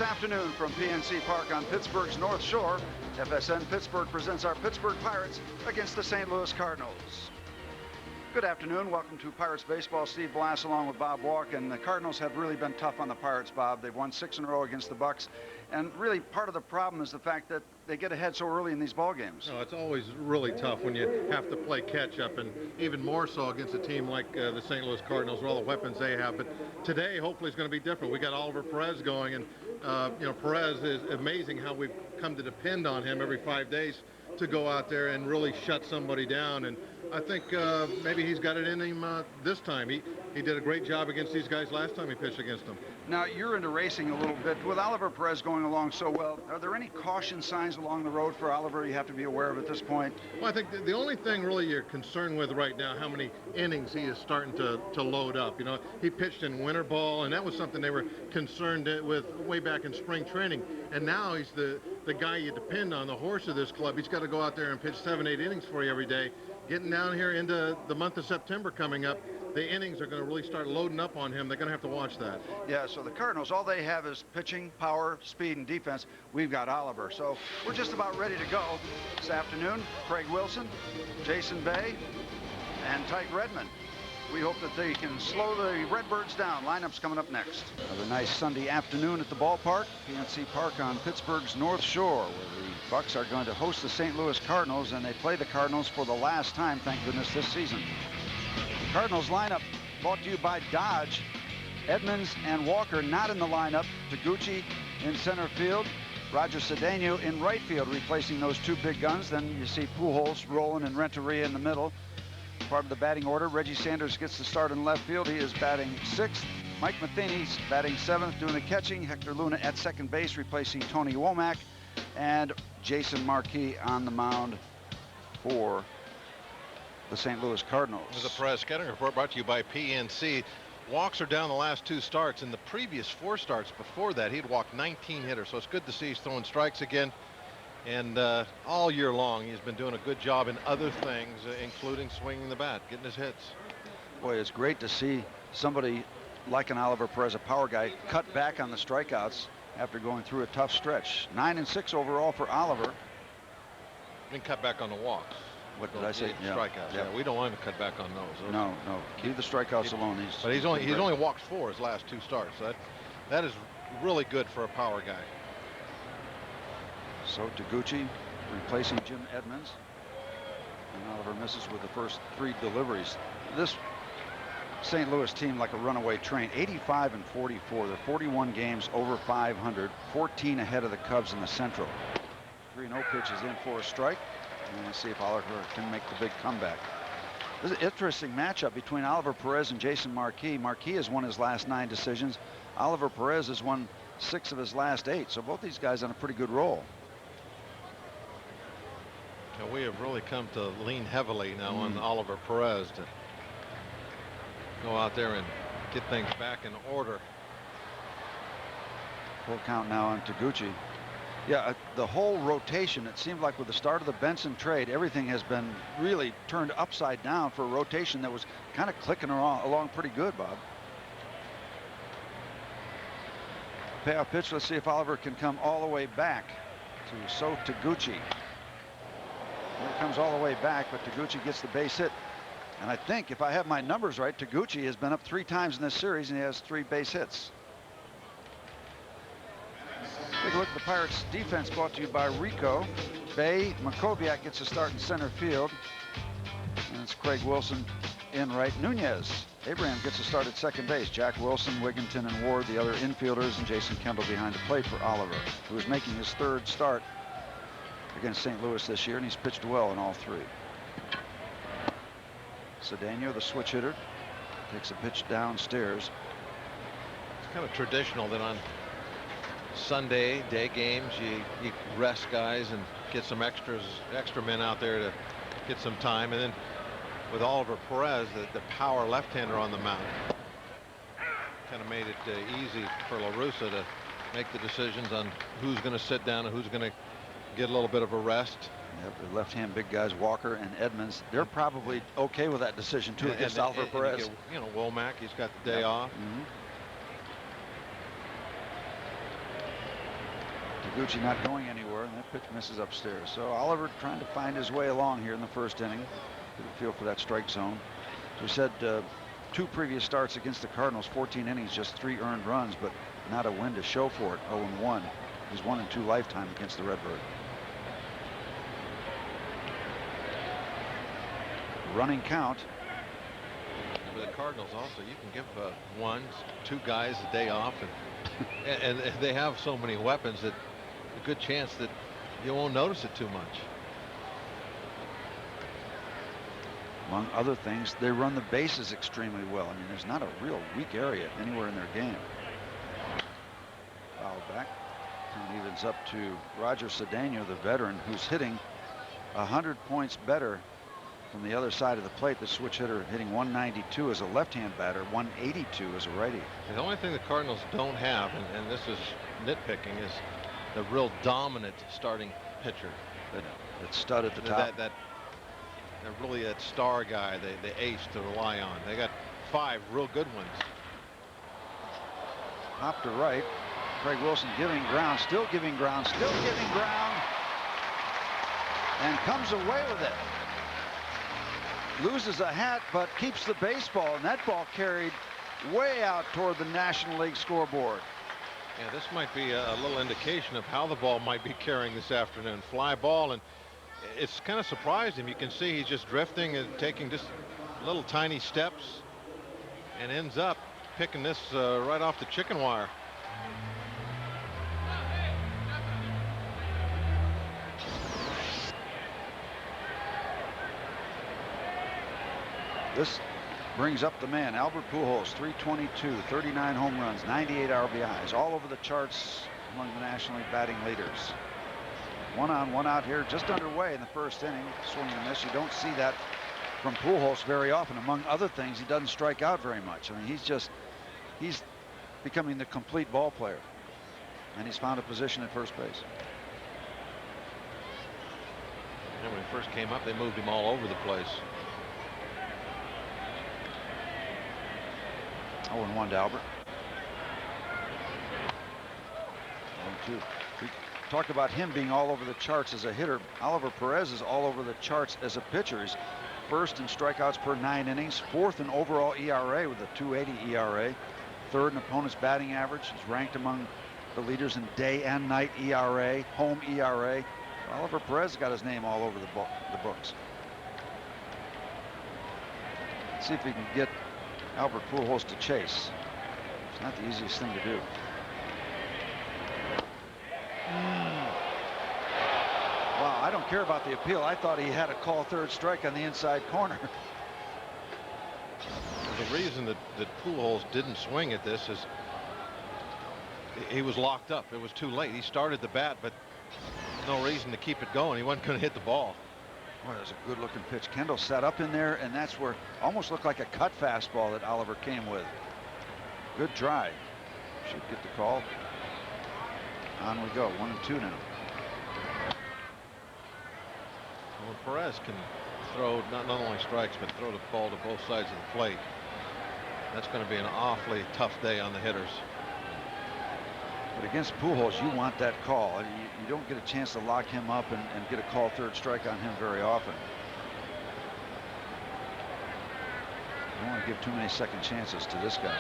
this afternoon from PNC Park on Pittsburgh's North Shore. FSN Pittsburgh presents our Pittsburgh Pirates against the St. Louis Cardinals. Good afternoon. Welcome to Pirates Baseball. Steve Blass along with Bob Walk. And the Cardinals have really been tough on the Pirates, Bob. They've won 6 in a row against the Bucs. And really part of the problem is the fact that they get ahead so early in these ball games. No, it's always really tough when you have to play catch up, and even more so against a team like the St. Louis Cardinals with all the weapons they have. But today, hopefully, it's going to be different. We got Oliver Perez going, and Perez is amazing how we've come to depend on him every 5 days to go out there and really shut somebody down. And I think maybe he's got it in him this time. He did a great job against these guys last time he pitched against them. Now, you're into racing a little bit. With Oliver Perez going along so well, are there any caution signs along the road for Oliver you have to be aware of at this point? Well, I think the only thing really you're concerned with right now, how many innings he is starting to load up. You know, he pitched in winter ball, and that was something they were concerned with way back in spring training. And now he's the guy you depend on, the horse of this club. He's got to go out there and pitch 7-8 innings for you every day. Getting down here into the month of September coming up, the innings are going to really start loading up on him. They're going to have to watch that. Yeah, so the Cardinals, all they have is pitching, power, speed, and defense. We've got Oliver. So we're just about ready to go this afternoon. Craig Wilson, Jason Bay, and Tyke Redmond. We hope that they can slow the Redbirds down. Lineup's coming up next. Another nice Sunday afternoon at the ballpark, PNC Park on Pittsburgh's North Shore, where the Bucs are going to host the St. Louis Cardinals, and they play the Cardinals for the last time, thank goodness, this season. The Cardinals lineup brought to you by Dodge. Edmonds and Walker not in the lineup. Taguchi in center field. Roger Cedeno in right field, replacing those two big guns. Then you see Pujols, Rolen, and Renteria in the middle. Part of the batting order. Reggie Sanders gets the start in left field. He is batting 6th. Mike Matheny's batting 7th, doing the catching. Hector Luna at second base, replacing Tony Womack. And Jason Marquis on the mound for the St. Louis Cardinals. This is a Perez scouting report brought to you by PNC. Walks are down the last 2 starts. In the previous 4 starts before that, he'd walked 19 hitters. So it's good to see he's throwing strikes again. And all year long, he's been doing a good job in other things, including swinging the bat, getting his hits. Boy, it's great to see somebody like an Oliver Perez, a power guy, cut back on the strikeouts after going through a tough stretch. 9-6 overall for Oliver. And cut back on the walks. What did I say? Yeah, strikeouts. Yeah, we don't want him to cut back on those. No. Keep the strikeouts alone. But he's only walked 4 his last 2 starts. So that is really good for a power guy. So Taguchi replacing Jim Edmonds. And Oliver misses with the first 3 deliveries. This St. Louis team like a runaway train. 85-44. They're 41 games over 500. 14 ahead of the Cubs in the Central. 3-0 pitch is in for a strike. And we'll see if Oliver can make the big comeback. This is an interesting matchup between Oliver Perez and Jason Marquis. Marquis has won his last 9 decisions. Oliver Perez has won 6 of his last 8. So both these guys on a pretty good roll. We have really come to lean heavily now on Oliver Perez to go out there and get things back in order. Full count now on Taguchi. Yeah, the whole rotation, it seemed like with the start of the Benson trade, everything has been really turned upside down for a rotation that was kind of clicking along pretty good, Bob. Payoff pitch. Let's see if Oliver can come all the way back to So Taguchi. Here comes all the way back, but Taguchi gets the base hit. And I think, if I have my numbers right, Taguchi has been up 3 times in this series, and he has 3 base hits. Take a look at the Pirates' defense, brought to you by Rico. Bay, Makoviak gets a start in center field. And it's Craig Wilson in right. Nunez, Abraham gets a start at second base. Jack Wilson, Wigginton, and Ward, the other infielders, and Jason Kendall behind the plate for Oliver, who is making his 3rd start against St. Louis this year, and he's pitched well in all 3. Cedeno, the switch hitter, takes a pitch downstairs. It's kind of traditional that on Sunday day games you rest guys and get some extra men out there to get some time. And then with Oliver Perez, the power left-hander on the mound, kind of made it easy for La Russa to make the decisions on who's going to sit down and who's going to get a little bit of a rest. Yep, the left-hand big guys, Walker and Edmonds, they're probably okay with that decision too against Oliver Perez. You know, Womack, he's got the day off. Taguchi not going anywhere, and that pitch misses upstairs. So Oliver trying to find his way along here in the first inning. Get a feel for that strike zone. As we said, 2 previous starts against the Cardinals, 14 innings, just 3 earned runs, but not a win to show for it. 0-1. His 1-2 lifetime against the Redbird. Running count. For the Cardinals also, you can give 1, 2 guys a day off, and they have so many weapons that a good chance that you won't notice it too much. Among other things, they run the bases extremely well. I mean, there's not a real weak area anywhere in their game. Foul back. Count evens up to Roger Cedeno, the veteran, who's hitting 100 points better from the other side of the plate. The switch hitter hitting 192 as a left-hand batter, 182 as a righty. The only thing the Cardinals don't have, and this is nitpicking, is the real dominant starting pitcher. That stud at the top. That really that star guy, the ace to rely on. They got 5 real good ones. Hop to right. Craig Wilson giving ground, still giving ground, still giving ground, and comes away with it. Loses a hat, but keeps the baseball, and that ball carried way out toward the National League scoreboard. Yeah, this might be a little indication of how the ball might be carrying this afternoon. Fly ball, and it's kind of surprised him. You can see he's just drifting and taking just little tiny steps, and ends up picking this right off the chicken wire. This brings up the man, Albert Pujols, 322, 39 home runs, 98 RBIs, all over the charts among the National League batting leaders. 1 on 1 out here, just underway in the first inning. Swing and a miss. You don't see that from Pujols very often. Among other things, he doesn't strike out very much. I mean, he's becoming the complete ball player, and he's found a position at first base. And when he first came up, they moved him all over the place. 0-1 to Albert. 0-2. We talked about him being all over the charts as a hitter. Oliver Perez is all over the charts as a pitcher. He's first in strikeouts per 9 innings, 4th in overall ERA with a 2.80 ERA, 3rd in opponent's batting average. He's ranked among the leaders in day and night ERA, home ERA. Oliver Perez got his name all over the books. Let's see if we can get Albert Pujols to chase. It's not the easiest thing to do. Wow, I don't care about the appeal. I thought he had a call 3rd strike on the inside corner. The reason that Pujols didn't swing at this is he was locked up. It was too late. He started the bat, but no reason to keep it going. He wasn't going to hit the ball. Boy, that was a good-looking pitch. Kendall sat up in there, and that's where almost looked like a cut fastball that Oliver came with. Good drive. Should get the call. On we go. 1-2 now. Well, Perez can throw not only strikes, but throw the ball to both sides of the plate. That's going to be an awfully tough day on the hitters. But against Pujols, you want that call. You don't get a chance to lock him up and get a call 3rd strike on him very often. You don't want to give too many second chances to this guy.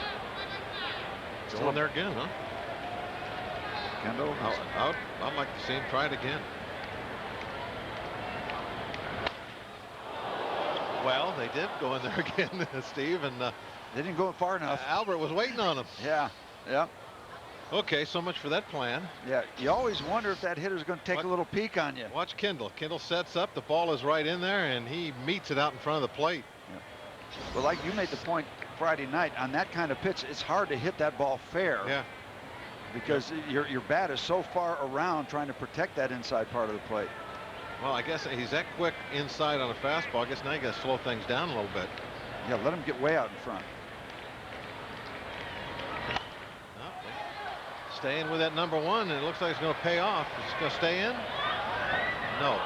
Still in there again, huh? Kendall? I'd like to see him try it again. Well, they did go in there again, Steve, and they didn't go far enough. Albert was waiting on him. Yeah. Okay, so much for that plan. Yeah, you always wonder if that hitter's going to take a little peek on you. Watch Kendall. Kendall sets up. The ball is right in there, and he meets it out in front of the plate. Yeah. Well, like you made the point Friday night, on that kind of pitch, it's hard to hit that ball fair. Yeah. Because your bat is so far around trying to protect that inside part of the plate. Well, I guess he's that quick inside on a fastball. I guess now you got to slow things down a little bit. Yeah, let him get way out in front. Staying with that number 1, and it looks like it's going to pay off. Is it going to stay in? No.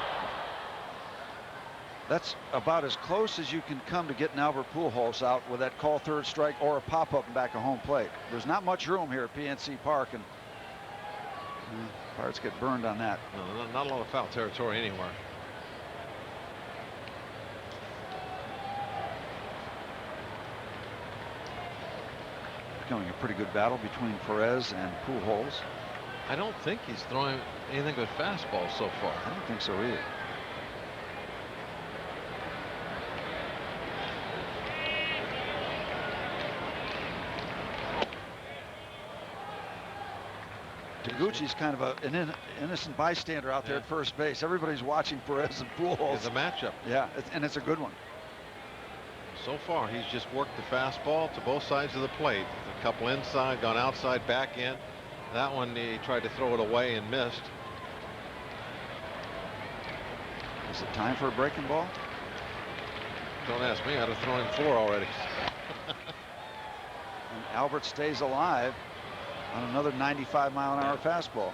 That's about as close as you can come to getting Albert Pujols out with that call 3rd strike or a pop-up and back of home plate. There's not much room here at PNC Park, and Pirates get burned on that. No, not a lot of foul territory anywhere. Becoming a pretty good battle between Perez and Pujols. I don't think he's throwing anything but fastballs so far. I don't think so either. Taguchi's kind of an innocent bystander out there at first base. Everybody's watching Perez and Pujols. It's a matchup. Yeah, and it's a good one. So far, he's just worked the fastball to both sides of the plate. A couple inside, gone outside, back in. That one, he tried to throw it away and missed. Is it time for a breaking ball? Don't ask me. I'd have thrown him 4 already. And Albert stays alive on another 95-mile-an-hour fastball.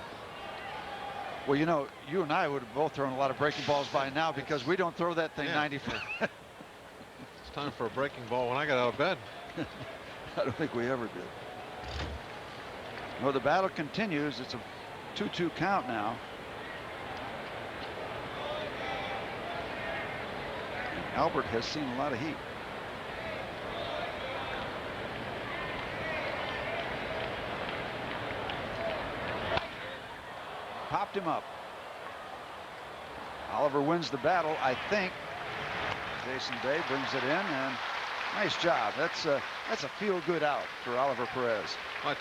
Well, you know, you and I would have both thrown a lot of breaking balls by now because we don't throw that thing 95. It's time for a breaking ball when I got out of bed. I don't think we ever did. Well, the battle continues. It's a 2-2 count now. And Albert has seen a lot of heat. Popped him up. Oliver wins the battle, I think. Jason Bay brings it in, and nice job. That's a feel-good out for Oliver Perez.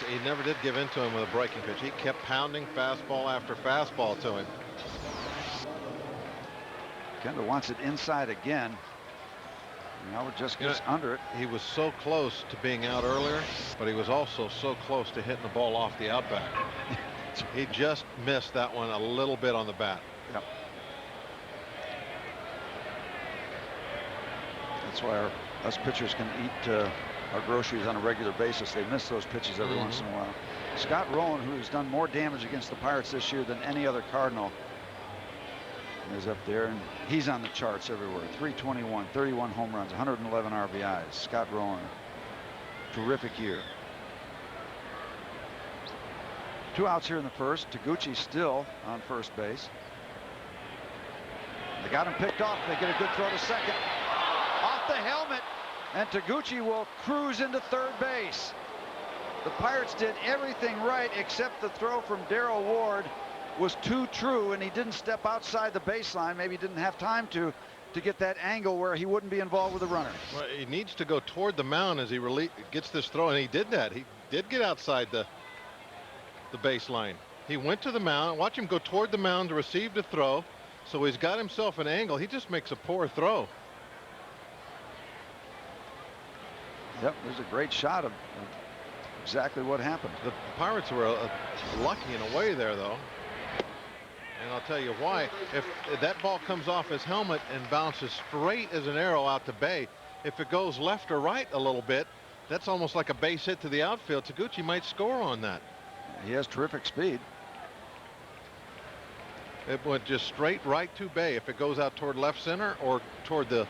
He never did give in to him with a breaking pitch. He kept pounding fastball after fastball to him. Kendall wants it inside again. And Albert just gets under it. He was so close to being out earlier, but he was also so close to hitting the ball off the outback. He just missed that one a little bit on the bat. Yep. That's why us pitchers can eat our groceries on a regular basis. They miss those pitches every once in a while. Scott Rowland, who's done more damage against the Pirates this year than any other Cardinal, is up there, and he's on the charts everywhere. 321, 31 home runs, 111 RBIs. Scott Rowland, terrific year. 2 outs here in the first. Taguchi still on first base. They got him picked off. They get a good throw to second. Off the helmet, and Taguchi will cruise into third base. The Pirates did everything right except the throw from Darrell Ward was too true, and he didn't step outside the baseline. Maybe he didn't have time to get that angle where he wouldn't be involved with the runner. Well, he needs to go toward the mound as he gets this throw, and he did that. He did get outside the baseline. He went to the mound. Watch him go toward the mound to receive the throw. So he's got himself an angle. He just makes a poor throw. Yep, there's a great shot of exactly what happened. The Pirates were lucky in a way there, though. And I'll tell you why. If that ball comes off his helmet and bounces straight as an arrow out to Bay, if it goes left or right a little bit, that's almost like a base hit to the outfield. Taguchi might score on that. He has terrific speed. It went just straight right to Bay. If it goes out toward left center or toward the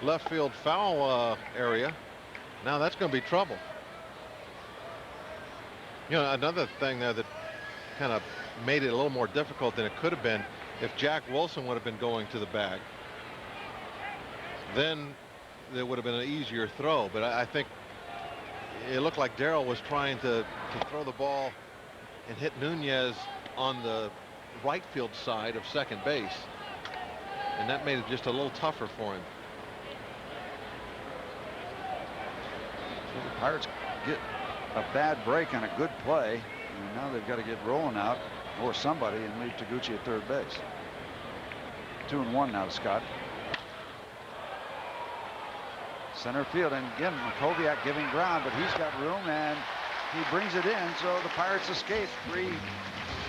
left field foul area, now that's going to be trouble. You know, another thing there that kind of made it a little more difficult than it could have been, if Jack Wilson would have been going to the bag, then there would have been an easier throw. But I think it looked like Darrell was trying to throw the ball and hit Nunez on the right field side of second base, and that made it just a little tougher for him. So the Pirates get a bad break on a good play, and now they've got to get Rowland out or somebody and leave Taguchi at third base. 2-1 now to Scott. Center field, and again Makoviak giving ground, but he's got room and he brings it in, so the Pirates escape 3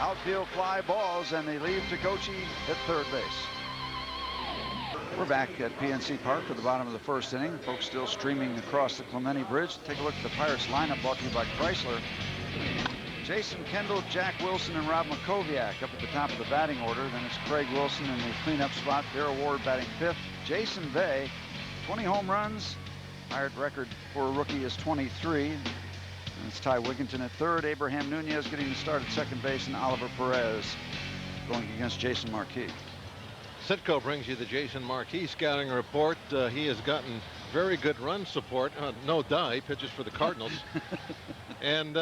outfield fly balls, and they leave Taguchi at third base. We're back at PNC Park at the bottom of the first inning. Folks still streaming across the Clemente Bridge. Take a look at the Pirates lineup brought to you by Chrysler. Jason Kendall, Jack Wilson, and Rob Makoviak up at the top of the batting order. Then it's Craig Wilson in the cleanup spot. Darrell Ward batting 5th. Jason Bay, 20 home runs. Pirate record for a rookie is 23. It's Ty Wigginton at third. Abraham Nunez getting the start at second base, and Oliver Perez going against Jason Marquis. Sitco brings you the Jason Marquis scouting report. He has gotten very good run support. No duh, he pitches for the Cardinals. And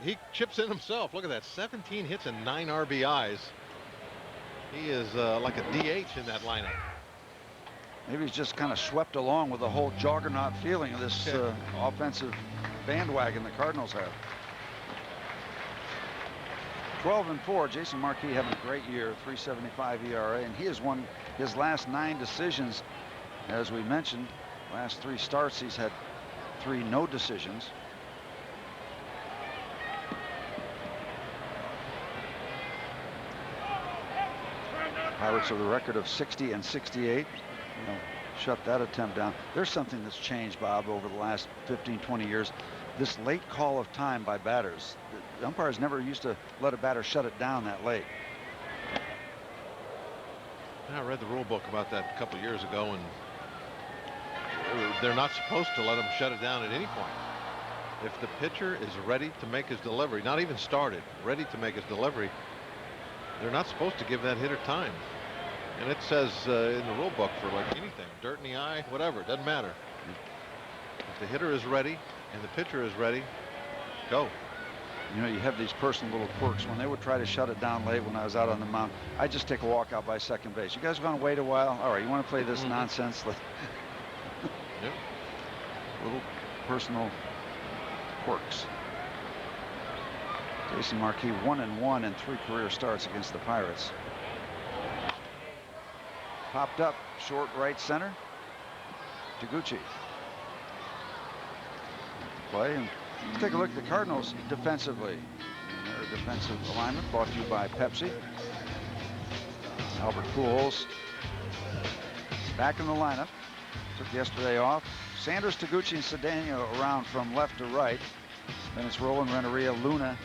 he chips in himself. Look at that, 17 hits and 9 RBIs. He is like a DH in that lineup. Maybe he's just kind of swept along with the whole juggernaut feeling of this offensive bandwagon the Cardinals have. 12-4. Jason Marquis having a great year, 3.75 ERA, and he has won his last 9 decisions. As we mentioned, last 3 starts he's had 3 no decisions. Pirates have the record of 60 and 68. Shut that attempt down. There's something that's changed, Bob, over the last 15-20 years. This late call of time by batters. The umpires never used to let a batter shut it down that late. I read the rule book about that a couple of years ago, and they're not supposed to let him shut it down at any point. If the pitcher is ready to make his delivery, not even started, ready to make his delivery, they're not supposed to give that hitter time. And it says in the rule book for like anything, dirt in the eye, whatever, it doesn't matter. If the hitter is ready and the pitcher is ready, go. You have these personal little quirks. When they would try to shut it down late when I was out on the mound, I just take a walk out by second base. You guys are going to wait a while? All right, you want to play this nonsense? Yep. Little personal quirks. Jason Marquis 1-1 in 3 career starts against the Pirates. Popped up, short right center. Taguchi. Play, and take a look at the Cardinals defensively. And their defensive alignment brought to you by Pepsi. Albert Pujols back in the lineup. Took yesterday off. Sanders, Taguchi, and Cedeno around from left to right. Then it's Roland Renteria, Luna,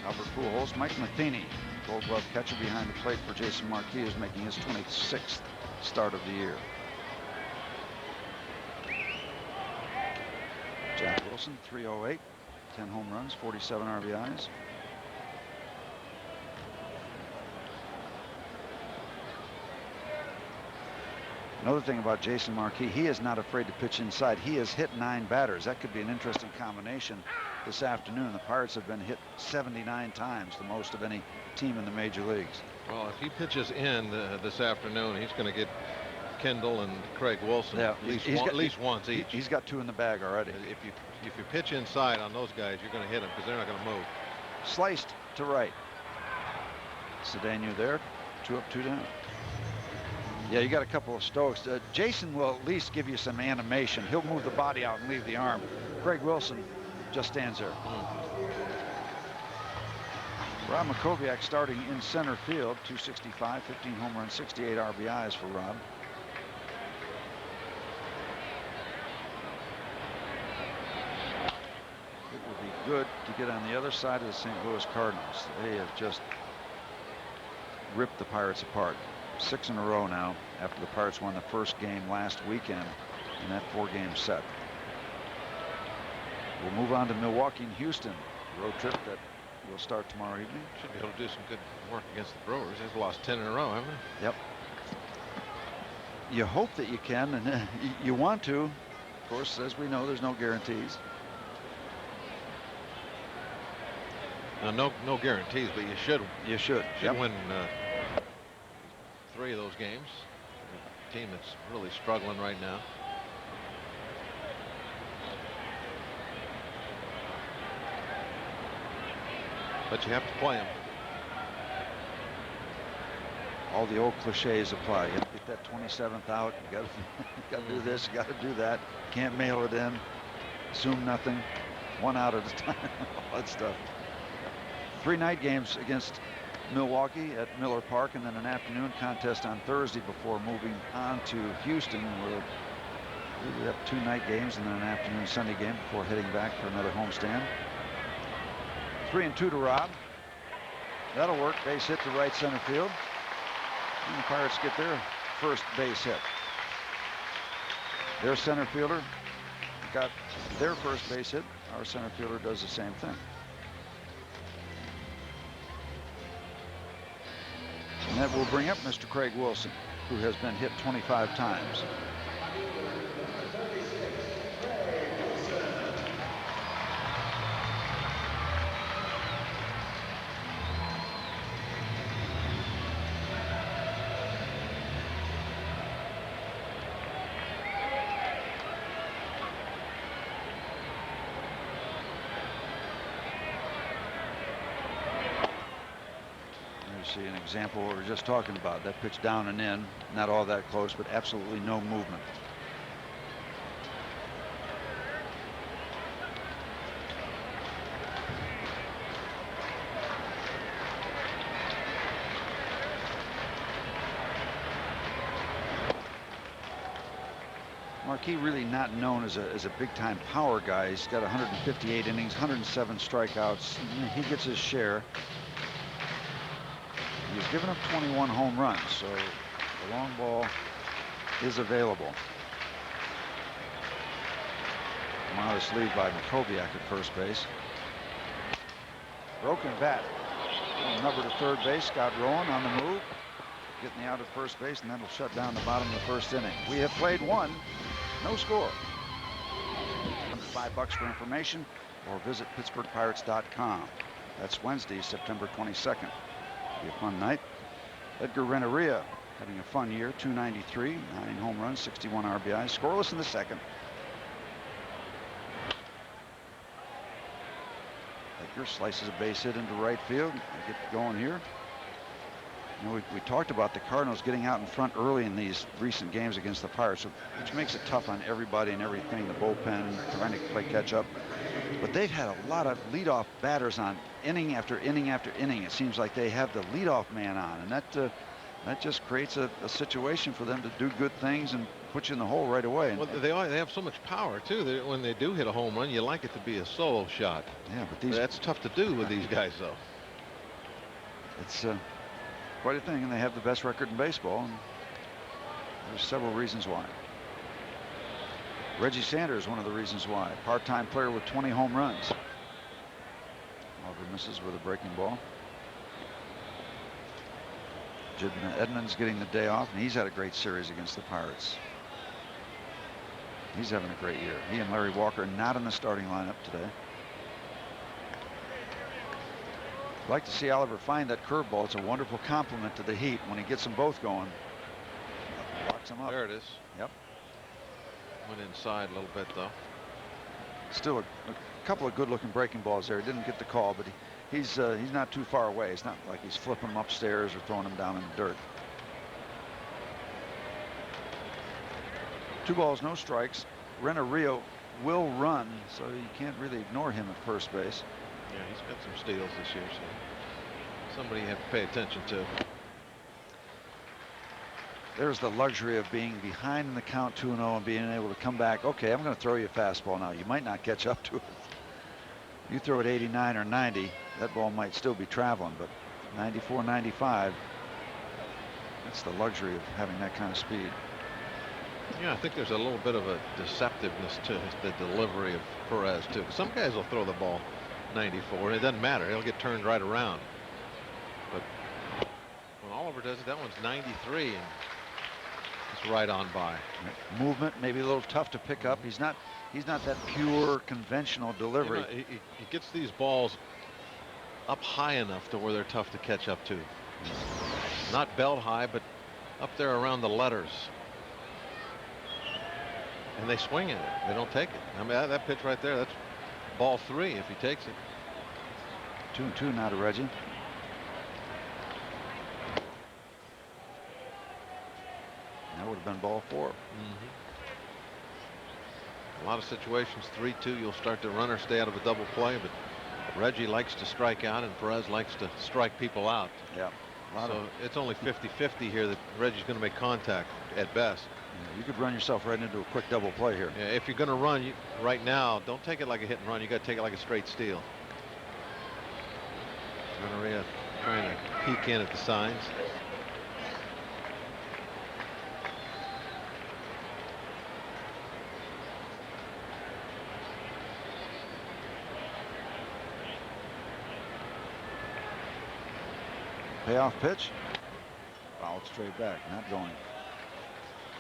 Albert Pujols, Mike Matheny, Gold Glove catcher behind the plate for Jason Marquis, is making his 26th start of the year. Jack Wilson, 308, 10 home runs, 47 RBIs. Another thing about Jason Marquis, he is not afraid to pitch inside. He has hit 9 batters. That could be an interesting combination this afternoon. The Pirates have been hit 79 times, the most of any team in the major leagues. Well, if he pitches in this afternoon, he's going to get Kendall and Craig Wilson at least once each. He's got 2 in the bag already. If you pitch inside on those guys, you're going to hit them because they're not going to move. Sliced to right. Cedeno there, 2 up, 2 down. Yeah, you got a couple of Stokes. Jason will at least give you some animation. He'll move the body out and leave the arm. Craig Wilson just stands there. Rob Makoviak starting in center field, 265, 15 home runs, 68 RBIs for Rob. It would be good to get on the other side of the St. Louis Cardinals. They have just ripped the Pirates apart. 6 in a row now after the Pirates won the first game last weekend in that 4-game set. We'll move on to Milwaukee and Houston. Road trip that will start tomorrow evening. Should be able to do some good work against the Brewers. They've lost 10 in a row, haven't they? Yep. You hope that you can, and you want to. Of course, as we know, there's no guarantees. No guarantees, but you should. You should. Win 3 of those games. A team that's really struggling right now. But you have to play them. All the old cliches apply. You have to get that 27th out. You got to do this. You got to do that. Can't mail it in. Assume nothing. 1 out at a time. All that stuff. 3 night games against Milwaukee at Miller Park, and then an afternoon contest on Thursday before moving on to Houston, where we have 2 night games and then an afternoon Sunday game before heading back for another homestand. 3-2 to Rob. That'll work. Base hit to right center field. And the Pirates get their first base hit. Their center fielder got their first base hit. our center fielder does the same thing. And that will bring up Mr. Craig Wilson, who has been hit 25 times. See an example of what we were just talking about. That pitch down and in, not all that close, but absolutely no movement. Marquis really not known as a big-time power guy. He's got 158 innings, 107 strikeouts. He gets his share. He's given up 21 home runs, so the long ball is available. Modest lead by Buccos at first base. Broken bat. Number to third base. Scott Rowan on the move. Getting the out at first base, and that'll shut down the bottom of the first inning. We have played one. No score. $5 for information, or visit PittsburghPirates.com. That's Wednesday, September 22nd. Be a fun night. Edgar Renteria having a fun year. 293, 9 home runs, 61 RBIs. Scoreless in the second. Edgar slices a base hit into right field. They get going here. You know, we talked about the Cardinals getting out in front early in these recent games against the Pirates, which makes it tough on everybody and everything. The bullpen trying to play catch up. But they've had a lot of leadoff batters on inning after inning after inning. It seems like they have the leadoff man on, and that just creates a situation for them to do good things and put you in the hole right away. Well, they have so much power too. When they do hit a home run, you like it to be a solo shot. Yeah, but that's tough to do with these guys, though. It's quite a thing, and they have the best record in baseball. And there's several reasons why. Reggie Sanders, one of the reasons why. Part-time player with 20 home runs. Oliver misses with a breaking ball. Jidman Edmonds getting the day off, and he's had a great series against the Pirates. He's having a great year. He and Larry Walker not in the starting lineup today. I'd like to see Oliver find that curveball. It's a wonderful compliment to the Heat when he gets them both going. Locks them up. There it is. Yep. Went inside a little bit, though. Still a couple of good-looking breaking balls there. He didn't get the call, but he's not too far away. It's not like he's flipping them upstairs or throwing them down in the dirt. 2 balls, no strikes. Renteria will run, so you can't really ignore him at first base. Yeah, he's got some steals this year, so somebody you have to pay attention to. There's the luxury of being behind in the count 2-0 and being able to come back. Okay, I'm going to throw you a fastball now. You might not catch up to it. You throw it 89 or 90, that ball might still be traveling, but 94, 95, that's the luxury of having that kind of speed. Yeah, I think there's a little bit of a deceptiveness to the delivery of Perez, too. Some guys will throw the ball 94, and it doesn't matter. He'll get turned right around. But when Oliver does it, that one's 93, and it's right on by. Movement maybe a little tough to pick up. He's not that pure conventional delivery. You know, he gets these balls up high enough to where they're tough to catch up to. Not belt high, but up there around the letters. And they swing at it. They don't take it. I mean, that pitch right there, that's ball 3 if he takes it. 2-2 now to Reggie. That would have been ball 4. A lot of situations, 3-2, you'll start the runner stay out of a double play, but Reggie likes to strike out and Perez likes to strike people out. Yeah. So it's only 50-50 here that Reggie's going to make contact at best. Yeah, you could run yourself right into a quick double play here. Yeah, if you're going to run right now, don't take it like a hit and run. You got to take it like a straight steal. Renteria trying to peek in at the signs. Payoff pitch. Fouled straight back, not going.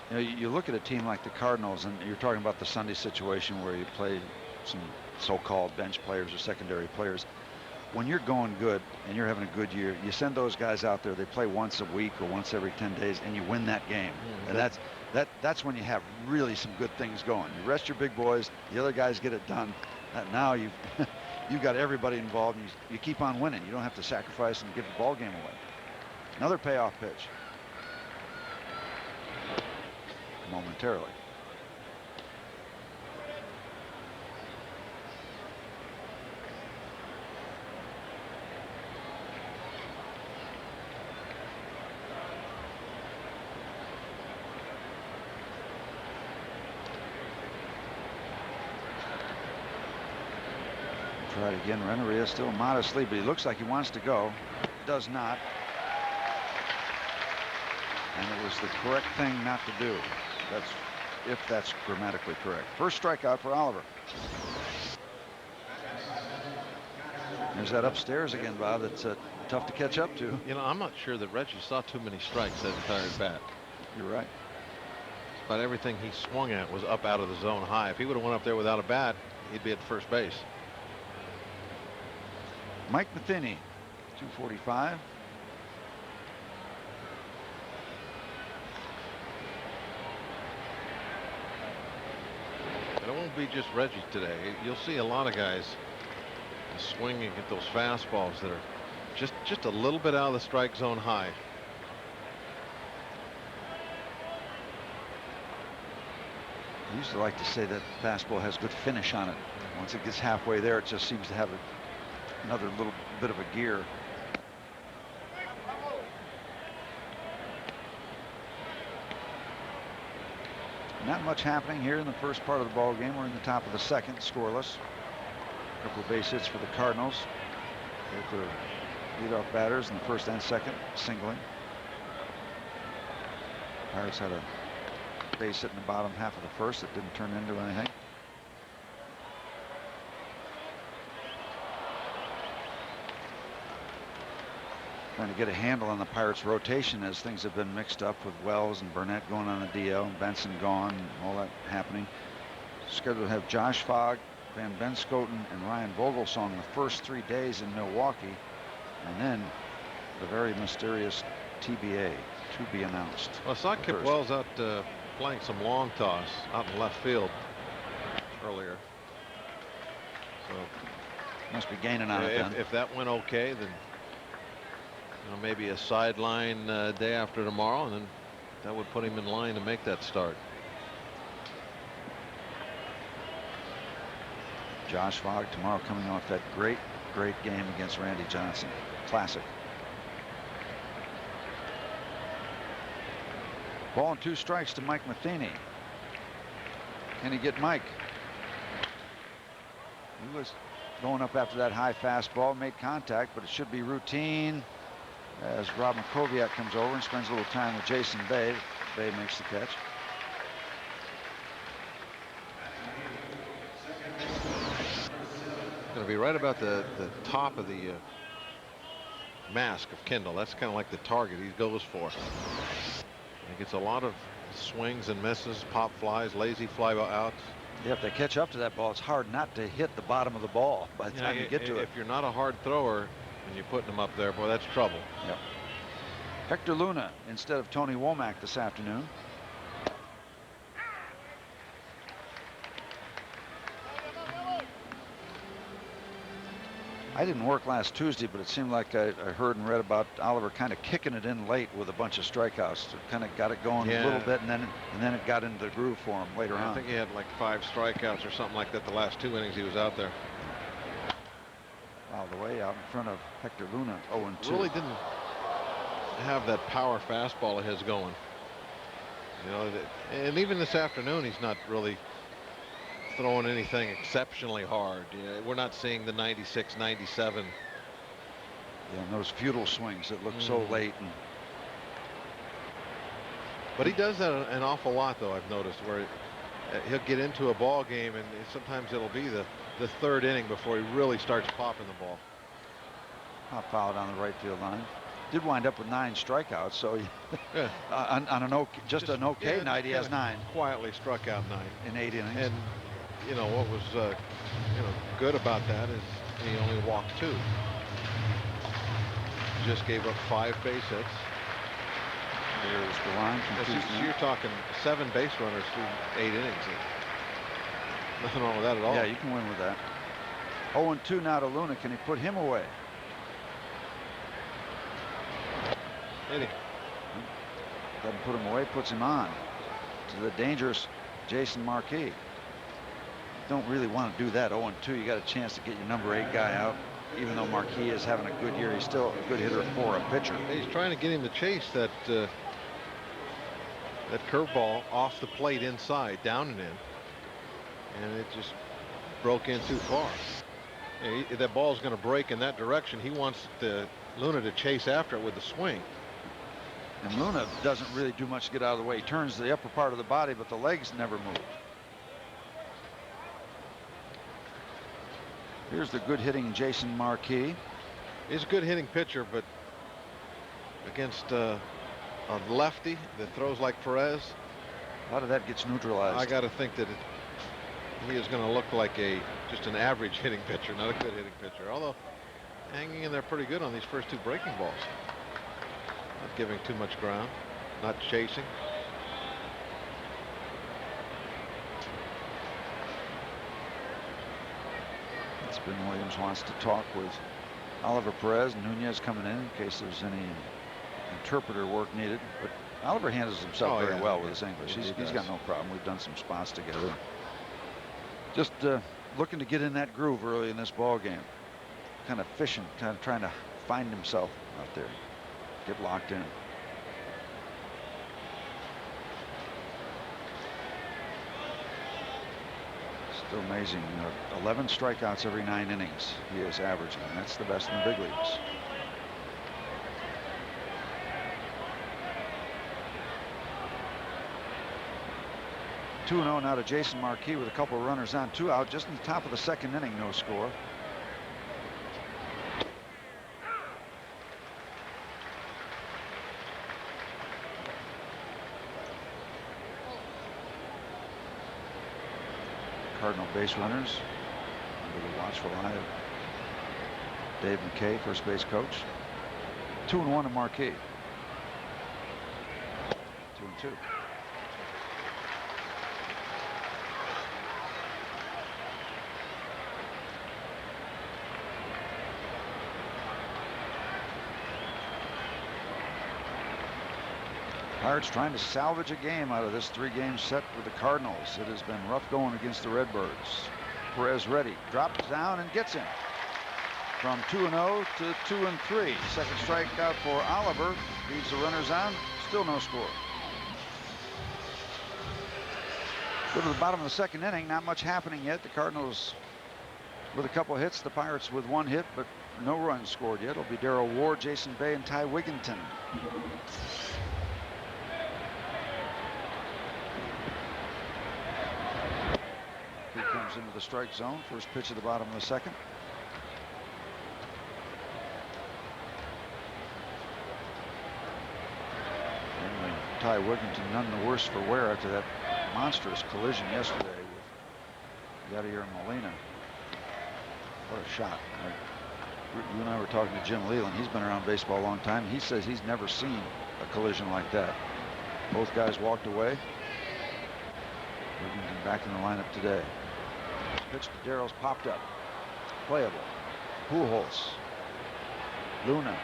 You know, you look at a team like the Cardinals, and you're talking about the Sunday situation where you play some so-called bench players or secondary players. When you're going good and you're having a good year, you send those guys out there. They play once a week or once every 10 days, and you win that game. And that's when you have really some good things going. You rest your big boys. The other guys get it done. Now you've you've got everybody involved, and you keep on winning. You don't have to sacrifice and give the ball game away. Another payoff pitch. Momentarily. Try it again. Renneria still modestly, but he looks like he wants to go. Does not. And it was the correct thing not to do. If that's grammatically correct. First strikeout for Oliver. There's that upstairs again, Bob. That's tough to catch up to. You know, I'm not sure that Reggie saw too many strikes that entire at bat. You're right. But everything he swung at was up out of the zone high. If he would have went up there without a bat, he'd be at first base. Mike Matheny, 245. It won't be just Reggie today. You'll see a lot of guys swinging at those fastballs that are just a little bit out of the strike zone high. I used to like to say that the fastball has good finish on it. Once it gets halfway there, it just seems to have another little bit of a gear. Not much happening here in the first part of the ball game. We're in the top of the second, scoreless. A couple of base hits for the Cardinals. Both their leadoff batters in the first and second, singling. Pirates had a base hit in the bottom half of the first that didn't turn into anything. Trying to get a handle on the Pirates' rotation as things have been mixed up with Wells and Burnett going on a DL and Benson gone and all that happening. Scheduled to have Josh Fogg, Van Benscoten, and Ryan Vogelsong the first 3 days in Milwaukee, and then the very mysterious TBA to be announced. Well, I saw Kip Wells out playing some long toss out in left field earlier. So must be gaining on it then. If that went okay, then maybe a sideline day after tomorrow, and then that would put him in line to make that start. Josh Fogg tomorrow coming off that great game against Randy Johnson. Classic. Ball and 2 strikes to Mike Matheny. Can he get Mike? He was going up after that high fastball, made contact, but it should be routine. As Rob Makoviak comes over and spends a little time with Jason Bay. Bay makes the catch. Going to be right about the top of the mask of Kendall. That's kind of like the target he goes for. He gets a lot of swings and misses, pop flies, lazy fly outs. Yeah, if they catch up to that ball, it's hard not to hit the bottom of the ball by the time you get to it. If you're not a hard thrower and you're putting them up there, boy, that's trouble. Yep. Hector Luna instead of Tony Womack this afternoon. I didn't work last Tuesday, but it seemed like I heard and read about Oliver kind of kicking it in late with a bunch of strikeouts. So kind of got it going a little bit, and then it got into the groove for him later on. I think he had like 5 strikeouts or something like that the last 2 innings he was out there. Wow, the way out in front of Hector Luna, 0-2. Really didn't have that power fastball of his going. You know, and even this afternoon, he's not really throwing anything exceptionally hard. You know, we're not seeing the 96, 97. Yeah, and those futile swings that look so late. But he does that an awful lot, though, I've noticed, where he'll get into a ball game, and sometimes it'll be the 3rd inning before he really starts popping the ball. Pop foul down the right field line. Did wind up with 9 strikeouts, so Yeah. on an just an okay yeah, night, he has 9 Quietly struck out 9 in 8 innings. And you know what was good about that is he only walked 2. Just gave up 5 base hits. There's the line from Tuesday. You're talking 7 base runners through 8 innings. Nothing wrong with that at all. Yeah, you can win with that. 0-2 now to Luna. Can he put him away? Hitting. Doesn't put him away, puts him on to the dangerous Jason Marquis. Don't really want to do that. 0-2, you got a chance to get your number 8 guy out. Even though Marquis is having a good year, he's still a good hitter for a pitcher. He's trying to get him to chase that that curveball off the plate inside, down and in, and it just broke in too far. That ball's going to break in that direction. He wants Luna to chase after it with the swing. And Luna doesn't really do much to get out of the way. He turns the upper part of the body, but the legs never move. Here's the good hitting Jason Marquis. He's a good hitting pitcher, but against a lefty that throws like Perez, a lot of that gets neutralized. I got to think that he is going to look like just an average hitting pitcher, not a good hitting pitcher. Although hanging in there pretty good on these first 2 breaking balls. Not giving too much ground, not chasing. Ben Williams wants to talk with Oliver Perez and Nunez coming in case there's any interpreter work needed. But Oliver handles himself very well with his English. He's got no problem. We've done some spots together. Just looking to get in that groove early in this ball game. Kind of fishing, kind of trying to find himself out there. Get locked in. Still amazing. 11 strikeouts every 9 innings he is averaging. That's the best in the big leagues. Two 2-0 now to Jason Marquis with a couple of runners on, 2 out, just in the top of the 2nd inning, no score. Cardinal base runners under the watchful eye of Dave McKay, first base coach. 2-1 to Marquis. 2-2. Pirates trying to salvage a game out of this 3-game set with the Cardinals. It has been rough going against the Redbirds. Perez ready, drops down and gets him. From 2-0 to 2-3. Second strikeout for Oliver. Leaves the runners on. Still no score. Go to the bottom of the 2nd inning. Not much happening yet. The Cardinals with a couple hits. The Pirates with 1 hit, but no runs scored yet. It'll be Darrell Ward, Jason Bay, and Ty Wigginton. He comes into the strike zone. First pitch at the bottom of the 2nd. Anyway, Ty Wigginton none the worse for wear after that monstrous collision yesterday with Yadier Molina. What a shot. You and I were talking to Jim Leland. He's been around baseball a long time. He says he's never seen a collision like that. Both guys walked away. Wigginton back in the lineup today. Pitch to Darrell's popped up. Playable. Pujols. Luna.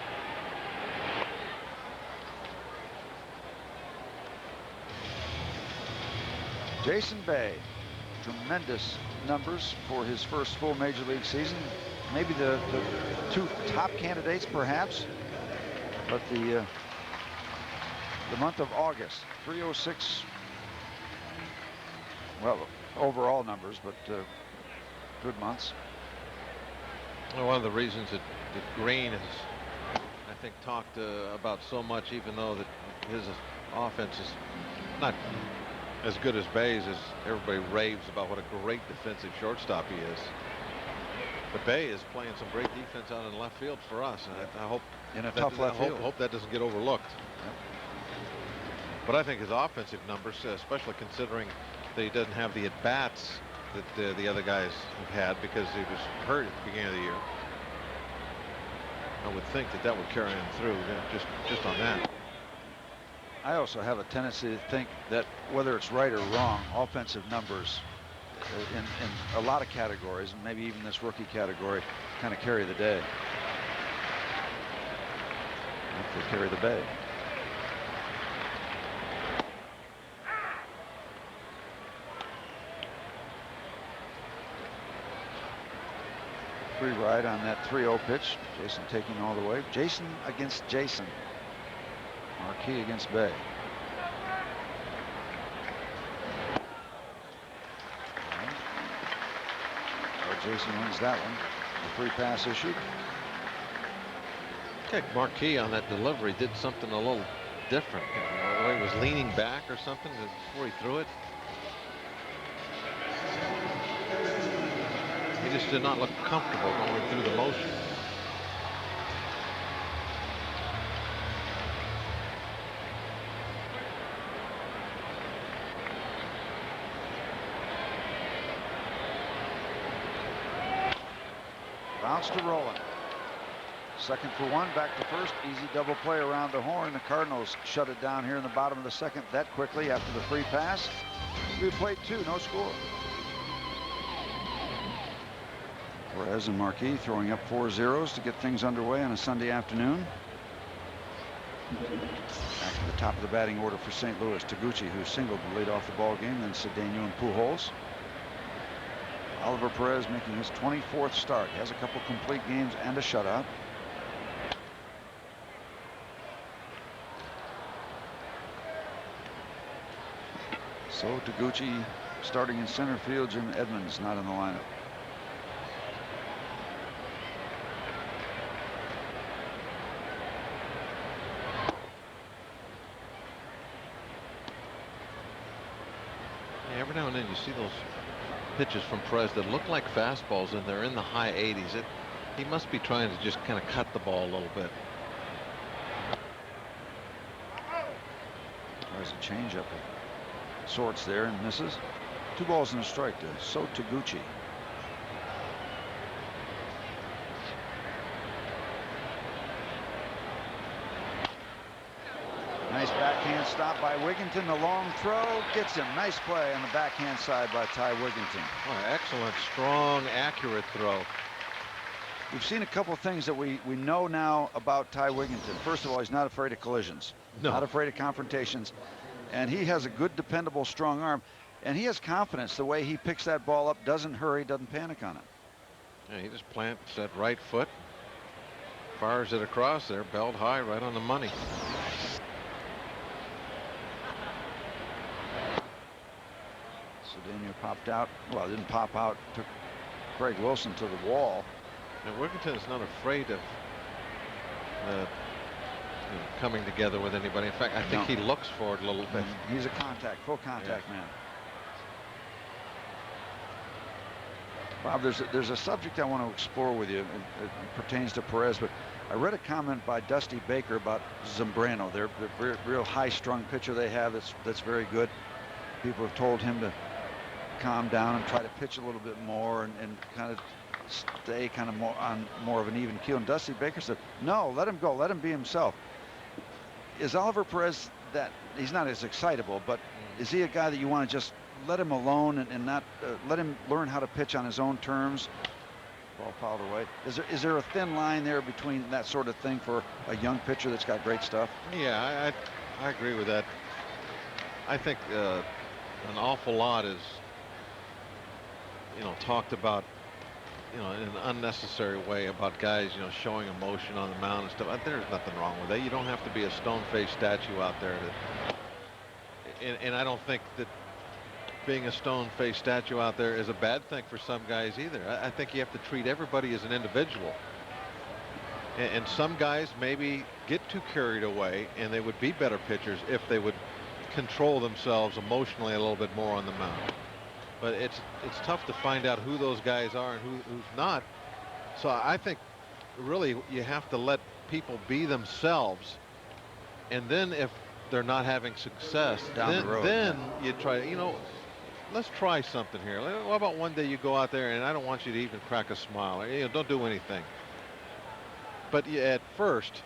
Jason Bay. Tremendous numbers for his first full major league season. Maybe the 2 top candidates perhaps. But the month of August, 306. Well, overall numbers, but good months. Well, one of the reasons that Green has, I think, talked about so much, even though that his offense is not as good as Bay's, as everybody raves about what a great defensive shortstop he is. But Bay is playing some great defense out in left field for us, and I hope in a that, tough left field. hope that doesn't get overlooked. Yep. But I think his offensive numbers, especially considering that he doesn't have the at-bats that the other guys have had because he was hurt at the beginning of the year, I would think that would carry him through, just on that. I also have a tendency to think that whether it's right or wrong, offensive numbers in a lot of categories, and maybe even this rookie category, kind of carry the day. If they carry the Bay. Free ride on that 3-0 pitch. Jason taking all the way. Jason against Jason. Marquis against Bay. Jason wins that one. The free pass issued. I think Marquis on that delivery did something a little different. He was leaning back or something before he threw it. He just did not look comfortable going through the motion. Bounce to Rowland. Second for one, back to first. Easy double play around the horn. The Cardinals shut it down here in the bottom of the second that quickly after the free pass. We played 2, no score. Perez and Marquis throwing up 4 zeros to get things underway on a Sunday afternoon. Back to the top of the batting order for St. Louis. Taguchi, who singled to lead off the ball game, then Cedeno and Pujols. Oliver Perez making his 24th start. He has a couple complete games and a shutout. So Taguchi starting in center field. Jim Edmonds not in the lineup. Every now and then you see those pitches from Perez that look like fastballs and they're in the high 80s. He must be trying to just kind of cut the ball a little bit. There's a changeup of sorts there and misses. 2 balls and a strike to So Taguchi. Nice backhand stop by Wigginton. The long throw gets him. Nice play on the backhand side by Ty Wigginton. Oh, excellent, strong, accurate throw. We've seen a couple of things that we know now about Ty Wigginton. First of all, he's not afraid of collisions. No. Not afraid of confrontations. And he has a good, dependable, strong arm. And he has confidence. The way he picks that ball up, doesn't hurry, doesn't panic on it. Yeah, he just plants that right foot, fires it across there, belt high, right on the money. Cedeno popped out. Well, it didn't pop out. Took Craig Wilson to the wall. And Wigginton is not afraid of coming together with anybody. In fact, I think he looks for it a little bit. He's a full contact man. Bob, there's a subject I want to explore with you. It pertains to Perez, but I read a comment by Dusty Baker about Zambrano. They're real high-strung pitcher they have that's very good. People have told him to calm down and try to pitch a little bit more and kind of stay kind of more of an even keel. And Dusty Baker said, no, let him go, let him be himself. Is Oliver Perez that he's not as excitable, but is he a guy that you want to just let him alone and not let him learn how to pitch on his own terms? Ball fouled away. Is there a thin line there between that sort of thing for a young pitcher that's got great stuff? Yeah, I agree with that. I think an awful lot is talked about in an unnecessary way about guys showing emotion on the mound and stuff. There's nothing wrong with that. You don't have to be a stone-faced statue out there and I don't think that being a stone-faced statue out there is a bad thing for some guys either. I think you have to treat everybody as an individual, and some guys maybe get too carried away and they would be better pitchers if they would control themselves emotionally a little bit more on the mound. But it's tough to find out who those guys are and who's not So I think really you have to let people be themselves, and then if they're not having success, Down the road, then you try, let's try something here. What about one day you go out there and I don't want you to even crack a smile, or, don't do anything. But at first,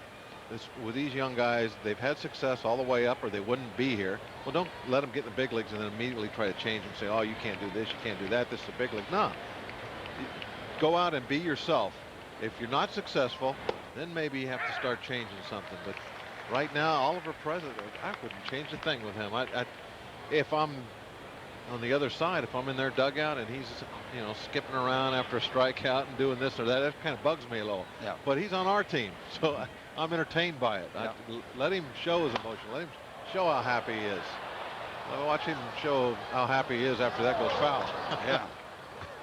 with these young guys, they've had success all the way up or they wouldn't be here. Well, don't let them get in the big leagues and then immediately try to change them, say, oh, you can't do this, you can't do that, this is a big league. No. Go out and be yourself. If you're not successful, then maybe you have to start changing something. But right now, Oliver Perez, I wouldn't change a thing with him. If I'm on the other side, if I'm in their dugout and he's, skipping around after a strikeout and doing this or that kind of bugs me a little. Yeah. But he's on our team, so I'm entertained by it. Yeah. Let him show his emotion. Let him show how happy he is. Watch him show how happy he is after that goes foul. Yeah.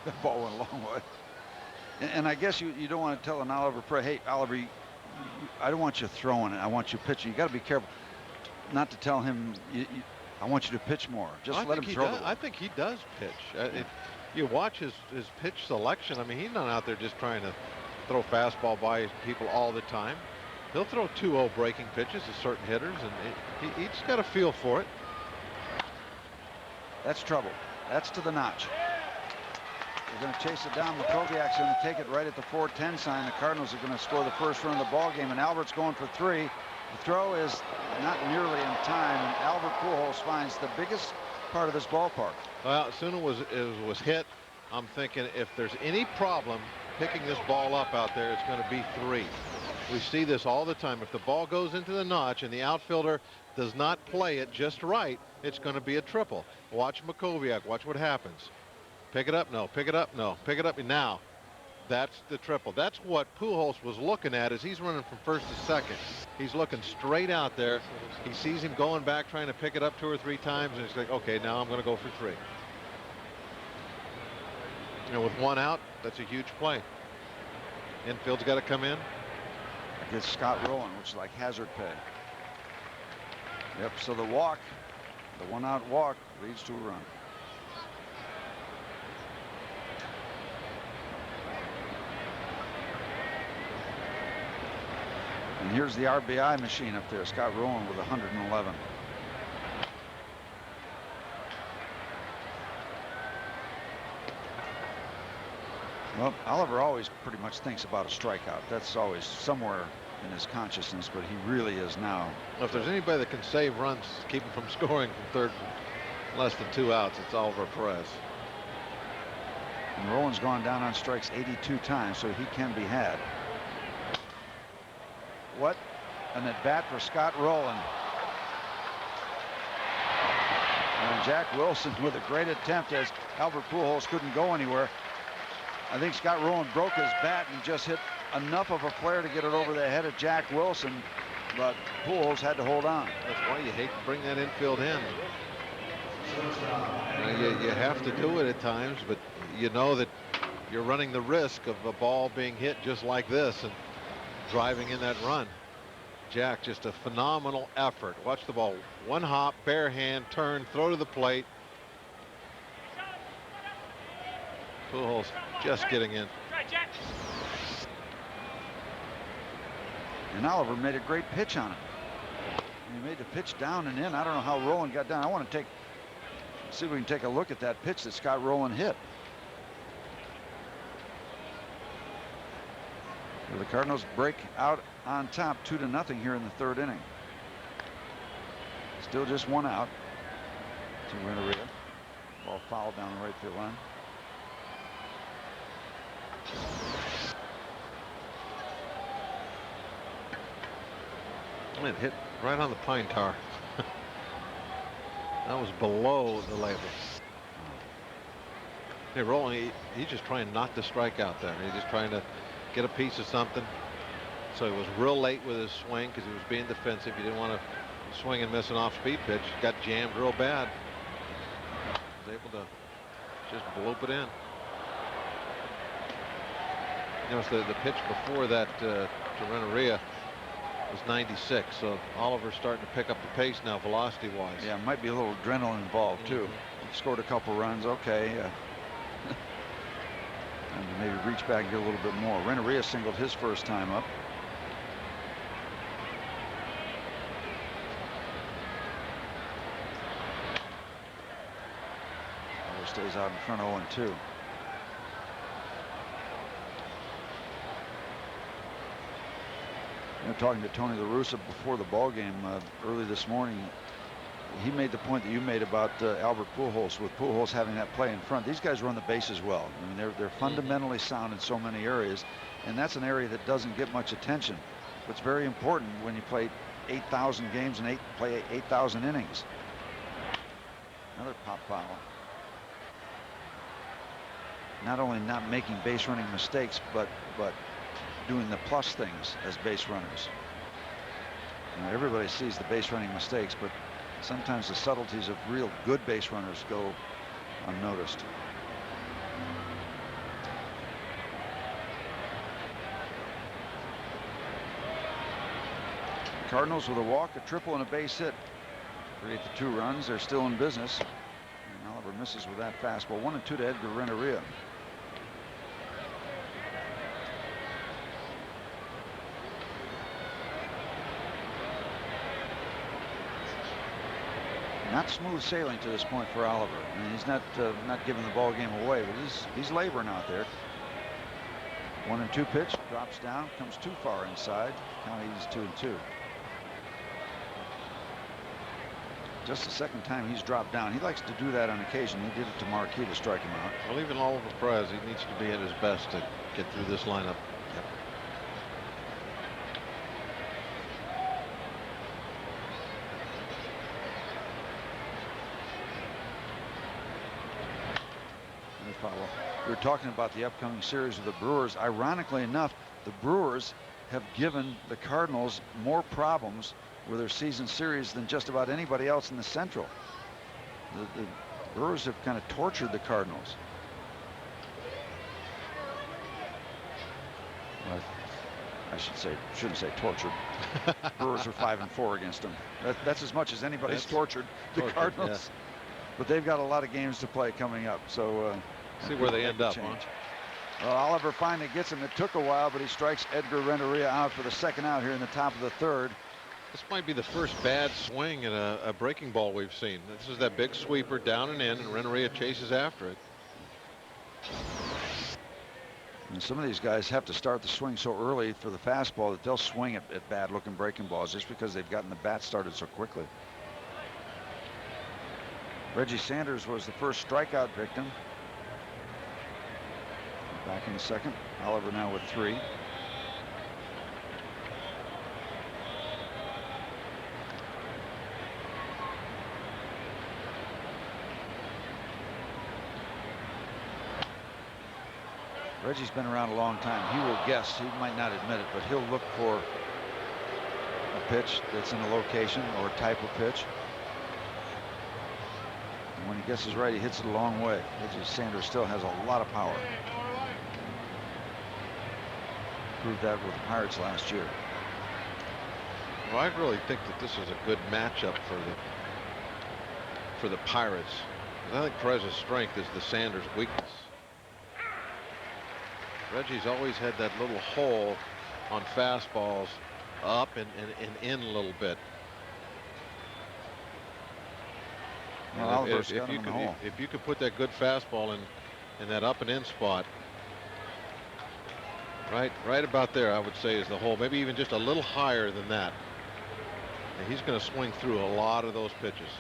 The ball went a long way. And I guess you don't want to tell an Oliver Perez, hey, Oliver, I don't want you throwing it. I want you pitching. You got to be careful not to tell him, I want you to pitch more. Just let him throw the ball. I think he does pitch. You watch his pitch selection. I mean, he's not out there just trying to throw fastball by people all the time. He'll throw 2-0 breaking pitches to certain hitters, and he's got a feel for it. That's trouble. That's to the notch. They're going to chase it down. Makoviak's going to take it right at the 4-10 sign. The Cardinals are going to score the first run of the ball game, and Albert's going for 3. The throw is not nearly in time, and Albert Pujols finds the biggest part of this ballpark. Well, as soon as it was hit, I'm thinking if there's any problem picking this ball up out there, it's going to be 3. We see this all the time. If the ball goes into the notch and the outfielder does not play it just right, it's going to be a triple. Watch Makoviak. Watch what happens. Pick it up, no. Pick it up, no. Pick it up, now. That's the triple. That's what Pujols was looking at as he's running from first to second. He's looking straight out there. He sees him going back, trying to pick it up 2 or 3 times, and he's like, okay, now I'm going to go for 3. With 1 out, that's a huge play. Infield's got to come in. Against Scott Rowland, which is like hazard pay. Yep, so the 1-out walk leads to a run. And here's the RBI machine up there. Scott Rowland with 111. Well, Oliver always pretty much thinks about a strikeout. That's always somewhere in his consciousness, but he really is now. Well, if there's anybody that can save runs, keep him from scoring from third, less than 2 outs, it's Oliver Perez. And Rowland's gone down on strikes 82 times, so he can be had. What an at-bat for Scott Rowland. And Jack Wilson with a great attempt as Albert Pujols couldn't go anywhere. I think Scott Rowland broke his bat and just hit enough of a flare to get it over the head of Jack Wilson, but Pujols had to hold on. That's why you hate to bring that infield in. You have to do it at times, but you know that you're running the risk of a ball being hit just like this and driving in that run. Jack, just a phenomenal effort. Watch the ball. 1 hop, bare hand, turn, throw to the plate. Pujols just getting in. And Oliver made a great pitch on him. He made the pitch down and in. I don't know how Rowland got down. I want to see if we can take a look at that pitch that Scott Rowland hit. The Cardinals break out on top 2-0 here in the 3rd inning. Still just 1 out to Renteria. Ball fouled down the right field line. It hit right on the pine tar. That was below the label. Hey, Rowland, he's just trying not to strike out there. He's just trying to get a piece of something. So he was real late with his swing because he was being defensive. He didn't want to swing and miss an off-speed pitch. Got jammed real bad. Was able to just bloop it in. The pitch before that to Renteria was 96. So Oliver's starting to pick up the pace now, velocity-wise. Yeah, might be a little adrenaline involved too. Scored a couple runs. Okay. And maybe reach back and get a little bit more. Renteria singled his first time up. Oliver stays out in front 0-2. Talking to Tony La Russa before the ball game early this morning, he made the point that you made about Albert Pujols, with Pujols having that play in front. These guys run the bases well. I mean, they're fundamentally sound in so many areas, and that's an area that doesn't get much attention. But it's very important when you play 8,000 games and play 8,000 innings. Another pop foul. Not only not making base running mistakes, but doing the plus things as base runners. Everybody sees the base running mistakes, but sometimes the subtleties of real good base runners go unnoticed. Cardinals with a walk, a triple, and a base hit create the 2 runs. They're still in business. And Oliver misses with that fastball. 1-2 to Edgar Renteria. Not smooth sailing to this point for Oliver. I mean, he's not giving the ball game away, but he's laboring out there. 1-2 pitch, drops down, comes too far inside. Now he's 2-2. Just the second time he's dropped down. He likes to do that on occasion. He did it to Marquis to strike him out. Well, even Oliver Perez, he needs to be at his best to get through this lineup. Yep. We were talking about the upcoming series with the Brewers. Ironically enough, the Brewers have given the Cardinals more problems with their season series than just about anybody else in the Central. The Brewers have kind of tortured the Cardinals. Well, I shouldn't say tortured. Brewers are 5-4 against them. That's as much as anybody's tortured the Cardinals. Yeah. But they've got a lot of games to play coming up. So see where they end up, huh? Well, Oliver finally gets him. It took a while, but he strikes Edgar Renteria out for the second out here in the top of the third. This might be the first bad swing in a breaking ball we've seen. This is that big sweeper down and in, and Renteria chases after it. And some of these guys have to start the swing so early for the fastball that they'll swing at bad-looking breaking balls just because they've gotten the bat started so quickly. Reggie Sanders was the first strikeout victim. Back in the second. Oliver now with 3. Reggie's been around a long time. He will guess. He might not admit it, but he'll look for a pitch that's in a location or a type of pitch. And when he guesses right, he hits it a long way. Reggie Sanders still has a lot of power. Proved that with the Pirates last year. Well, I really think that this is a good matchup for the Pirates. I think Perez's strength is the Sanders weakness. Reggie's always had that little hole on fastballs up and in a little bit. Well, if you could put that good fastball in that up and in spot, right about there, I would say is the hole. Maybe even just a little higher than that. And he's going to swing through a lot of those pitches.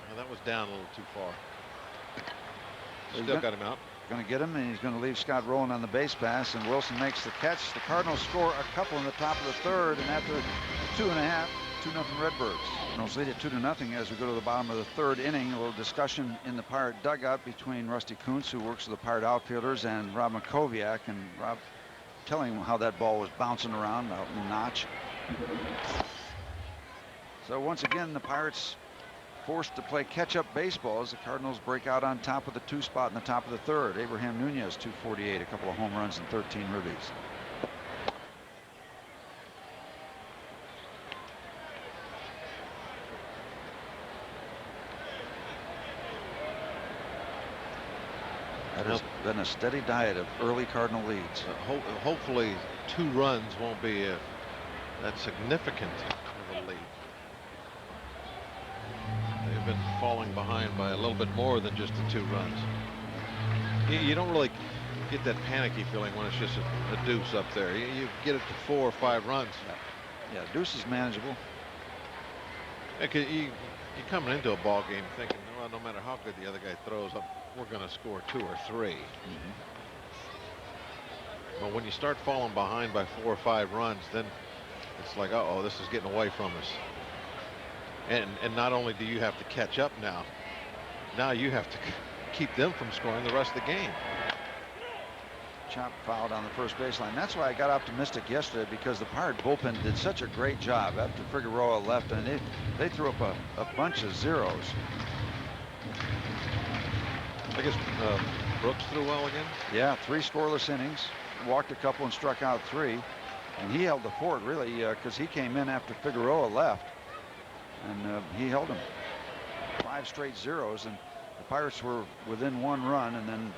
Well, that was down a little too far. Still got him out. Going to get him, and he's going to leave Scott rolling on the base pass, and Wilson makes the catch. The Cardinals score a couple in the top of the third, and after 2.5, 2-0 Redbirds. Cardinals lead it 2-0 as we go to the bottom of the third inning. A little discussion in the Pirate dugout between Rusty Kuntz, who works with the Pirate outfielders, and Rob Makoviak, and Rob telling him how that ball was bouncing around out in the notch. So once again, the Pirates forced to play catch-up baseball as the Cardinals break out on top of the 2 spot in the top of the third. Abraham Nunez, 248, a couple of home runs and 13 ribbies. been a steady diet of early Cardinal leads. Hopefully 2 runs won't be that significant of a lead. They've been falling behind by a little bit more than just the 2 runs. You don't really get that panicky feeling when it's just a deuce up there. You get it to 4 or 5 runs. Yeah, deuce is manageable. You're coming into a ball game thinking, well, no matter how good the other guy throws, we're going to score 2 or 3. But when you start falling behind by 4 or 5 runs, then it's like, uh-oh, this is getting away from us. And not only do you have to catch up now you have to keep them from scoring the rest of the game. Chop fouled on the first baseline. That's why I got optimistic yesterday, because the Pirate bullpen did such a great job after Figueroa left, and they threw up a bunch of zeros. I guess Brooks threw well again. Yeah, 3 scoreless innings, walked a couple and struck out 3, and he held the fort really, because he came in after Figueroa left, and he held him. 5 straight zeros, and the Pirates were within 1 run, and then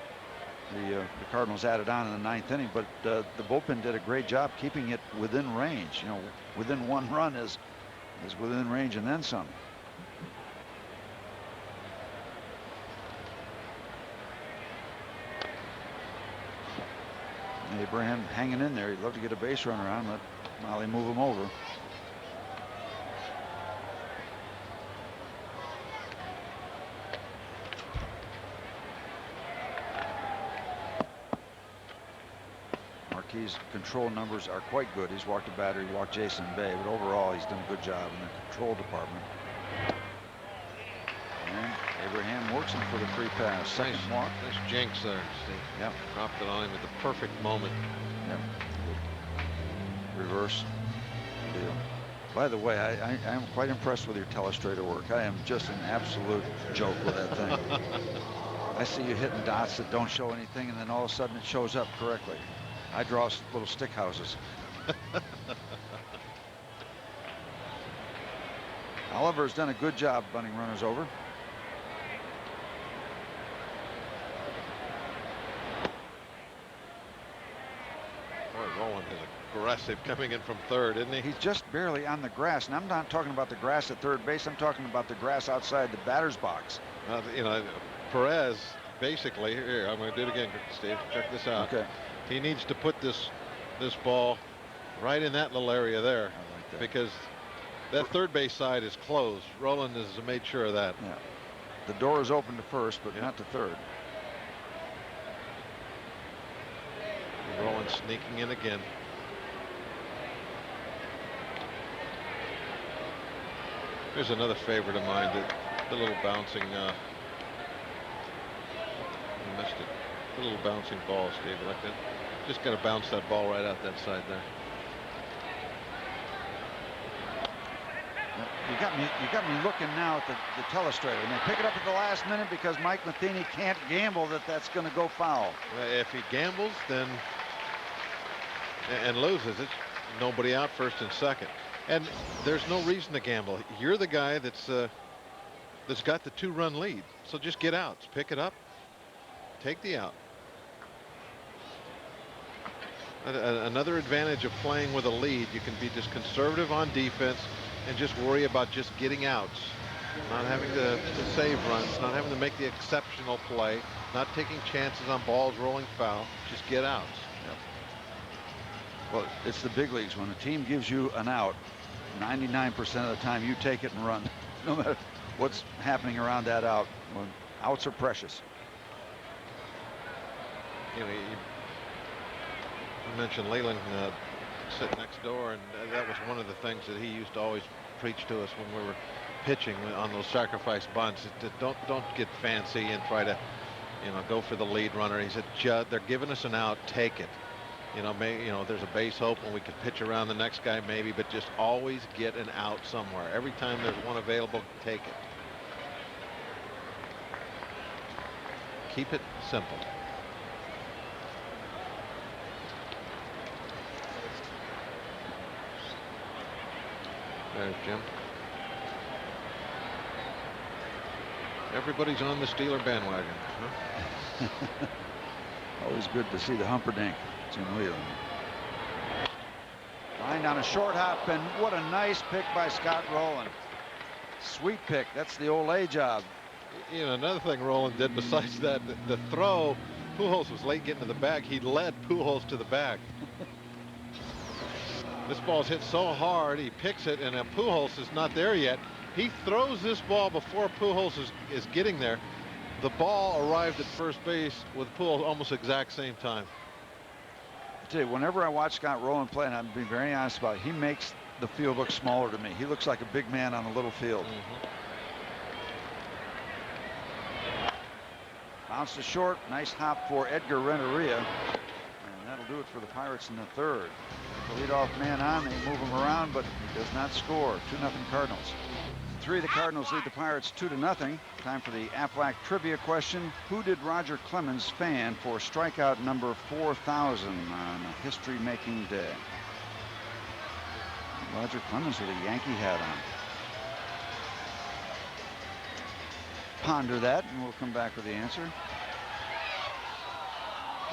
the Cardinals added on in the 9th inning. But the bullpen did a great job keeping it within range. You know, within 1 run is within range and then some. Abraham hanging in there. He'd love to get a base runner on, let Molly move him over. Marquis' control numbers are quite good. He's walked a batter, he walked Jason Bay, but overall he's done a good job in the control department. And Abraham works him for the free pass. Second walk. Nice jinx there, Steve. Yep. Dropped it on him at the perfect moment. Yep. Reverse deal. By the way, I am quite impressed with your telestrator work. I am just an absolute joke with that thing. I see you hitting dots that don't show anything, and then all of a sudden it shows up correctly. I draw little stick houses. Oliver's done a good job bunting runners over. Boy, Rowland is aggressive coming in from third, isn't he? He's just barely on the grass, and I'm not talking about the grass at third base. I'm talking about the grass outside the batter's box. You know, Perez basically, here, I'm going to do it again, Steve. Check this out. Okay. He needs to put this ball right in that little area there, like that. because that third base side is closed. Rowland has made sure of that. Yeah. The door is open to first, but not to third. Rowland sneaking in again. There's another favorite of mine, the little bouncing. He missed it. The little bouncing ball, Steve, like that. Just got to bounce that ball right out that side there. You got me looking now at the telestrator, and they pick it up at the last minute because Mike Matheny can't gamble that's going to go foul. If he gambles, then and loses it, nobody out first and second, and there's no reason to gamble. You're the guy that's got the 2-run lead, so just get outs, pick it up, take the out. Another advantage of playing with a lead, you can be just conservative on defense and just worry about just getting outs, not having to save runs, not having to make the exceptional play, not taking chances on balls rolling foul, just get outs. Yep. Well, it's the big leagues. When a team gives you an out, 99% of the time you take it and run, no matter what's happening around that out. Well, outs are precious. You know, you mentioned Leland sitting next door, and that was one of the things that he used to always preach to us when we were pitching on those sacrifice bunts. Don't get fancy and try to, go for the lead runner. He said, Judd, they're giving us an out, take it. Maybe, there's a base hope when we could pitch around the next guy maybe, but just always get an out somewhere. Every time there's one available, take it. Keep it simple. There's Jim. Everybody's on the Steeler bandwagon, huh? Always good to see the Humperdinck, Jim Leland. Line down a short hop, and what a nice pick by Scott Rowland. Sweet pick. That's the Olay job. You know, another thing Rowland did besides that, the throw, Pujols was late getting to the bag. He led Pujols to the bag. This ball's hit so hard, he picks it, and Pujols is not there yet. He throws this ball before Pujols is getting there. The ball arrived at first base with Pujols almost exact same time. I tell you, whenever I watch Scott Rowland play, and I'm being very honest about it, he makes the field look smaller to me. He looks like a big man on a little field. Bounce to short. Nice hop for Edgar Renteria. And that'll do it for the Pirates in the third. The leadoff man on. They move him around, but he does not score. 2-0 Cardinals. 3, the Cardinals lead the Pirates 2-0. Time for the Aflac trivia question. Who did Roger Clemens fan for strikeout number 4,000 on a history-making day? Roger Clemens with a Yankee hat on. Ponder that, and we'll come back with the answer.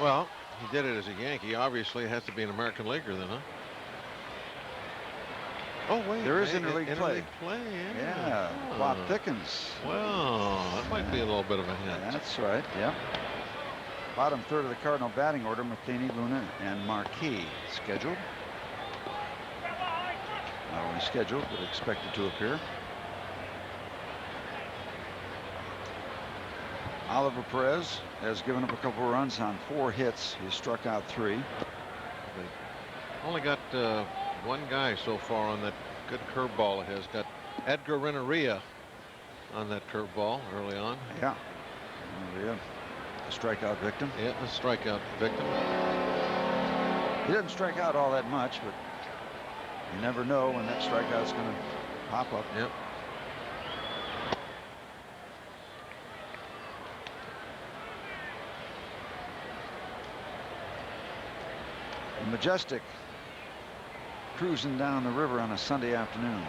Well, he did it as a Yankee. Obviously, it has to be an American leaguer then, huh? Oh, wait. There is interleague play. Yeah. Oh. Bob Thickens. Well, that might be a little bit of a hint. That's right, yeah. Bottom third of the Cardinal batting order, Matheny, Luna, and Marquis. Scheduled. Not only scheduled, but expected to appear. Oliver Perez has given up a couple of runs on 4 hits. He's struck out 3. Only got one guy so far on that good curveball of his. Got Edgar Renteria on that curveball early on. Yeah. Renteria, a strikeout victim. Yeah, a strikeout victim. He doesn't strike out all that much, but you never know when that strikeout's going to pop up. Yep. Majestic cruising down the river on a Sunday afternoon.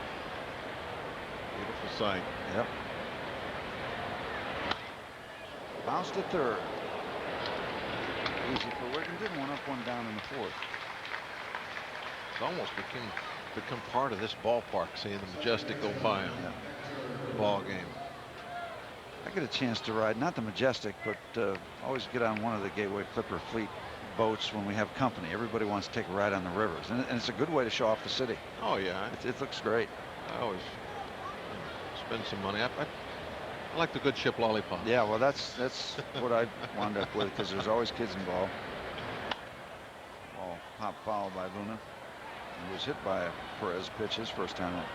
Beautiful sight. Yep. Bounce to third. Easy for Wigginton. 1 up, 1 down in the 4th. It's almost become part of this ballpark, seeing the Majestic go by on the ball game. I get a chance to ride, not the Majestic, but always get on one of the Gateway Clipper Fleet boats when we have company. Everybody wants to take a ride on the rivers, and it's a good way to show off the city. Oh yeah, it looks great. I always spend some money. I like the good ship lollipop. Yeah, well, that's what I wound up with, because there's always kids involved. Ball pop foul by Luna. He was hit by a Perez pitch his first time out.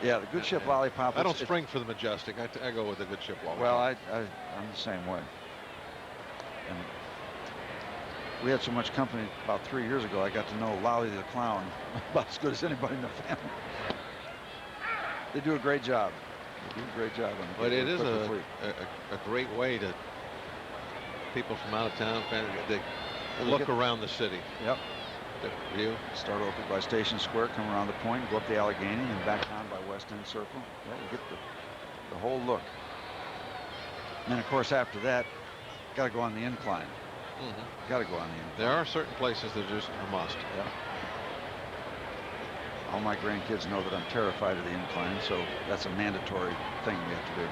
Yeah, the good ship lollipop. I don't spring for the Majestic. I go with the good ship lollipop. Well, I'm the same way. And we had so much company about 3 years ago. I got to know Lolly the Clown about as good as anybody in the family. They do a great job. They do a great job. But it is a great way to people from out of town. They look around the city. Yep. The view. Start over by Station Square, come around the point, go up the Allegheny, and back down by West End Circle. Yeah, you get the whole look. And then, of course, after that, got to go on the incline. Got to go on the incline. There are certain places that are just a must. Yeah. All my grandkids know that I'm terrified of the incline, so that's a mandatory thing we have to do.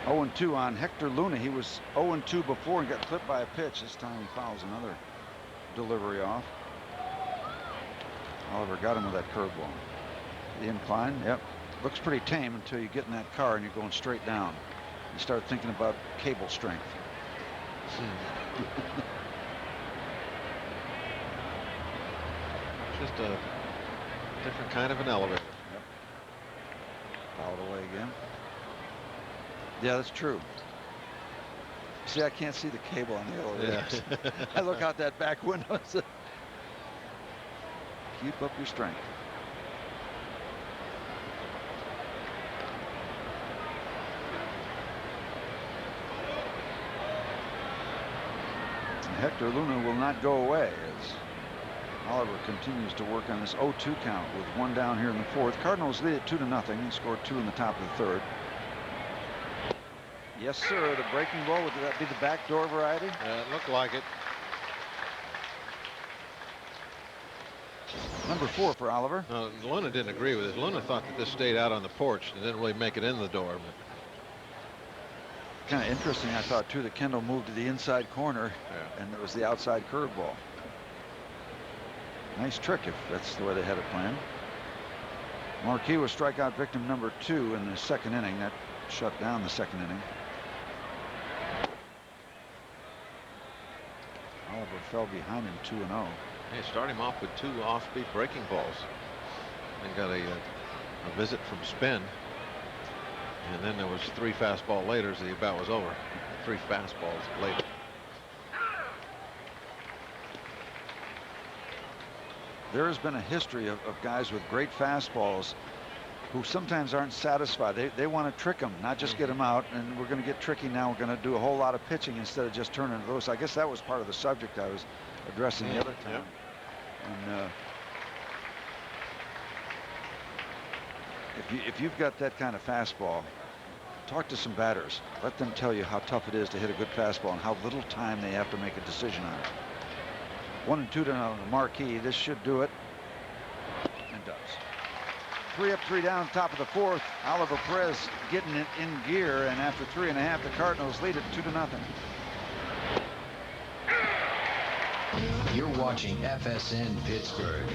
0-2 on Hector Luna. He was 0-2 before and got clipped by a pitch. This time he fouls another delivery off. Oliver got him with that curveball. The incline, yep. Looks pretty tame until you get in that car and you're going straight down. You start thinking about cable strength. Just a different kind of an elevator. Yep. Fouled away again. Yeah, that's true. See, I can't see the cable on the elevator. Yeah. I look out that back window. Keep up your strength. Hector Luna will not go away as Oliver continues to work on this 0-2 count with 1 down here in the 4th. Cardinals lead it 2-0 and scored 2 in the top of the 3rd. Yes, sir. The breaking ball, would that be the backdoor variety? It looked like it. Number 4 for Oliver. Luna didn't agree with this. Luna thought that this stayed out on the porch and didn't really make it in the door. But kind of interesting, I thought, too, that Kendall moved to the inside corner, and it was the outside curveball. Nice trick if that's the way they had it planned. Marquis was strikeout victim number 2 in the second inning. That shut down the second inning. Oliver fell behind him 2-0. Hey, start him off with 2 off-speed breaking balls. And got a visit from spin. And then there was 3 fastball later as the at-bat was over. 3 fastballs later. There has been a history of guys with great fastballs who sometimes aren't satisfied. They want to trick them, not just get them out. And we're going to get tricky now. We're going to do a whole lot of pitching instead of just turning it loose. I guess that was part of the subject I was addressing the other time. And if you've got that kind of fastball, talk to some batters. Let them tell you how tough it is to hit a good fastball and how little time they have to make a decision on it. 1-2 to Marquis. This should do it. And does. 3 up, 3 down, top of the 4th. Oliver Perez getting it in gear, and after 3.5, the Cardinals lead it 2-0. You're watching FSN Pittsburgh.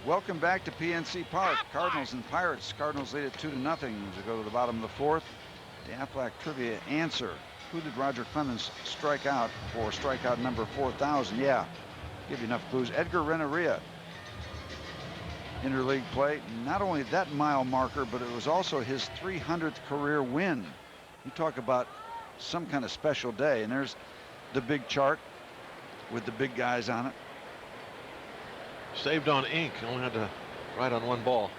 Welcome back to PNC Park. Cardinals and Pirates. Cardinals lead it 2-0 as we go to the bottom of the 4th. The Aflac trivia answer. Who did Roger Clemens strike out for strikeout number 4,000? Yeah, give you enough clues. Edgar Renteria. Interleague play. Not only that mile marker, but it was also his 300th career win. You talk about some kind of special day. And there's the big chart with the big guys on it. Saved on ink. Only had to write on 1 ball.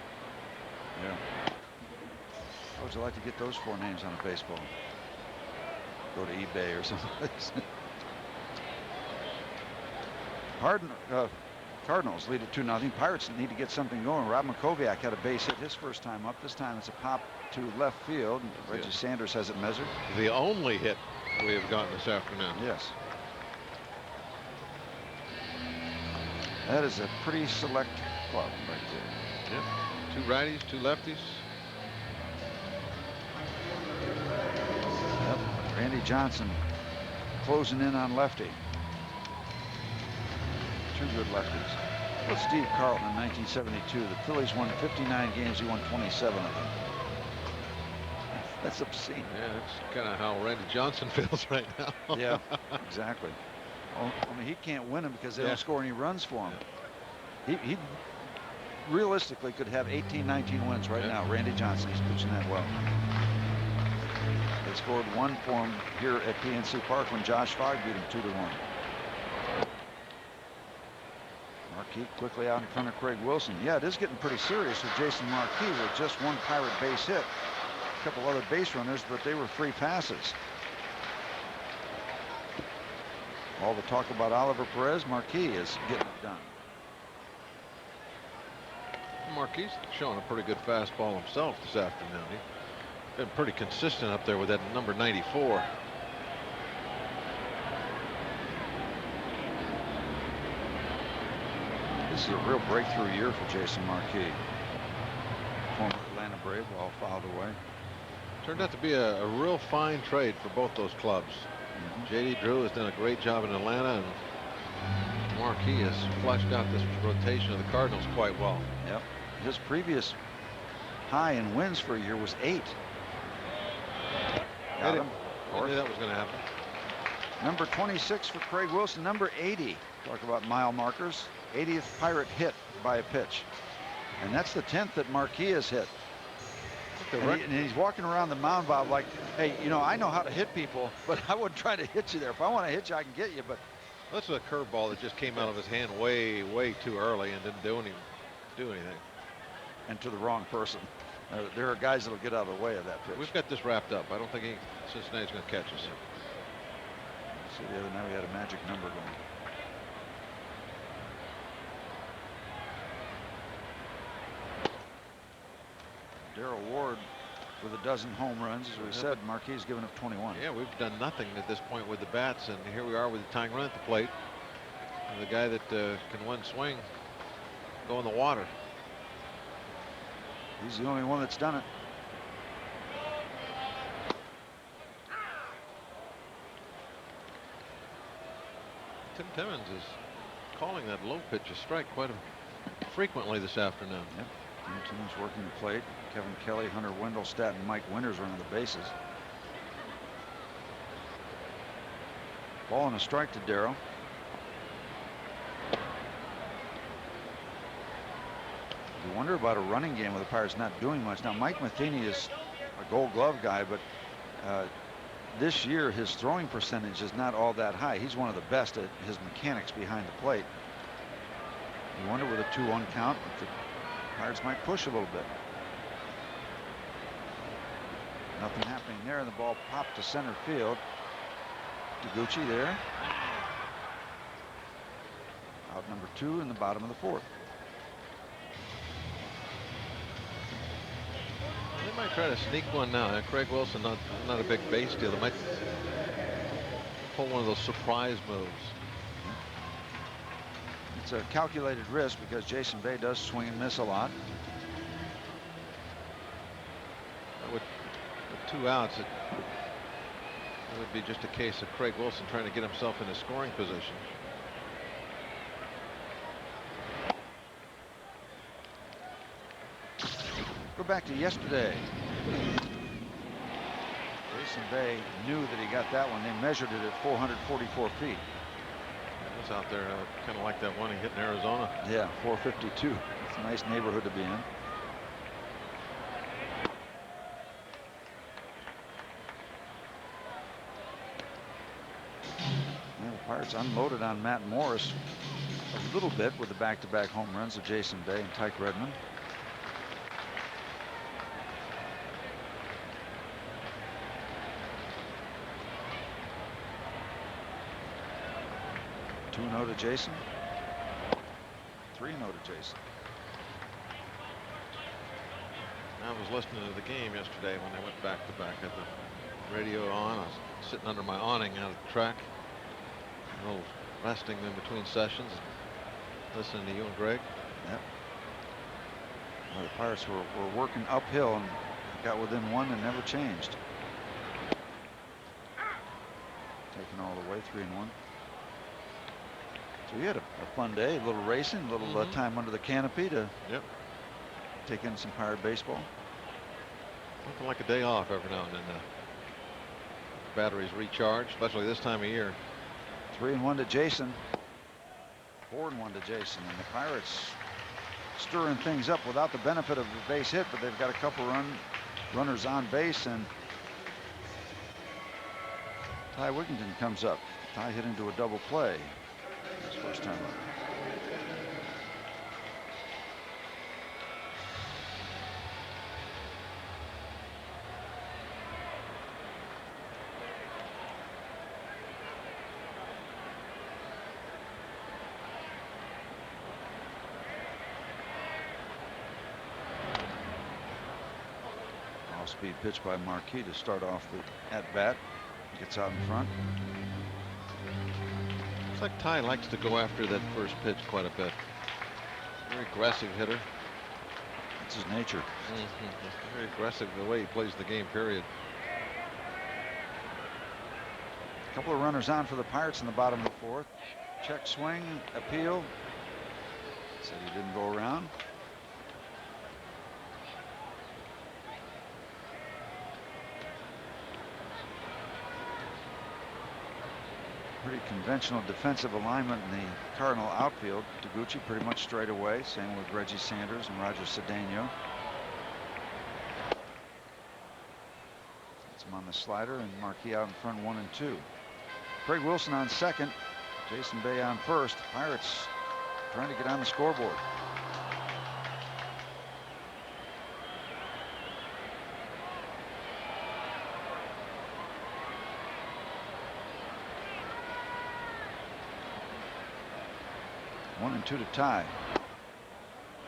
Yeah. How would you like to get those 4 names on a baseball? Go to eBay or someplace. Cardinals lead at 2-0. Pirates need to get something going. Rob Makoviak had a base hit his first time up. This time it's a pop to left field. Reggie Sanders has it measured. The only hit we have gotten this afternoon. Yes. That is a pretty select club right there. Yep. 2 righties, 2 lefties. Yep. Randy Johnson closing in on lefty. 2 good lefties. Well, Steve Carlton in 1972. The Phillies won 59 games. He won 27 of them. That's obscene. Yeah, that's kind of how Randy Johnson feels right now. Yeah, exactly. Only he can't win them because they don't score any runs for him. He realistically could have 18, 19 wins right now. Randy Johnson, he's pitching that well. They scored 1 for him here at PNC Park when Josh Fogg beat him 2-1. Marquis quickly out in front of Craig Wilson. Yeah, it is getting pretty serious with Jason Marquis with just 1 Pirate base hit. A couple other base runners, but they were free passes. All the talk about Oliver Perez, Marquis is getting it done. Marquis showing a pretty good fastball himself this afternoon. He's been pretty consistent up there with that number 94. This is a real breakthrough year for Jason Marquis. Former Atlanta Brave, all fouled away. Turned out to be a real fine trade for both those clubs. J.D. Drew has done a great job in Atlanta, and Marquis has fleshed out this rotation of the Cardinals quite well. Yep. His previous high in wins for a year was 8. Got him. I knew that was going to happen. Number 26 for Craig Wilson. Number 80. Talk about mile markers. 80th Pirate hit by a pitch. And that's the 10th that Marquis has hit. And he's walking around the mound, Bob, like, hey, you know, I know how to hit people, but I wouldn't try to hit you there. If I want to hit you, I can get you. But that's a curveball that just came out of his hand way too early and didn't do anything. And to the wrong person. There are guys that'll get out of the way of that pitch. We've got this wrapped up. I don't think Cincinnati's going to catch us. See, the other night we had a magic number going. Darrell Ward with a dozen home runs. As we said, Marquis has given up 21. Yeah, we've done nothing at this point with the bats, and here we are with the tying run at the plate. And the guy that can one swing go in the water. He's the only one that's done it. Tim Timmons is calling that low pitch a strike quite frequently this afternoon. Yep. Tim Timmons working the plate. Kevin Kelly, Hunter Wendelstedt, and Mike Winters running the bases. Ball and a strike to Darrow. You wonder about a running game with the Pirates not doing much. Now, Mike Matheny is a Gold Glove guy, but this year his throwing percentage is not all that high. He's one of the best at his mechanics behind the plate. You wonder with a 2-1 count if the Pirates might push a little bit. Nothing happening there, and the ball popped to center field. Deguchi there. Out number 2 in the bottom of the 4th. They might try to sneak one now. Craig Wilson, not a big base deal. They might pull one of those surprise moves. It's a calculated risk because Jason Bay does swing and miss a lot. With 2 outs, it would be just a case of Craig Wilson trying to get himself in a scoring position. Go back to yesterday. Jason Bay knew that he got that one. They measured it at 444 feet. I was out there kind of like that one he hit in Arizona. Yeah, 452. It's a nice neighborhood to be in. Yeah, the Pirates unloaded on Matt Morris a little bit with the back-to-back home runs of Jason Bay and Tyke Redmond. No to Jason. 3-0 to Jason. I was listening to the game yesterday when they went back to back. I had the radio on. I was sitting under my awning out at the track, a little resting in between sessions, listening to you and Greg. Yep. Well, the Pirates were working uphill and got within 1 and never changed. Taking all the way, 3-1. So you had a fun day, a little racing, a little time under the canopy to take in some Pirate baseball. Looking like a day off every now and then. Batteries recharge, especially this time of year. 3-1 to Jason. 4-1 to Jason, and the Pirates stirring things up without the benefit of a base hit, but they've got a couple runners on base, and Ty Wigginton comes up. Ty hit into a double play his first time up. Off-speed pitch by Marquis to start off the at-bat. Gets out in front. Looks like Ty likes to go after that first pitch quite a bit. Very aggressive hitter. That's his nature. Very aggressive the way he plays the game, period. A couple of runners on for the Pirates in the bottom of the fourth. Check swing, appeal. Said he didn't go around. Pretty conventional defensive alignment in the Cardinal outfield. Deguchi pretty much straight away. Same with Reggie Sanders and Roger Cedeno. That's him on the slider, and Marquis out in front, 1 and 2. Craig Wilson on second. Jason Bay on first. Pirates trying to get on the scoreboard. One and 2 to Ty.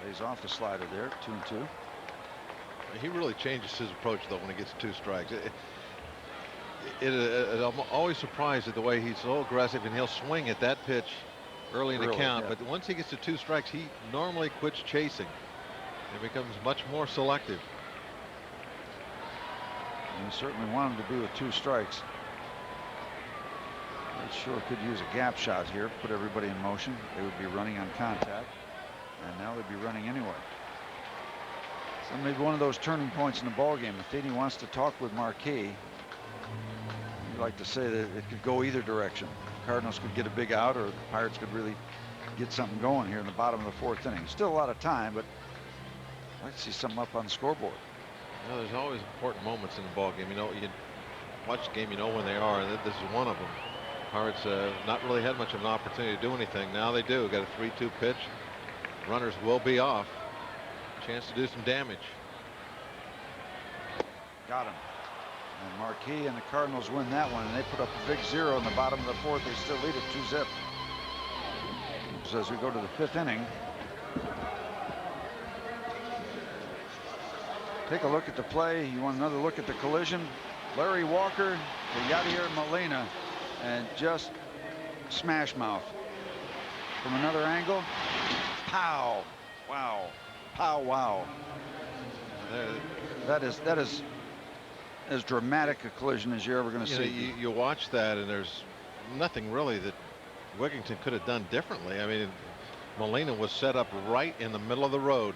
Lays off the slider there, 2 and 2. He really changes his approach, though, when he gets 2 strikes. I'm always surprised at the way he's so aggressive, and he'll swing at that pitch early in the count. Yeah. But once he gets to 2 strikes, he normally quits chasing and becomes much more selective. You certainly want him to be with 2 strikes. They sure could use a gap shot here, put everybody in motion. They would be running on contact, and now they'd be running anyway. So maybe one of those turning points in the ball game. If Matheny wants to talk with Marquis, you'd like to say that it could go either direction. The Cardinals could get a big out, or the Pirates could really get something going here in the bottom of the 4th inning. Still a lot of time, but I'd like to see something up on the scoreboard. You know, there's always important moments in the ball game. You know, you watch the game, you know when they are, and this is one of them. Pirates not really had much of an opportunity to do anything. Now they do. Got a 3-2 pitch. Runners will be off. Chance to do some damage. Got him. And Marquis and the Cardinals win that one, and they put up a big 0 in the bottom of the 4th. They still lead it 2-zip. So as we go to the 5th inning, take a look at the play. You want another look at the collision? Larry Walker to Yadier Molina, and just smash mouth. From another angle, pow, wow, pow, wow. That is as dramatic a collision as you're ever going to see. You watch that, and there's nothing really that Wigington could have done differently. I mean, Molina was set up right in the middle of the road.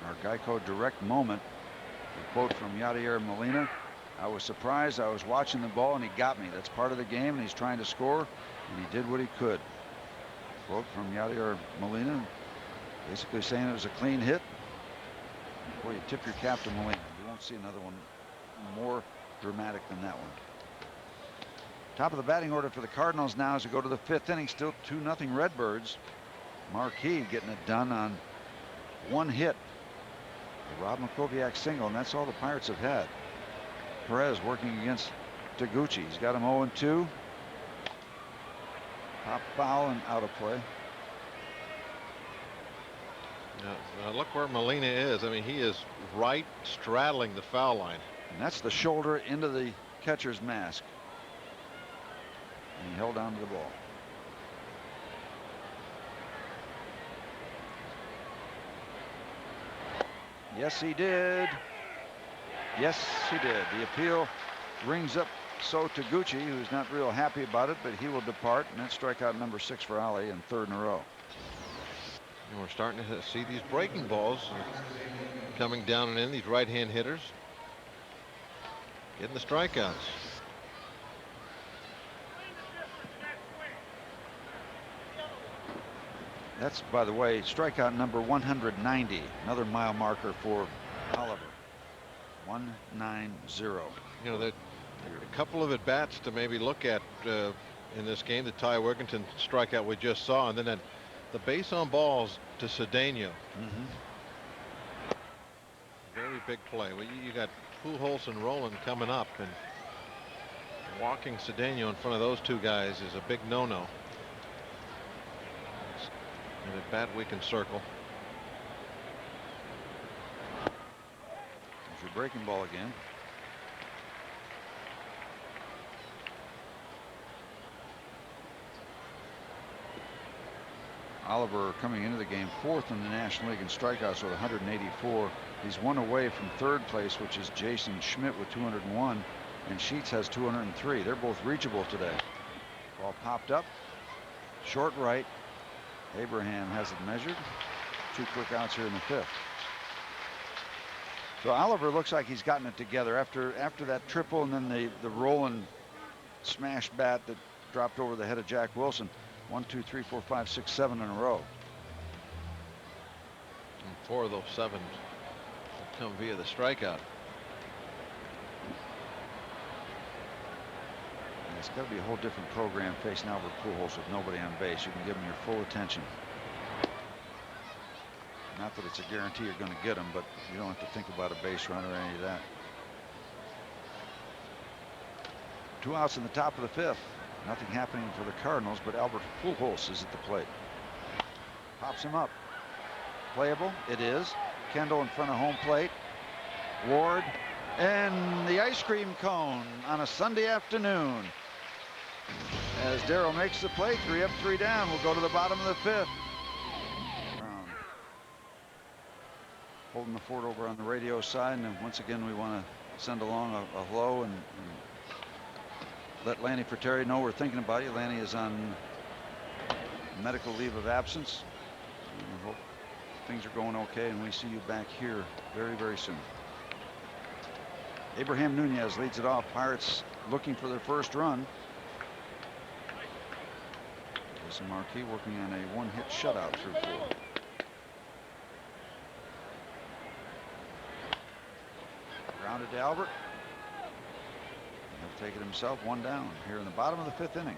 Our Geico direct moment. A quote from Yadier Molina: "I was surprised. I was watching the ball, and he got me. That's part of the game, and he's trying to score, and he did what he could." Quote from Yadier Molina, basically saying it was a clean hit. Boy, you tip your cap to Molina. You won't see another one more dramatic than that one. Top of the batting order for the Cardinals now as we go to the 5th inning. Still 2-0 Redbirds. Marquis getting it done on 1 hit. The Rob Makoviak single, and that's all the Pirates have had. Perez working against Taguchi. He's got him 0-2. Pop foul and out of play. Now look where Molina is. I mean, he is right straddling the foul line. And that's the shoulder into the catcher's mask. And he held on to the ball. Yes, he did. Yes, he did. The appeal rings up so Taguchi, who's not real happy about it, but he will depart. And that's strikeout number 6 for Ali, and 3rd in a row. And we're starting to see these breaking balls coming down and in, these right-hand hitters getting the strikeouts. That's, by the way, strikeout number 190. Another mile marker for Oliver. 190. You know, that a couple of at-bats to maybe look at in this game. The Ty Wigington strikeout we just saw, and then the base on balls to Cedeno. Very big play. Well, you got Pujols and Roland coming up, and walking Cedeno in front of those 2 guys is a big no-no. And a bat we can circle. There's your breaking ball again. Oliver coming into the game 4th in the National League in strikeouts with 184. He's 1 away from 3rd place, which is Jason Schmidt with 201, and Sheets has 203. They're both reachable today. Ball popped up, short right. Abraham has it measured. 2 quick outs here in the 5th. So Oliver looks like he's gotten it together after that triple, and then the rolling smash bat that dropped over the head of Jack Wilson. 1, 2, 3, 4, 5, 6, 7 in a row. And 4 of those 7 come via the strikeout. And it's got to be a whole different program facing Albert Pujols with nobody on base. You can give him your full attention. Not that it's a guarantee you're going to get him, but you don't have to think about a base runner or any of that. 2 outs in the top of the 5th. Nothing happening for the Cardinals, but Albert Pujols is at the plate. Pops him up. Playable. It is. Kendall in front of home plate. Ward, and the ice cream cone on a Sunday afternoon. As Darrow makes the play, 3 up, 3 down. We'll go to the bottom of the 5th. Holding the fort over on the radio side, and once again we want to send along a hello and let Lanny Fratteri know we're thinking about you. Lanny is on medical leave of absence. We hope things are going okay, and we see you back here very, very soon. Abraham Nunez leads it off. Pirates looking for their first run. Jason Marquis working on a 1-hit shutout through 4. Grounded to Albert. He'll take it himself. 1 down here in the bottom of the 5th inning.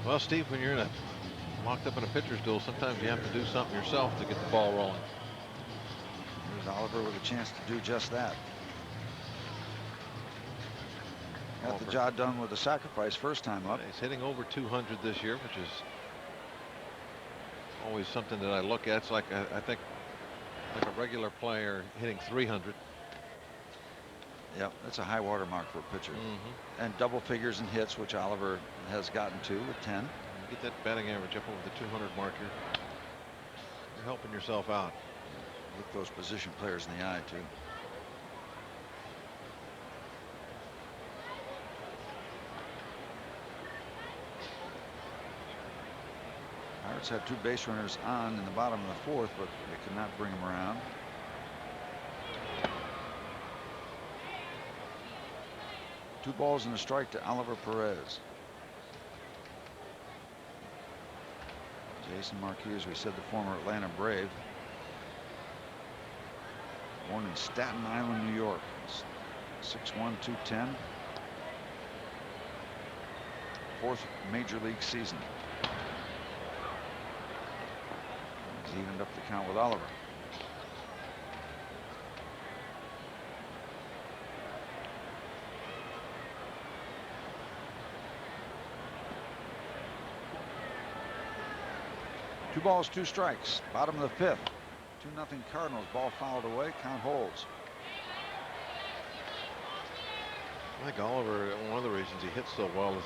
Well, Steve, when you're locked up in a pitcher's duel, sometimes you have to do something yourself to get the ball rolling. There's Oliver with a chance to do just that. Got the job done with the sacrifice first time up. He's hitting over 200 this year, which is always something that I look at. It's like I think like a regular player hitting 300. Yep, that's a high water mark for a pitcher. And double figures in hits, which Oliver has gotten to with 10. You get that batting average up over the 200 mark, you're helping yourself out. Look those position players in the eye too. Pirates had 2 base runners on in the bottom of the 4th, but they could not bring them around. Two balls and a strike to Oliver Perez. Jason Marquis, as we said, the former Atlanta Brave. Born in Staten Island, New York. 6'1", 210. 4th major league season. He's evened up the count with Oliver. Two balls, 2 strikes. Bottom of the 5th. 2-0 Cardinals. Ball fouled away. Count holds. I think Oliver, one of the reasons he hits so well is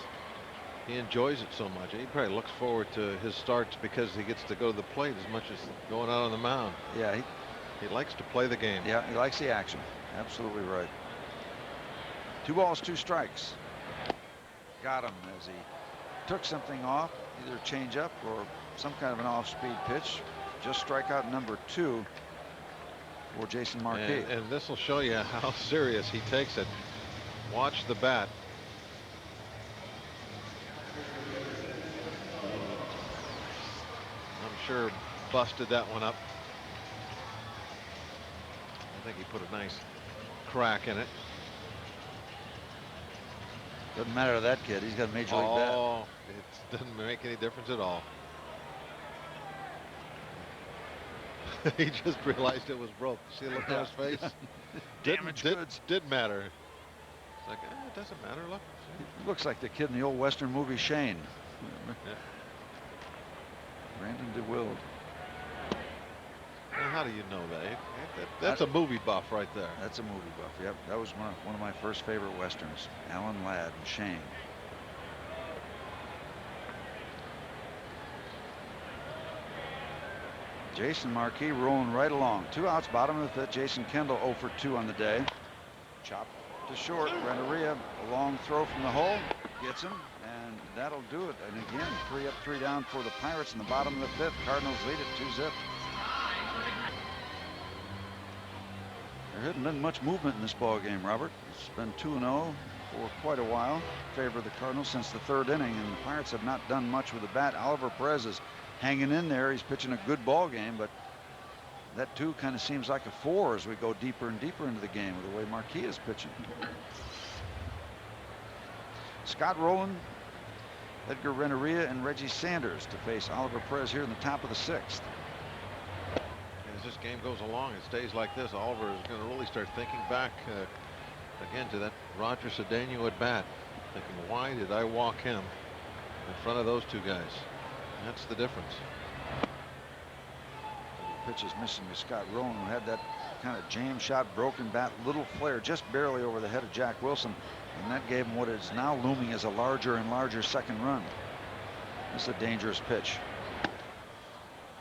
he enjoys it so much. He probably looks forward to his starts because he gets to go to the plate as much as going out on the mound. Yeah, he likes to play the game. Yeah, he likes the action. Absolutely right. 2 balls, 2 strikes. Got him as he took something off, either a changeup or some kind of an off-speed pitch. Just strikeout number 2 for Jason Marquis. And this will show you how serious he takes it. Watch the bat. I'm sure busted that one up. I think he put a nice crack in it. Doesn't matter to that kid. He's got a major league bat. Oh, it doesn't make any difference at all. He just realized it was broke. See the look on his face? Damaged goods. Didn't matter. It's like, it doesn't matter. Look. He looks like the kid in the old Western movie Shane. Yeah. Brandon DeWild. Now, how do you know that? That's a movie buff right there. That's a movie buff. Yep, that was one of my first favorite Westerns. Alan Ladd and Shane. Jason Marquis rolling right along. 2 outs, bottom of the 5th. Jason Kendall 0 for 2 on the day. Chop to short. Renteria, a long throw from the hole. Gets him, and that'll do it. And again, 3 up, 3 down for the Pirates in the bottom of the 5th. Cardinals lead it 2-zip. There hasn't been much movement in this ball game, Robert. It's been 2-0 for quite a while in favor of the Cardinals since the 3rd inning, and the Pirates have not done much with the bat. Oliver Perez is hanging in there. He's pitching a good ball game, but that 2 kind of seems like a 4 as we go deeper and deeper into the game with the way Marquis is pitching. Scott Rowland, Edgar Renteria, and Reggie Sanders to face Oliver Perez here in the top of the 6th. As this game goes along, it stays like this, Oliver is going to really start thinking back again to that Roger Cedeno at bat, thinking, why did I walk him in front of those 2 guys? That's the difference. Pitch is missing to Scott Rowland, who had that kind of jam shot, broken bat, little flare just barely over the head of Jack Wilson, and that gave him what is now looming as a larger and larger second run. This is a dangerous pitch.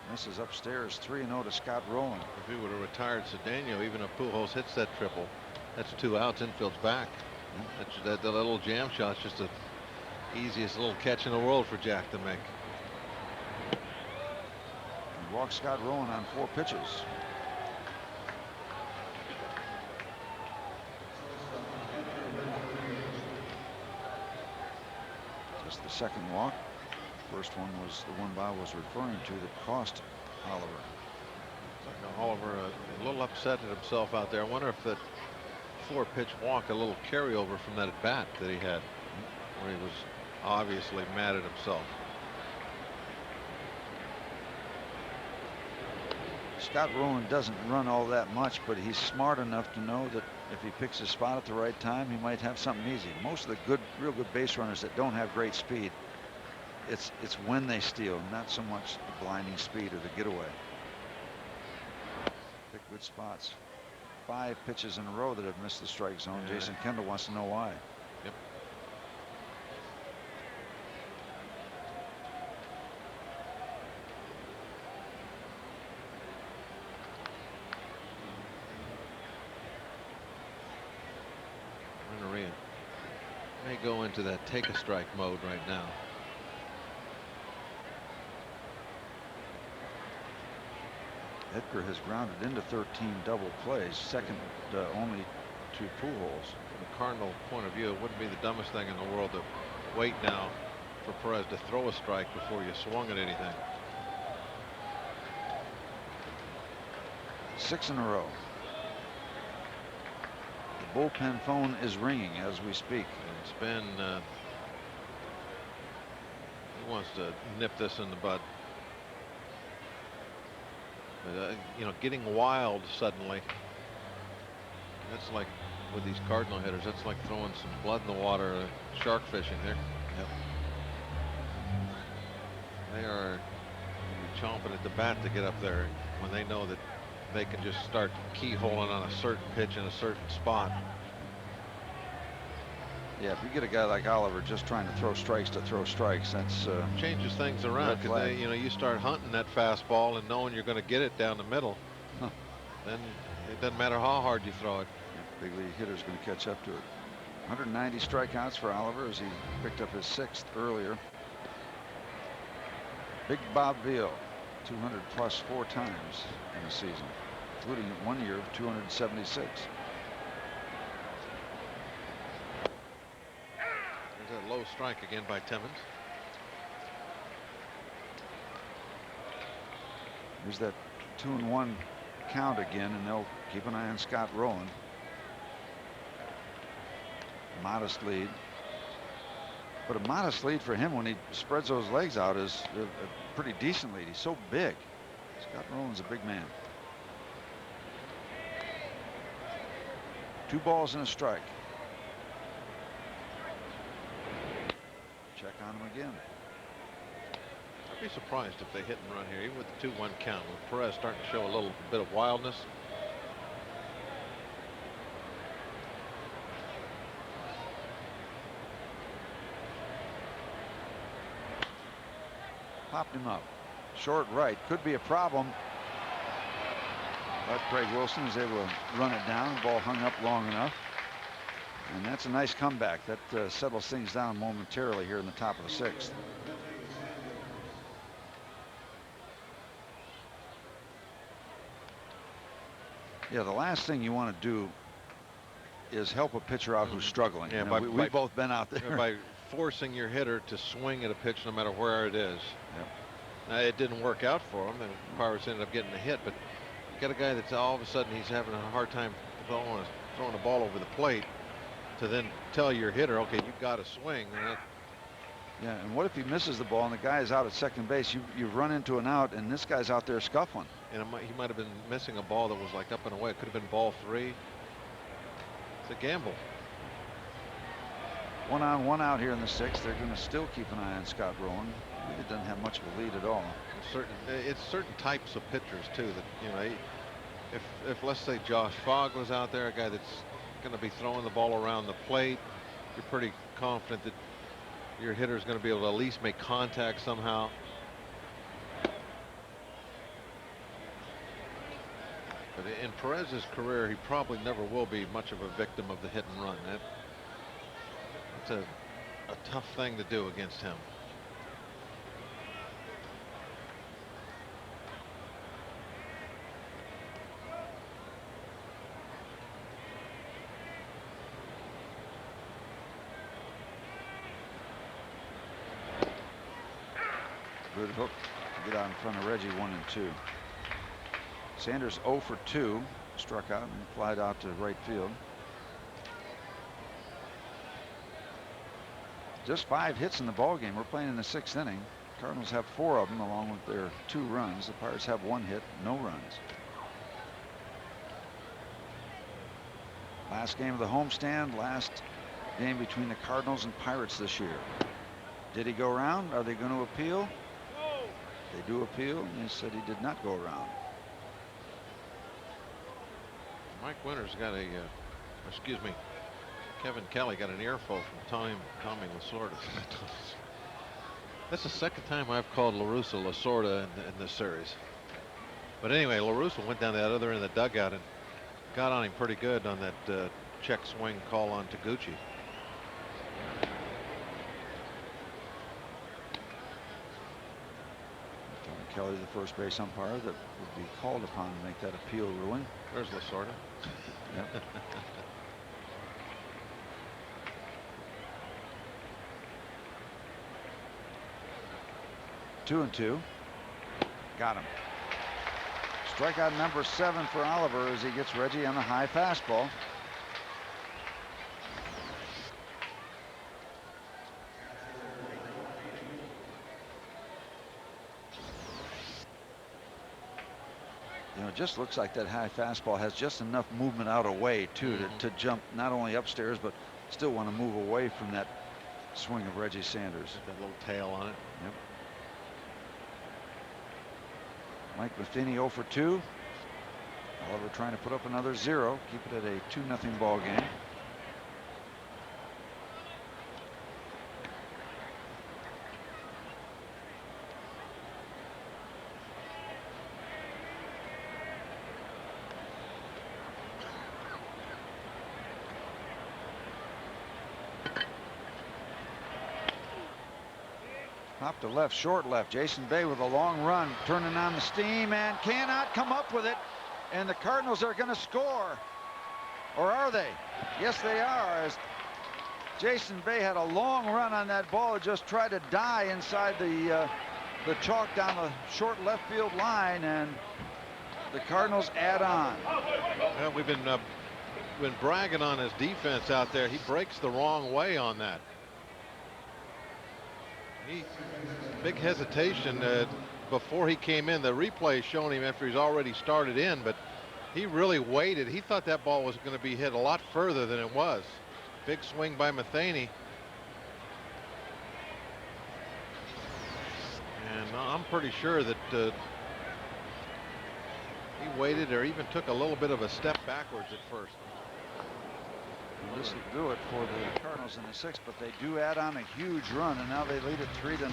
This is upstairs, 3-0 to Scott Rowland. If he would have retired Cedeno, even if Pujols hits that triple, that's 2 outs, infield's back. That the little jam shot's just the easiest little catch in the world for Jack to make. He walked Scott Rowland on 4 pitches. Just the second walk. First one was the one Bob was referring to that cost Oliver. Oliver a little upset at himself out there. I wonder if that 4-pitch walk, a little carryover from that at bat that he had, where he was obviously mad at himself. Scott Rowland doesn't run all that much, but he's smart enough to know that if he picks his spot at the right time, he might have something easy. Most of the real good base runners that don't have great speed, it's when they steal, not so much the blinding speed or the getaway. Pick good spots. 5 pitches in a row that have missed the strike zone. Yeah. Jason Kendall wants to know why. Yep. Renneria may go into that take a strike mode right now. Edgar has grounded into 13 double plays, second only to Pujols. From a Cardinal point of view, it wouldn't be the dumbest thing in the world to wait now for Perez to throw a strike before you swung at anything. 6 in a row. The bullpen phone is ringing as we speak. And it's been he wants to nip this in the bud. You know, getting wild suddenly, that's like with these Cardinal hitters, that's like throwing some blood in the water, shark fishing there. Yep. They are chomping at the bat to get up there when they know that they can just start keyholing on a certain pitch in a certain spot. Yeah, if you get a guy like Oliver just trying to throw strikes, that's changes things around, because you know, you start hunting that fastball and knowing you're going to get it down the middle, then it doesn't matter how hard you throw it. Yeah, big league hitter's going to catch up to it. 190 strikeouts for Oliver as he picked up his 6th earlier. Big Bob Veal, 200 plus 4 times in a season, including 1 year of 276. There's a low strike again by Timmons. There's that 2-1 count again, and they'll keep an eye on Scott Rowland. Modest lead, but a modest lead for him when he spreads those legs out is a pretty decent lead. He's so big. Scott Rowland's a big man. 2 balls and a strike. Check on him again. I'd be surprised if they hit and run here, even with the 2-1 count, with Perez starting to show a little bit of wildness. Popped him up. Short right, could be a problem. But Craig Wilson is able to run it down. The ball hung up long enough. And that's a nice comeback. That settles things down momentarily here in the top of the 6th. Yeah, the last thing you want to do is help a pitcher out who's struggling. Yeah, you know, we've both been out there. By forcing your hitter to swing at a pitch no matter where it is. Yep. Now, it didn't work out for him. The Pirates ended up getting a hit, but you got a guy that's all of a sudden he's having a hard time throwing the ball over the plate, to then tell your hitter, okay, you've got to swing. Yeah, and what if he misses the ball and the guy is out at second base? You've run into an out, and this guy's out there scuffling. And he might have been missing a ball that was like up and away. It could have been ball 3. It's a gamble. 1 on, 1 out here in the 6th. They're going to still keep an eye on Scott Rowland. It doesn't have much of a lead at all. It's certain types of pitchers too that, you know, if let's say Josh Fogg was out there, a guy that's going to be throwing the ball around the plate, you're pretty confident that your hitter is going to be able to at least make contact somehow. But in Perez's career, he probably never will be much of a victim of the hit and run. That's a tough thing to do against him. Good hook to get out in front of Reggie, 1-2. Sanders 0 for 2, struck out and flied out to right field. Just 5 hits in the ball game. We're playing in the 6th inning. Cardinals have 4 of them along with their 2 runs. The Pirates have 1 hit, no runs. Last game of the homestand, last game between the Cardinals and Pirates this year. Did he go around? Are they going to appeal? They do appeal, and they said he did not go around. Mike Winters got a, excuse me, Kevin Kelly got an earful from Tommy Lasorda. That's the second time I've called La Russa Lasorda in this series. But anyway, La Russa went down that other end of the dugout and got on him pretty good on that check swing call on Taguchi. Kelly, the first base umpire that would be called upon to make that appeal ruling. There's Lasorda. Yep. 2-2. Got him. Strikeout number 7 for Oliver as he gets Reggie on the high fastball. You know, it just looks like that high fastball has just enough movement out away too to jump not only upstairs but still want to move away from that swing of Reggie Sanders. That little tail on it. Yep. Mike Matheny 0 for 2. Oliver trying to put up another 0, keep it at a 2-0 ball game. Pop to left, short left. Jason Bay with a long run, turning on the steam and cannot come up with it. And the Cardinals are going to score. Or are they? Yes, they are. As Jason Bay had a long run on that ball, it just tried to die inside the chalk down the short left field line, and the Cardinals add on. Well, we've been bragging on his defense out there. He breaks the wrong way on that. Big hesitation before he came in. The replay showing him after he's already started in, but he really waited. He thought that ball was going to be hit a lot further than it was. Big swing by Matheny. And I'm pretty sure that he waited or even took a little bit of a step backwards at first. This will do it for the Cardinals in the 6th, but they do add on a huge run, and now they lead it 3-0.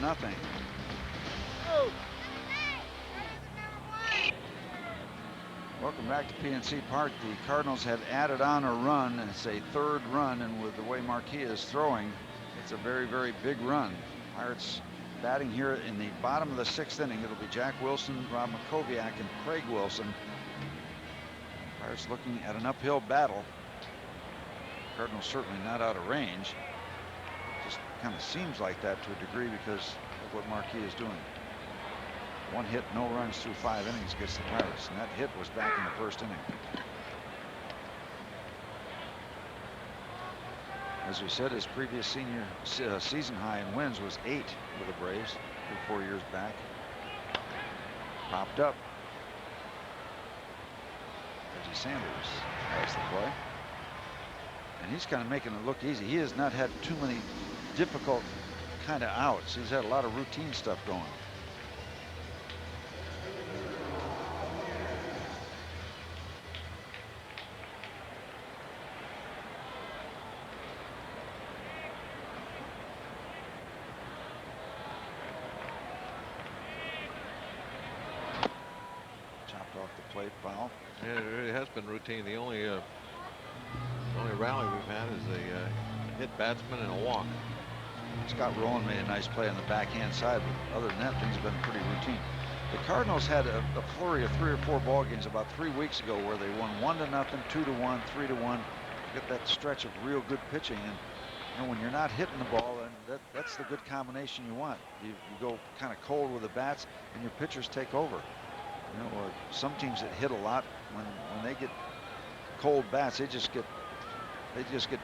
Welcome back to PNC Park. The Cardinals have added on a run. It's a 3rd run, and with the way Marquis is throwing, it's a very, very big run. Pirates batting here in the bottom of the 6th inning. It'll be Jack Wilson, Rob Makoviak, and Craig Wilson. Pirates looking at an uphill battle. Cardinals certainly not out of range. Just kind of seems like that to a degree because of what Marquis is doing. 1 hit, no runs through 5 innings against the Pirates, and that hit was back in the 1st inning. As we said, his previous senior season high in wins was 8 with the Braves 4 years back. Popped up. Reggie Sanders has the play. And he's kind of making it look easy. He has not had too many difficult kind of outs. He's had a lot of routine stuff going. Chopped off the plate, foul. Yeah, it really has been routine. The only rally we've had is a hit batsman and a walk. Scott Rowland made a nice play on the backhand side, but other than that, things have been pretty routine. The Cardinals had a flurry of 3 or 4 ball games about 3 weeks ago where they won 1-0, 2-1, 3-1. Get that stretch of real good pitching, and you know, when you're not hitting the ball, and that's the good combination you want. You go kind of cold with the bats, and your pitchers take over. You know, some teams that hit a lot, when they get cold bats, they just get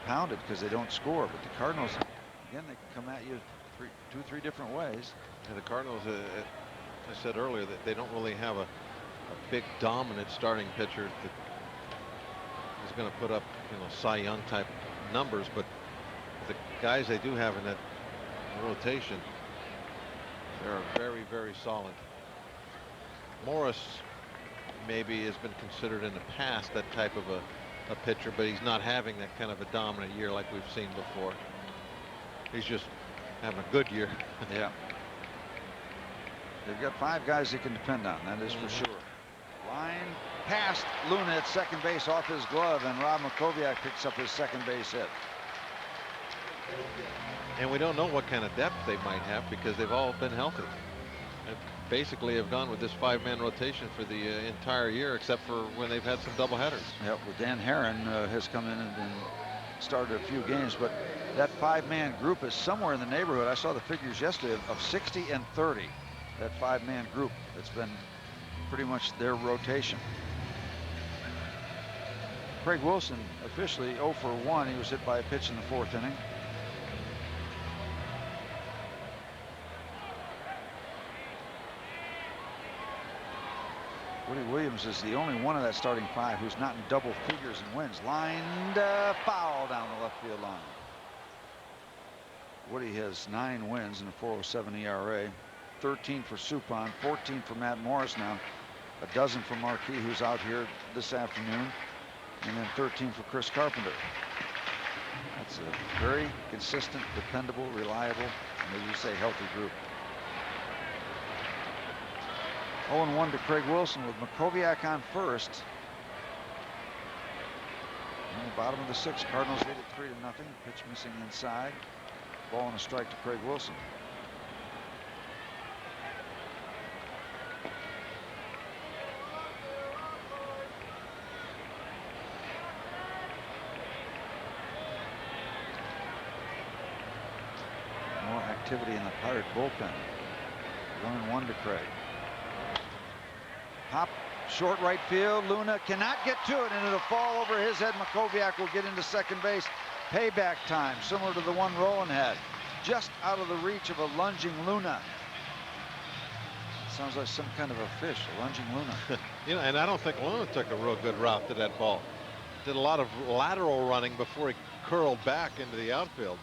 pounded because they don't score. But the Cardinals, again, they can come at you 2-3 different ways. And the Cardinals, I said earlier that they don't really have a big dominant starting pitcher that is going to put up, you know, Cy Young type numbers, but the guys they do have in that rotation, they're very, very solid. Morris maybe has been considered in the past that type of a pitcher, but he's not having that kind of a dominant year like we've seen before. He's just having a good year. Yeah. They've got 5 guys they can depend on, that is for sure. Line past Luna at second base off his glove, and Rob Makoviak picks up his second base hit. And we don't know what kind of depth they might have because they've all been healthy. They basically have gone with this 5-man rotation for the entire year, except for when they've had some doubleheaders. Yep, well, Dan Herron has come in and started a few games, but that 5-man group is somewhere in the neighborhood. I saw the figures yesterday of 60 and 30. That 5-man group that's been pretty much their rotation. Craig Wilson officially 0 for 1. He was hit by a pitch in the 4th inning. Woody Williams is the only one of that starting 5 who's not in double figures in wins. Lined foul down the left field line. Woody has 9 wins and a 4.07 ERA. 13 for Suppan, 14 for Matt Morris now, a dozen for Marquis, who's out here this afternoon, and then 13 for Chris Carpenter. That's a very consistent, dependable, reliable, and as you say, healthy group. 0-1 to Craig Wilson with Makoviak on first. In the bottom of the 6th, Cardinals lead it 3-0. Pitch missing inside. Ball and a strike to Craig Wilson. More activity in the Pirate bullpen. 1-1 to Craig. Pop, short right field. Luna cannot get to it, and it'll fall over his head. Makoviak will get into second base. Payback time, similar to the one Rowland had. Just out of the reach of a lunging Luna. Sounds like some kind of a fish, a lunging Luna. You know, and I don't think Luna took a real good route to that ball. Did a lot of lateral running before he curled back into the outfield.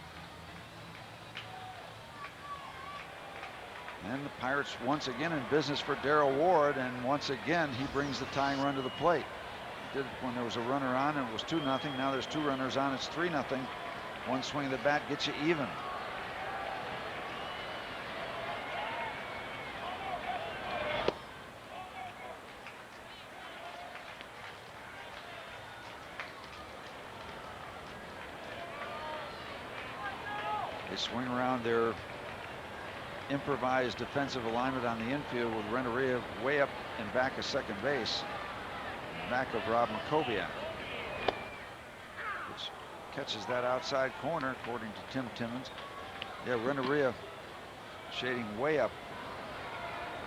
And the Pirates once again in business for Darrell Ward, and once again he brings the tying run to the plate. He did it when there was a runner on and it was 2-0. Now there's 2 runners on, it's 3-0. One swing of the bat gets you even. They swing around their improvised defensive alignment on the infield with Renteria way up and back of second base, back of Rob Makoviak, which catches that outside corner according to Tim Timmons. Yeah, Renteria shading way up,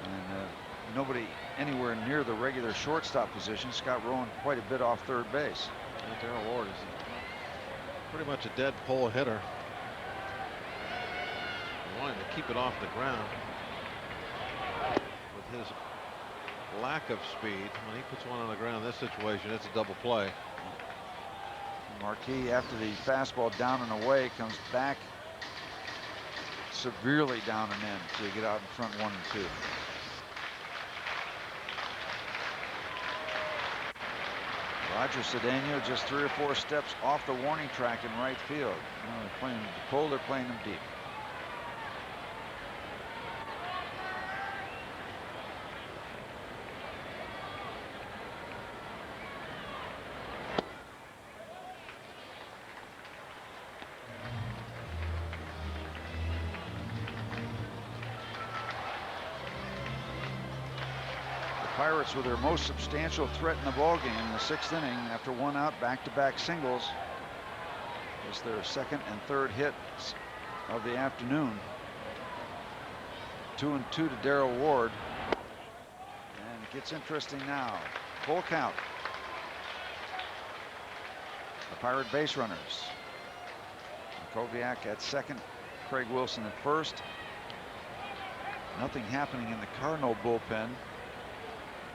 and nobody anywhere near the regular shortstop position. Scott Rowan quite a bit off third base. Darrell Ward is pretty much a dead pull hitter. Wanting to keep it off the ground. With his lack of speed, when he puts one on the ground in this situation, it's a double play. Marquis, after the fastball down and away, comes back, severely down and in, so you get out in front 1 and 2. Roger Cedeno just 3 or 4 steps off the warning track in right field. They're playing them pull, they're playing them deep. Pirates with their most substantial threat in the ballgame in the 6th inning after 1 out, back-to-back singles. It's their 2nd and 3rd hits of the afternoon. 2 and 2 to Darrell Ward. And it gets interesting now. Full count. The Pirate base runners. Makoviak at 2nd, Craig Wilson at 1st. Nothing happening in the Cardinal bullpen.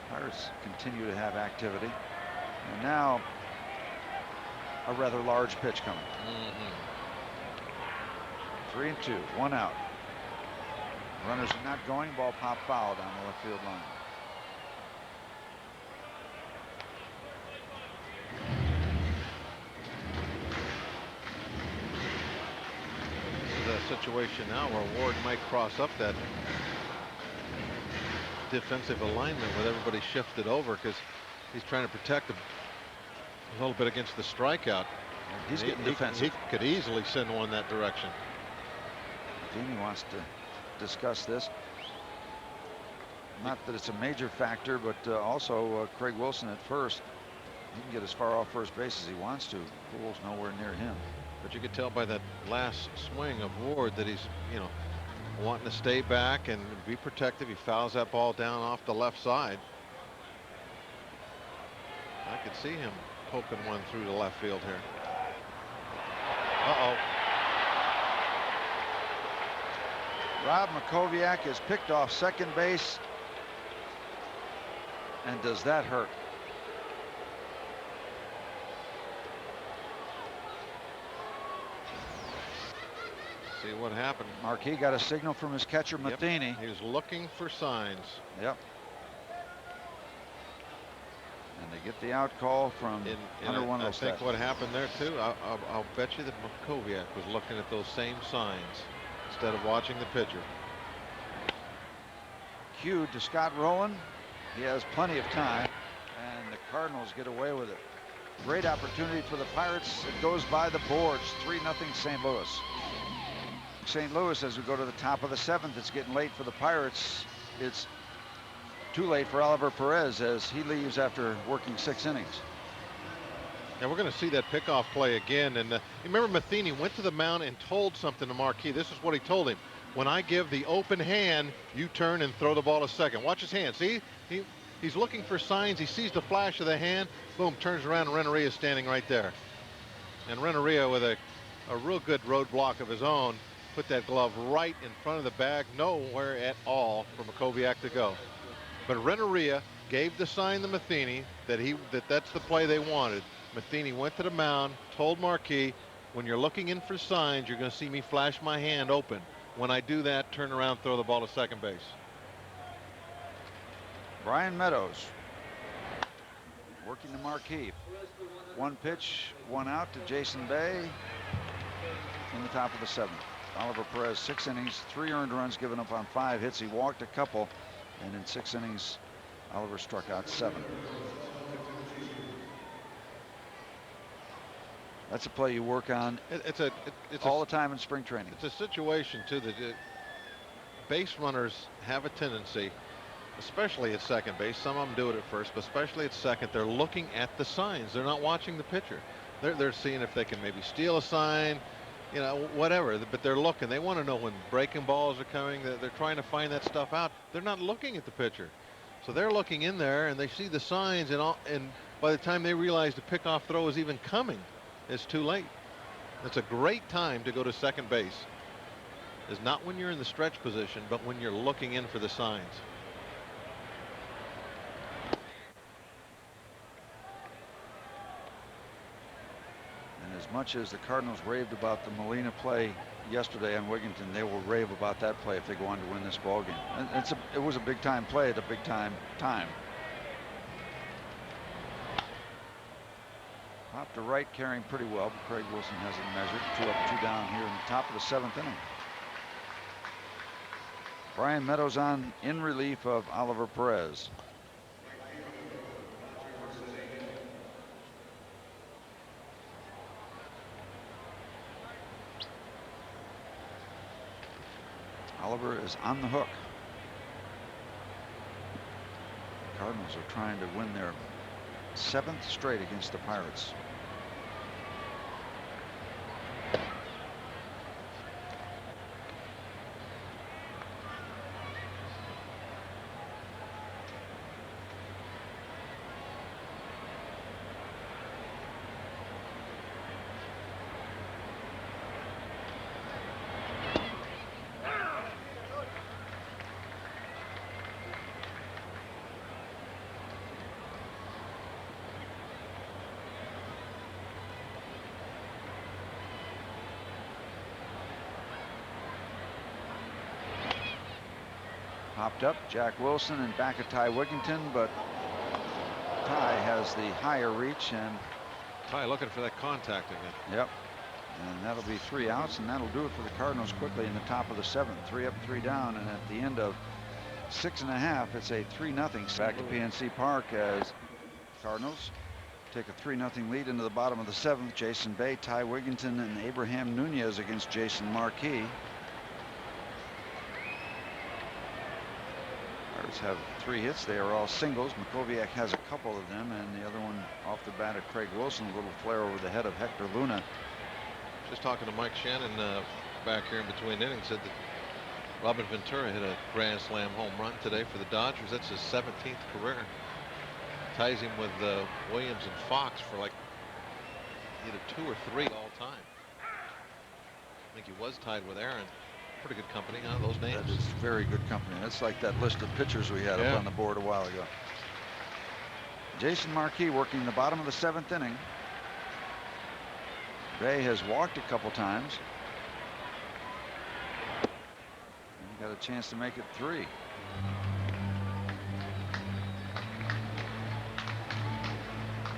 Pirates continue to have activity. And now a rather large pitch coming. 3 and 2, 1 out. Runners are not going. Ball pop foul down the left field line. This is a situation now where Ward might cross up that defensive alignment with everybody shifted over, because he's trying to protect a little bit against the strikeout. He's getting defensive. He could easily send one that direction. Dini wants to discuss this. Not that it's a major factor, but also Craig Wilson at 1st. He can get as far off first base as he wants to. Pool's nowhere near him. But you could tell by that last swing of Ward that he's, wanting to stay back and be protective. He fouls that ball down off the left side. I could see him poking one through the left field here. Uh-oh. Rob Makoviak is picked off second base. And does that hurt? See what happened. Marquis got a signal from his catcher, Matheny. He was looking for signs. Yep. And they get the out call from Hunter I think what happened there too, I'll bet you that Makoviak was looking at those same signs instead of watching the pitcher. Cued to Scott Rowland. He has plenty of time, and the Cardinals get away with it. Great opportunity for the Pirates. It goes by the boards. 3-0 St. Louis. St. Louis, as we go to the top of the 7th, it's getting late for the Pirates. It's too late for Oliver Perez as he leaves after working 6 innings. Yeah, we're going to see that pickoff play again. And you remember Matheny went to the mound and told something to Marquis. This is what he told him. When I give the open hand, you turn and throw the ball to second. Watch his hand. See, he's looking for signs. He sees the flash of the hand. Boom, turns around, and Renneria is standing right there. And Renneria, with a real good roadblock of his own, put that glove right in front of the bag, nowhere at all for Makoviak to go. But Renneria gave the sign to Matheny that's the play they wanted. Matheny went to the mound, told Marquis, when you're looking in for signs, you're going to see me flash my hand open. When I do that, turn around, throw the ball to second base. Brian Meadows working the Marquis. 1 pitch, 1 out to Jason Bay in the top of the 7th. Oliver Perez, 6 innings, 3 earned runs given up on 5 hits. He walked a couple, and in 6 innings, Oliver struck out 7. That's a play you work on It's all the time in spring training. It's a situation too that base runners have a tendency, especially at second base. Some of them do it at first, but especially at second, they're looking at the signs. They're not watching the pitcher. They're seeing if they can maybe steal a sign, whatever. But they're looking. They want to know when breaking balls are coming. They're trying to find that stuff out. They're not looking at the pitcher, so they're looking in there and they see the signs, and by the time they realize the pickoff throw is even coming, it's too late. It's a great time to go to second base. It's not when you're in the stretch position, but when you're looking in for the signs. And as much as the Cardinals raved about the Molina play yesterday on Wigginton, they will rave about that play if they go on to win this ball game. And it was a big time play at a big time. Pop to right, carrying pretty well, but Craig Wilson has it measured. 2 up, 2 down here in the top of the 7th inning. Brian Meadows on in relief of Oliver Perez. Oliver is on the hook. The Cardinals are trying to win their 7th straight against the Pirates. Popped up, Jack Wilson and back at Ty Wigginton, but Ty has the higher reach, and Ty looking for that contact again. Yep. And that'll be 3 outs, and that'll do it for the Cardinals quickly in the top of the 7th. 3 up, 3 down, and at the end of 6.5, it's a 3-0 back at PNC Park as Cardinals take a 3-0 lead into the bottom of the 7th. Jason Bay, Ty Wigginton, and Abraham Nunez against Jason Marquis. Pirates have 3 hits. They are all singles. Makoviak has a couple of them, and the other one off the bat of Craig Wilson, a little flare over the head of Hector Luna. Just talking to Mike Shannon back here in between innings, said that Robin Ventura hit a grand slam home run today for the Dodgers. That's his 17th career. Ties him with Williams and Fox for like either 2 or 3 all time. I think he was tied with Aaron. Pretty good company, huh? Those names. That is very good company. That's like that list of pitchers we had up on the board a while ago. Jason Marquis working the bottom of the 7th inning. Bay has walked a couple times. And got a chance to make it 3.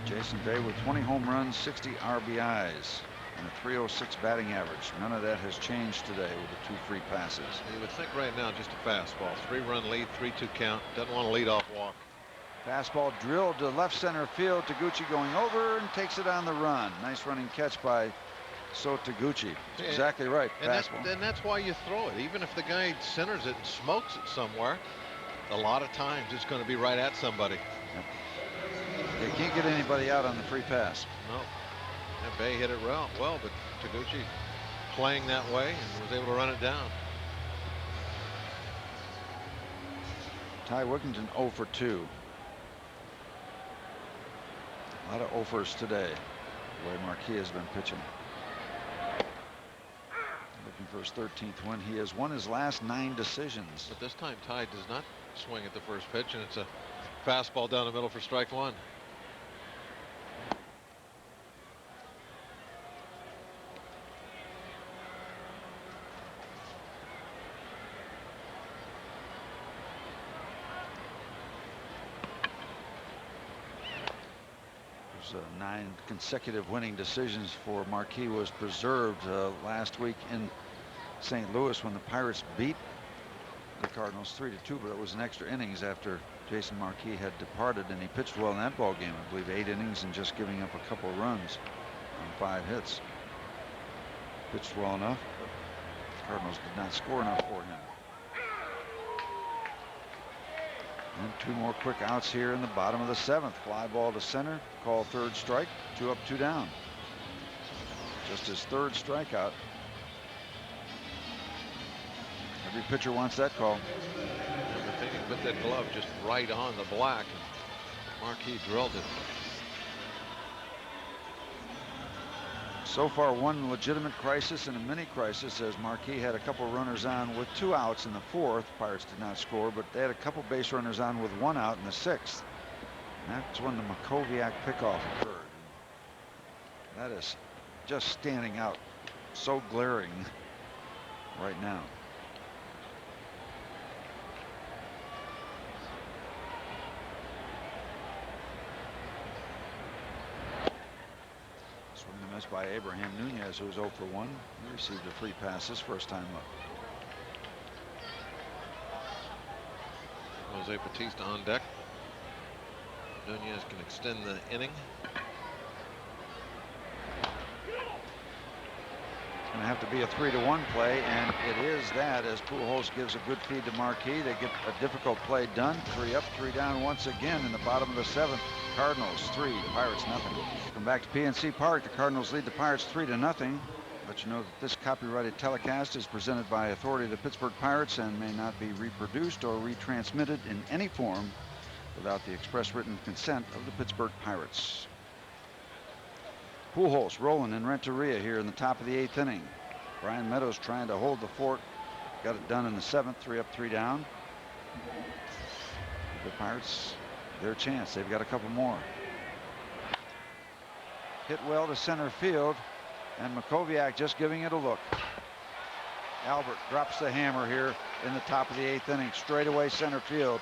Jason Bay with 20 home runs, 60 RBIs, and a .306 batting average. None of that has changed today with the 2 free passes. You would think right now just a fastball. 3-run lead, 3-2 count. Doesn't want to lead off walk. Fastball drilled to left center field. Taguchi going over and takes it on the run. Nice running catch by Taguchi. Exactly right. And that's why you throw it. Even if the guy centers it and smokes it somewhere, a lot of times it's going to be right at somebody. Yep. You can't get anybody out on the free pass. No. And Bay hit it well, but Taguchi playing that way and was able to run it down. Ty Wigginton 0 for 2. A lot of offers today, the way Marquis has been pitching. Looking for his 13th win. He has won his last 9 decisions. But this time Ty does not swing at the first pitch, and it's a fastball down the middle for strike 1. There's 9 consecutive winning decisions for Marquis was preserved last week in St. Louis when the Pirates beat the Cardinals 3-2, but it was an extra innings after Jason Marquis had departed, and he pitched well in that ball game. I believe 8 innings and just giving up a couple of runs on 5 hits. Pitched well enough, but the Cardinals did not score enough for him. And 2 more quick outs here in the bottom of the 7th. Fly ball to center, call 3rd strike, 2 up, 2 down. Just his 3rd strikeout. Every pitcher wants that call. The thing, he put that glove just right on the black, and Marquis drilled it. So far, 1 legitimate crisis and a mini crisis, as Marquis had a couple runners on with 2 outs in the 4th. Pirates did not score, but they had a couple base runners on with 1 out in the 6th. And that's when the Makoviak pickoff occurred. That is just standing out, so glaring. right now. Swing and a miss by Abraham Nunez, who was 0 for 1. He received a free pass his first time up. Jose Bautista on deck. Nunez can extend the inning. It's going to have to be a 3-1 play, and it is that, as Pujols gives a good feed to Marquis. They get a difficult play done. 3 up, 3 down once again in the bottom of the 7th. Cardinals 3, Pirates nothing. Come back to PNC Park. The Cardinals lead the Pirates 3-0. Let you know that this copyrighted telecast is presented by authority of the Pittsburgh Pirates and may not be reproduced or retransmitted in any form without the express written consent of the Pittsburgh Pirates. Pujols rolling in Renteria here in the top of the 8th inning. Brian Meadows trying to hold the fort. Got it done in the 7th, 3 up, 3 down. The Pirates, their chance. They've got a couple more. Hit well to center field, and Makoviak just giving it a look. Albert drops the hammer here in the top of the 8th inning, straightaway center field,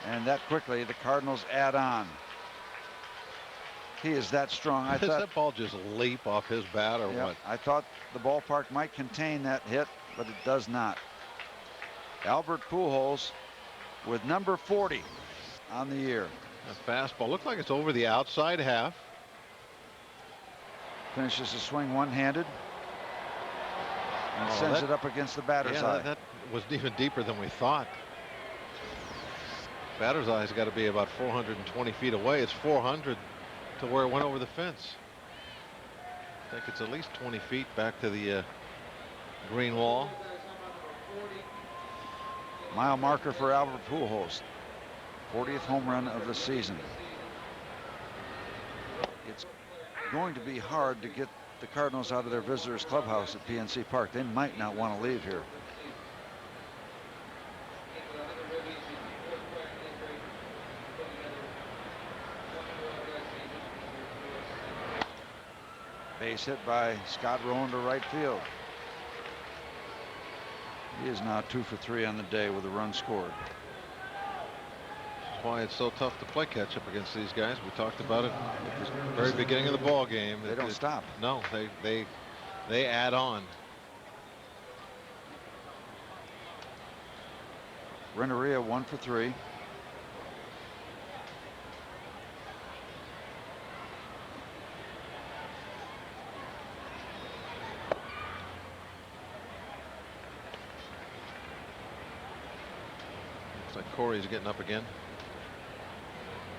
and that quickly the Cardinals add on. He is that strong. I Does thought that ball just leap off his bat or what? I thought the ballpark might contain that hit, but it does not. Albert Pujols with number 40 on the year. A fastball looked like it's over the outside half. Finishes the swing one-handed and sends it up against the batter's eye. That was even deeper than we thought. Batter's eye's got to be about 420 feet away. It's 400 to where it went over the fence. I think it's at least 20 feet back to the green wall. Mile marker for Albert Pujols. 40th home run of the season. It's going to be hard to get the Cardinals out of their visitors clubhouse at PNC Park. They might not want to leave here. Base hit by Scott Rowan to right field. He is now 2 for 3 on the day with a run scored. That's why it's so tough to play catch up against these guys. We talked about it at the very beginning of the ball game. They don't stop. No, they add on. Renteria 1 for 3. Corey's getting up again.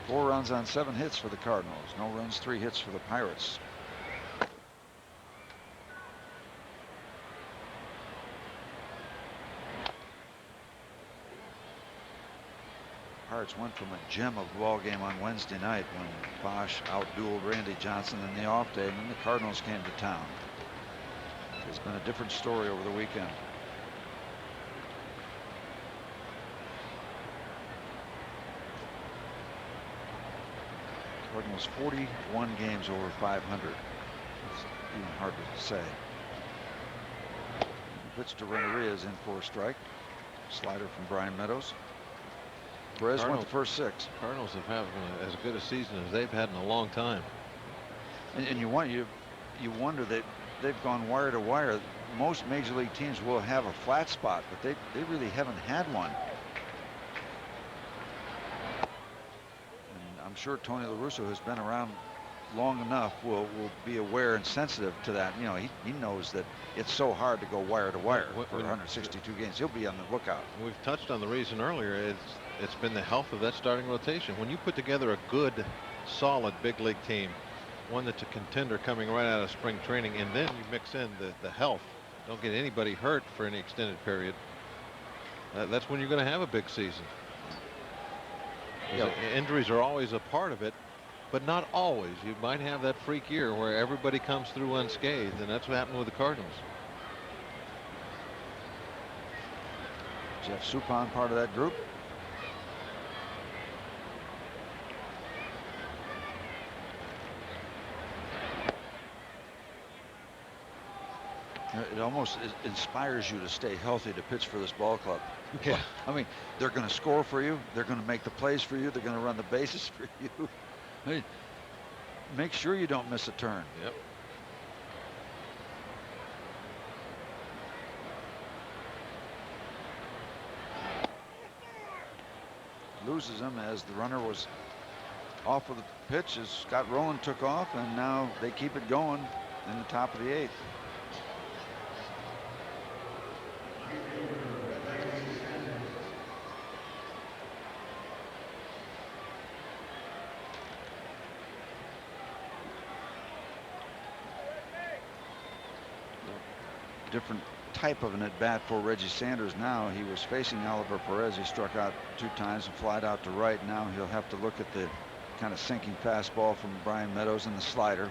4 runs on 7 hits for the Cardinals. No runs, 3 hits for the Pirates. Pirates went from a gem of ball game on Wednesday night when Bosch outdueled Randy Johnson in the off day, and then the Cardinals came to town. It's been a different story over the weekend. Cardinals 41 games over 500. It's even hard to say. Pitch to Renteria is in for a strike. Slider from Brian Meadows. Perez went the first 6. Cardinals have had as good a season as they've had in a long time. And you wonder that they've gone wire to wire. Most major league teams will have a flat spot, but they really haven't had one. I'm sure Tony La Russa, who's been around long enough, will be aware and sensitive to that. You know, he knows that it's so hard to go wire to wire for 162 games. He'll be on the lookout. We've touched on the reason earlier. It's been the health of that starting rotation. When you put together a good, solid big league team, one that's a contender coming right out of spring training, and then you mix in the health, don't get anybody hurt for any extended period, that's when you're going to have a big season. Yep. Injuries are always a part of it, but not always. You might have that freak year where everybody comes through unscathed, and that's what happened with the Cardinals. Jeff Suppan part of that group. it almost inspires you to stay healthy to pitch for this ball club. Yeah. I mean, they're going to score for you. They're going to make the plays for you. They're going to run the bases for you. I mean, make sure you don't miss a turn. Yep. Loses him as the runner was off of the pitch as Scott Rowland took off, and now they keep it going in the top of the 8th. Different type of an at-bat for Reggie Sanders now. He was facing Oliver Perez. He struck out 2 times and flied out to right. Now he'll have to look at the kind of sinking fastball from Brian Meadows and the slider.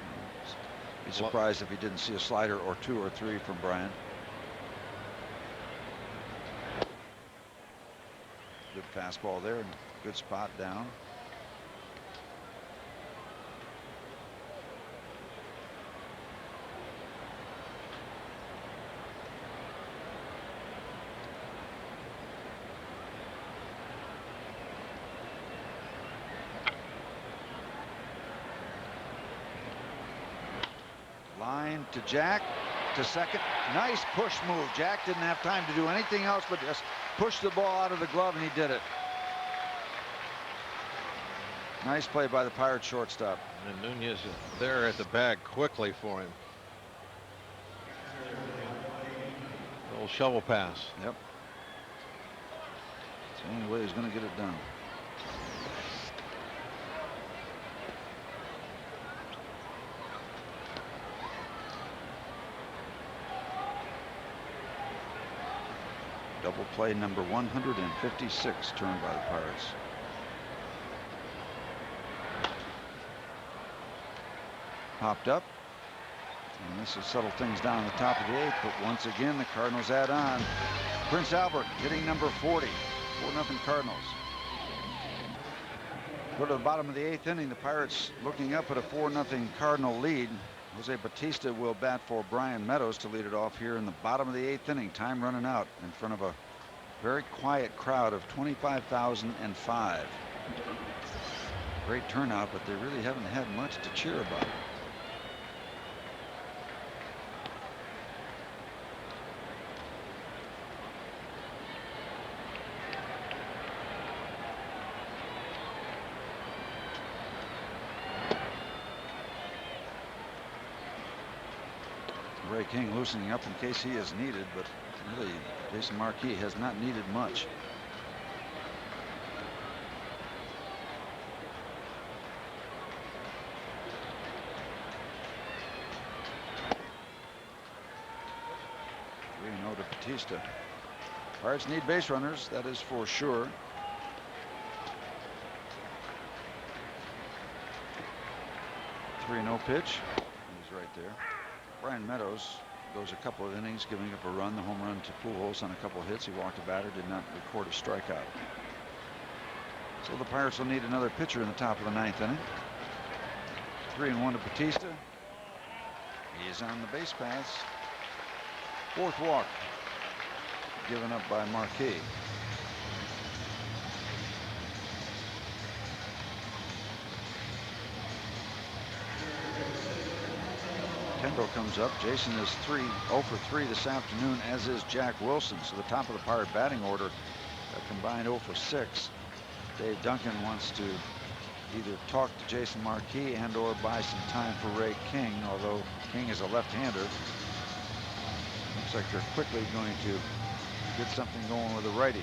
Be surprised if he didn't see a slider or 2 or 3 from Brian. Good fastball there. Good spot down. Line to Jack, to second. Nice push move. Jack didn't have time to do anything else but just push the ball out of the glove, and he did it. Nice play by the Pirates shortstop. And Nunez is there at the bag quickly for him. Little shovel pass. Yep. It's the only way he's going to get it done. Double play number 156 turned by the Pirates. Popped up. And this will settle things down in the top of the 8th. But once again, the Cardinals add on. Prince Albert hitting number 40. 4-0 Cardinals. Go to the bottom of the 8th inning. The Pirates looking up at a 4-0 Cardinal lead. Jose Batista will bat for Brian Meadows to lead it off here in the bottom of the 8th inning. Time running out in front of a very quiet crowd of 25,005. Great turnout, but they really haven't had much to cheer about. Ray King loosening up in case he is needed, but really Jason Marquis has not needed much. To Batista. Pirates need base runners, that is for sure. Three no pitch. He's right there. Brian Meadows goes a couple of innings, giving up a run, the home run to Pujols on a couple of hits. He walked a batter, did not record a strikeout. So the Pirates will need another pitcher in the top of the 9th inning. 3-1 to Batista. He is on the base paths. 4th walk given up by Marquis. Kendall comes up. Jason is 0 for 3 this afternoon, as is Jack Wilson. So the top of the Pirate batting order, a combined 0 for 6. Dave Duncan wants to either talk to Jason Marquis and or buy some time for Ray King, although King is a left-hander. Looks like they're quickly going to get something going with a righty.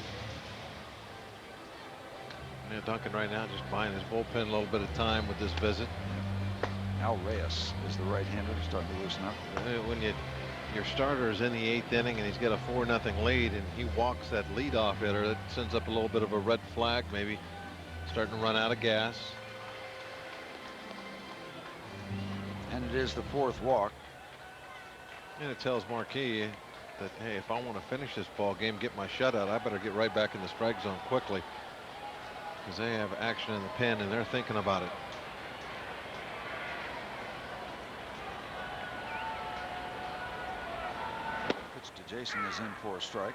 Yeah, Duncan right now just buying his bullpen a little bit of time with this visit. Al Reyes is the right-hander, starting to loosen up. When your starter is in the 8th inning and he's got a 4-0 lead and he walks that leadoff hitter, that sends up a little bit of a red flag, maybe starting to run out of gas. And it is the 4th walk. And it tells Marquis that, hey, if I want to finish this ball game, get my shutout, I better get right back in the strike zone quickly, because they have action in the pen and they're thinking about it. Jason is in for a strike.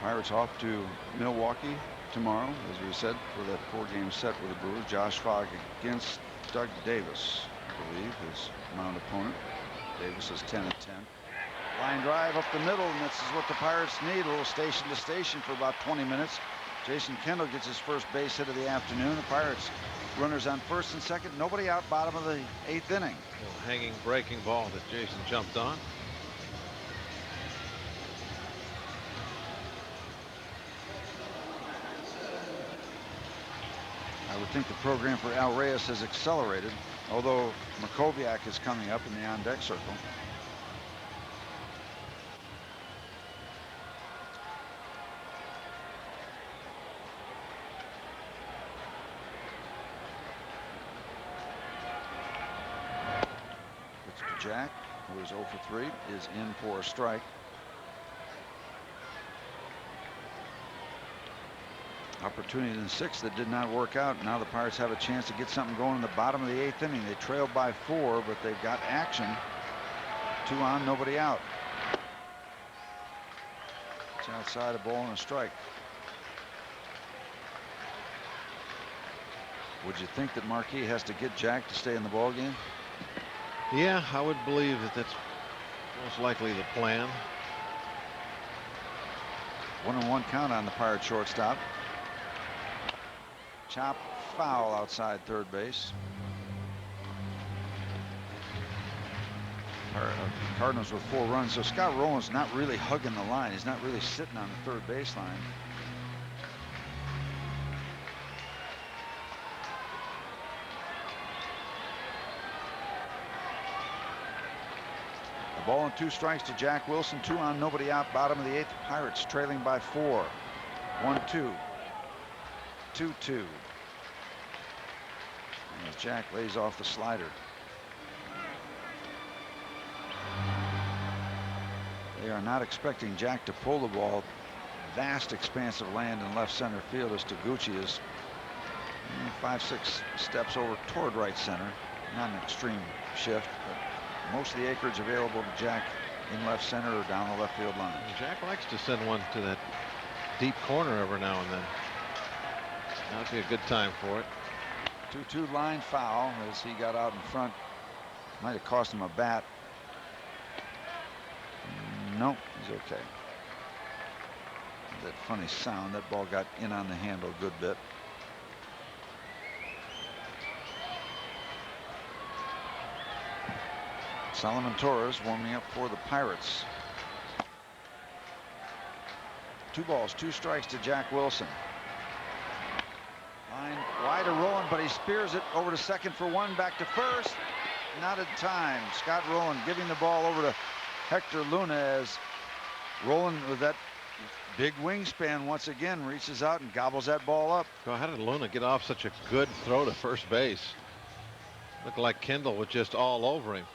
Pirates off to Milwaukee tomorrow, as we said, for that 4-game set with the Brewers. Josh Fogg against Doug Davis, I believe, his mound opponent. Davis is 10-10. Line drive up the middle, and this is what the Pirates need. A little station to station for about 20 minutes. Jason Kendall gets his first base hit of the afternoon. The Pirates runners on first and second. Nobody out, bottom of the 8th inning. Hanging breaking ball that Jason jumped on. I would think the program for Al Reyes has accelerated, although Markoviak is coming up in the on-deck circle. It's to Jack, who is 0 for 3, is in for a strike. Opportunity in the 6th that did not work out. Now the Pirates have a chance to get something going in the bottom of the 8th inning. They trailed by 4, but they've got action. 2 on, nobody out. It's outside, a ball and a strike. Would you think that Marquis has to get Jack to stay in the ball game? Yeah, I would believe that that's most likely the plan. 1-1 count on the Pirate shortstop. Chop foul outside third base. Cardinals with 4 runs. So Scott Rowland's not really hugging the line. He's not really sitting on the third baseline. A ball and 2 strikes to Jack Wilson. 2 on, nobody out. Bottom of the 8th. Pirates trailing by 4. 1-2. 2-2. As Jack lays off the slider. They are not expecting Jack to pull the ball. Vast expanse of land in left center field as Taguchi is 5-6 steps over toward right center. Not an extreme shift, but most of the acreage available to Jack in left center or down the left field line. Jack likes to send one to that deep corner every now and then. That'd be a good time for it. 2-2 line foul as he got out in front. Might have cost him a bat. No, he's okay. That funny sound. That ball got in on the handle a good bit. Solomon Torres warming up for the Pirates. 2 balls, 2 strikes to Jack Wilson. Line wide to Rowland, but he spears it over to second for 1, back to first. Not in time. Scott Rowland giving the ball over to Hector Luna as Rowland, with that big wingspan, once again reaches out and gobbles that ball up. So how did Luna get off such a good throw to first base? Looked like Kendall was just all over him.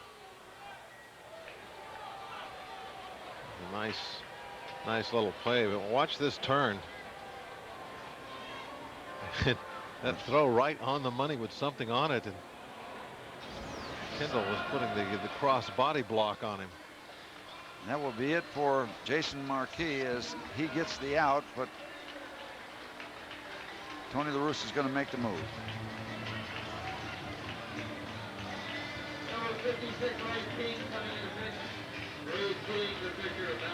A nice little play, but watch this turn. That throw right on the money with something on it, and Kendall was putting the cross body block on him. That will be it for Jason Marquis as he gets the out, but Tony La Russa is going to make the move. Number 56, right, King, coming in the pitch. Bruce King, the pitcher of 99.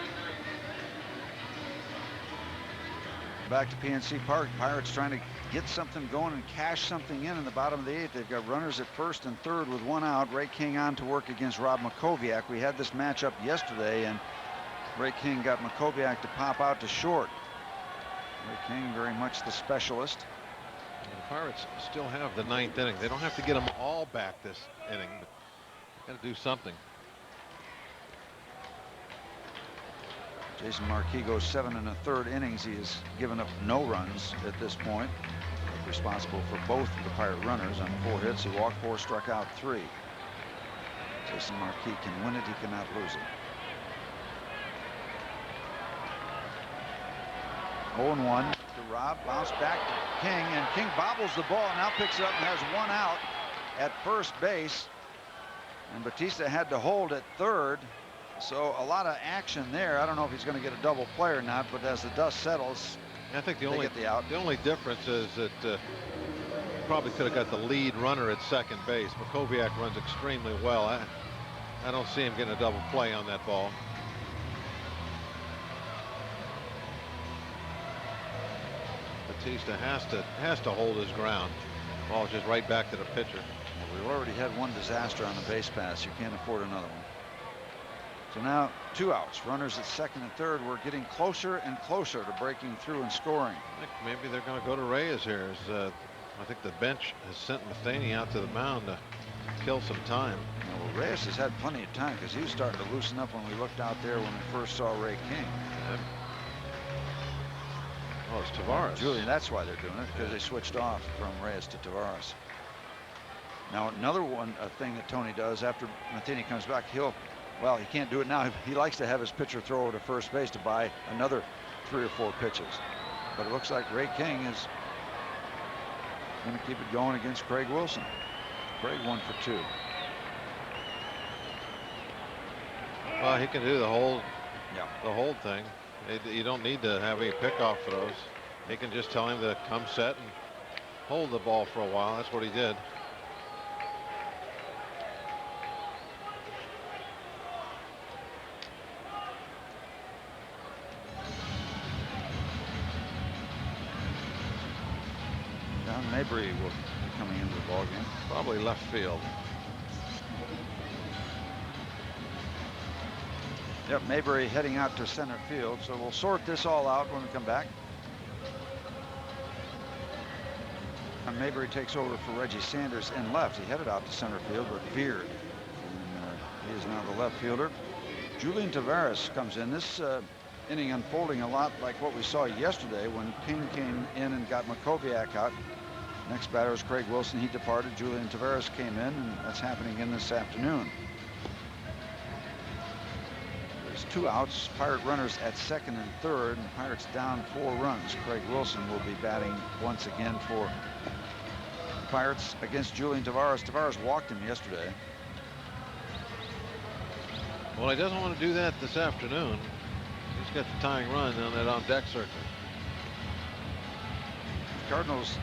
Back to PNC Park. Pirates trying to get something going and cash something in the bottom of the 8th. They've got runners at first and third with 1 out. Ray King on to work against Rob Makoviak. We had this matchup yesterday, and Ray King got Makoviak to pop out to short. Ray King very much the specialist. And the Pirates still have the 9th inning. They don't have to get them all back this inning, but got to do something. Jason Marquis goes 7 1/3 innings. He has given up no runs at this point. Responsible for both of the Pirate runners on 4 hits. He walked 4, struck out 3. Jason Marquis can win it, he cannot lose it. 0-1 to Rob, bounce back to King, and King bobbles the ball, now picks it up and has 1 out at first base. And Bautista had to hold at third, so a lot of action there. I don't know if he's going to get a double play or not, but as the dust settles, I think they get the out. the only difference is that probably could have got the lead runner at second base. Makoviak runs extremely well. I don't see him getting a double play on that ball. Bautista has to hold his ground. Ball's just right back to the pitcher. We've already had 1 disaster on the base pass. You can't afford another one. So now 2 outs. Runners at second and third. We're getting closer and closer to breaking through and scoring. I think maybe they're going to go to Reyes here. I think the bench has sent Matheny out to the mound to kill some time. Well, Reyes has had plenty of time because he was starting to loosen up when we looked out there when we first saw Ray King. Oh, it's Tavares. Julian, that's why they're doing it, because they switched off from Reyes to Tavares. Now another thing that Tony does after Matheny comes back, he can't do it now. He likes to have his pitcher throw over to first base to buy another 3 or 4 pitches. But it looks like Ray King is going to keep it going against Craig Wilson. Craig 1 for 2. Well, he can do the hold thing. You don't need to have any pickoff throws. He can just tell him to come set and hold the ball for a while. That's what he did. John Mabry will be coming into the ballgame. Probably left field. Yep, Mabry heading out to center field, so we'll sort this all out when we come back. And Mabry takes over for Reggie Sanders in left. He headed out to center field but veered. And, he is now the left fielder. Julian Tavares comes in. This inning unfolding a lot like what we saw yesterday when King came in and got Makoviak out. Next batter is Craig Wilson. He departed. Julian Tavares came in, and that's happening again this afternoon. 2 outs. Pirate runners at second and third, and Pirates down 4 runs. Craig Wilson will be batting once again for Pirates against Julian Tavares. Tavares walked him yesterday. Well, he doesn't want to do that this afternoon. He's got the tying run on that on deck circuit. Cardinals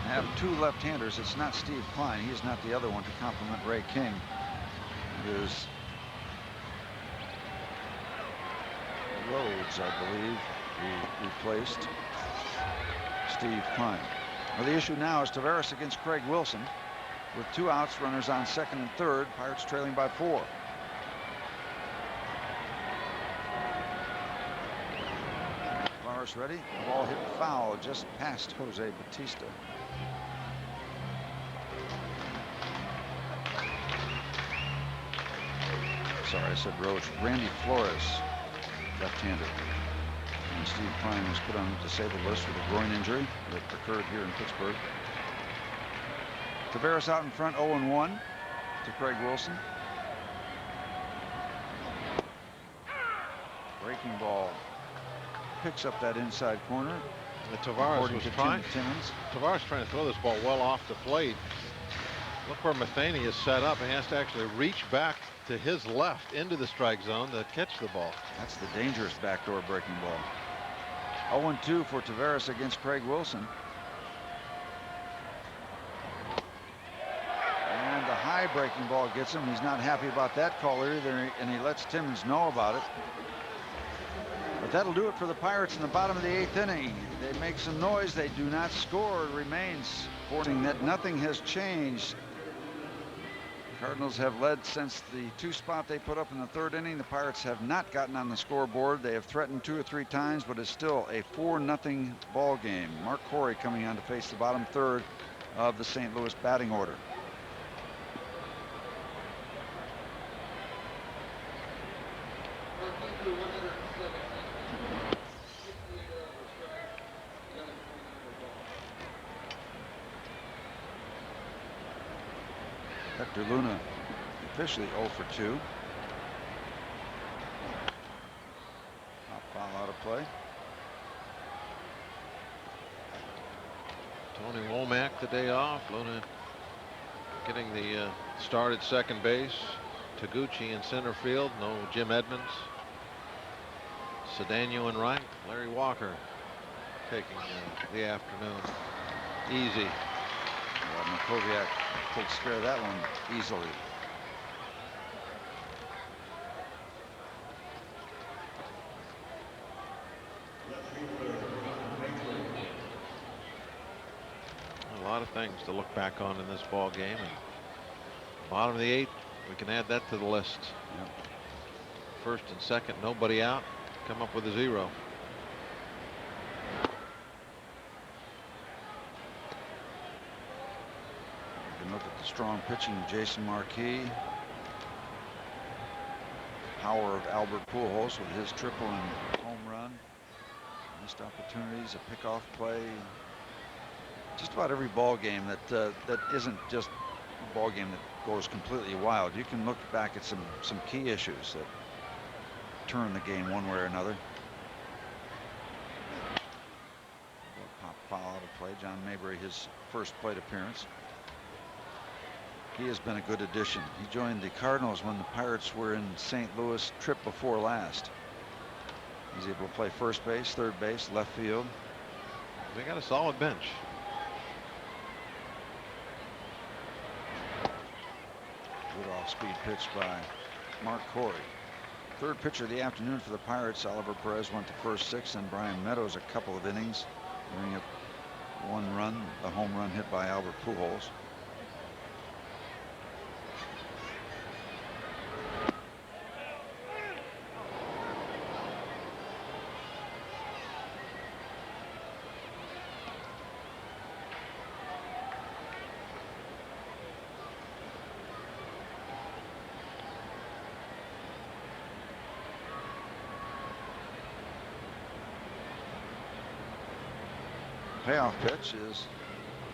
have 2 left-handers. It's not Steve Klein. He is not the other one to complement Ray King. It is Rhodes, I believe, who replaced Steve Klein. Well, the issue now is Tavares against Craig Wilson with 2 outs, runners on second and third. Pirates trailing by 4. Tavares ready. The ball hit foul just past Jose Bautista. Sorry, I said Rhodes. Randy Flores, left-hander. And Steve Klein was put on the disabled list with a groin injury that occurred here in Pittsburgh. Tavares out in front, 0-1 to Craig Wilson. Breaking ball picks up that inside corner. And Tavares was trying. Timmons. Tavares trying to throw this ball well off the plate. Look where Matheny is set up. He has to actually reach back to his left into the strike zone to catch the ball. That's the dangerous backdoor breaking ball. 0-2 for Tavares against Craig Wilson. And the high breaking ball gets him. He's not happy about that call either, and he lets Timmons know about it. But that'll do it for the Pirates in the bottom of the 8th inning. They make some noise. They do not score. It remains reporting that nothing has changed. Cardinals have led since the 2 spot they put up in the 3rd inning. The Pirates have not gotten on the scoreboard. They have threatened 2 or 3 times, but it's still a 4-0 ball game. Mark Corey coming on to face the bottom 3rd of the St. Louis batting order. Marquis threw 117. 68 over strike. Got a 29er ball. Hector Luna officially 0 for 2. Foul out of play. Tony Womack the day off. Luna getting the start at second base. Taguchi in center field. No Jim Edmonds. Cedeno in right. Larry Walker taking the afternoon. Easy. Makoviak takes care of that one easily. A lot of things to look back on in this ball game, and bottom of the 8th, we can add that to the list. Yep. First and second, nobody out. Come up with a 0. You can look at the strong pitching of Jason Marquis. Power of Albert Pujols with his triple and home run. Missed opportunities, a pickoff play. Just about every ball game that isn't just a ball game that goes completely wild. You can look back at some key issues that turn the game one way or another. Pop foul out of play. John Mabry, his first plate appearance. He has been a good addition. He joined the Cardinals when the Pirates were in St. Louis trip before last. He's able to play first base, third base, left field. They got a solid bench. Good off-speed pitch by Mark Corey. Third pitcher of the afternoon for the Pirates. Oliver Perez went to first 6, and Brian Meadows a couple of innings, bringing up 1 run, the home run hit by Albert Pujols. Payoff pitch is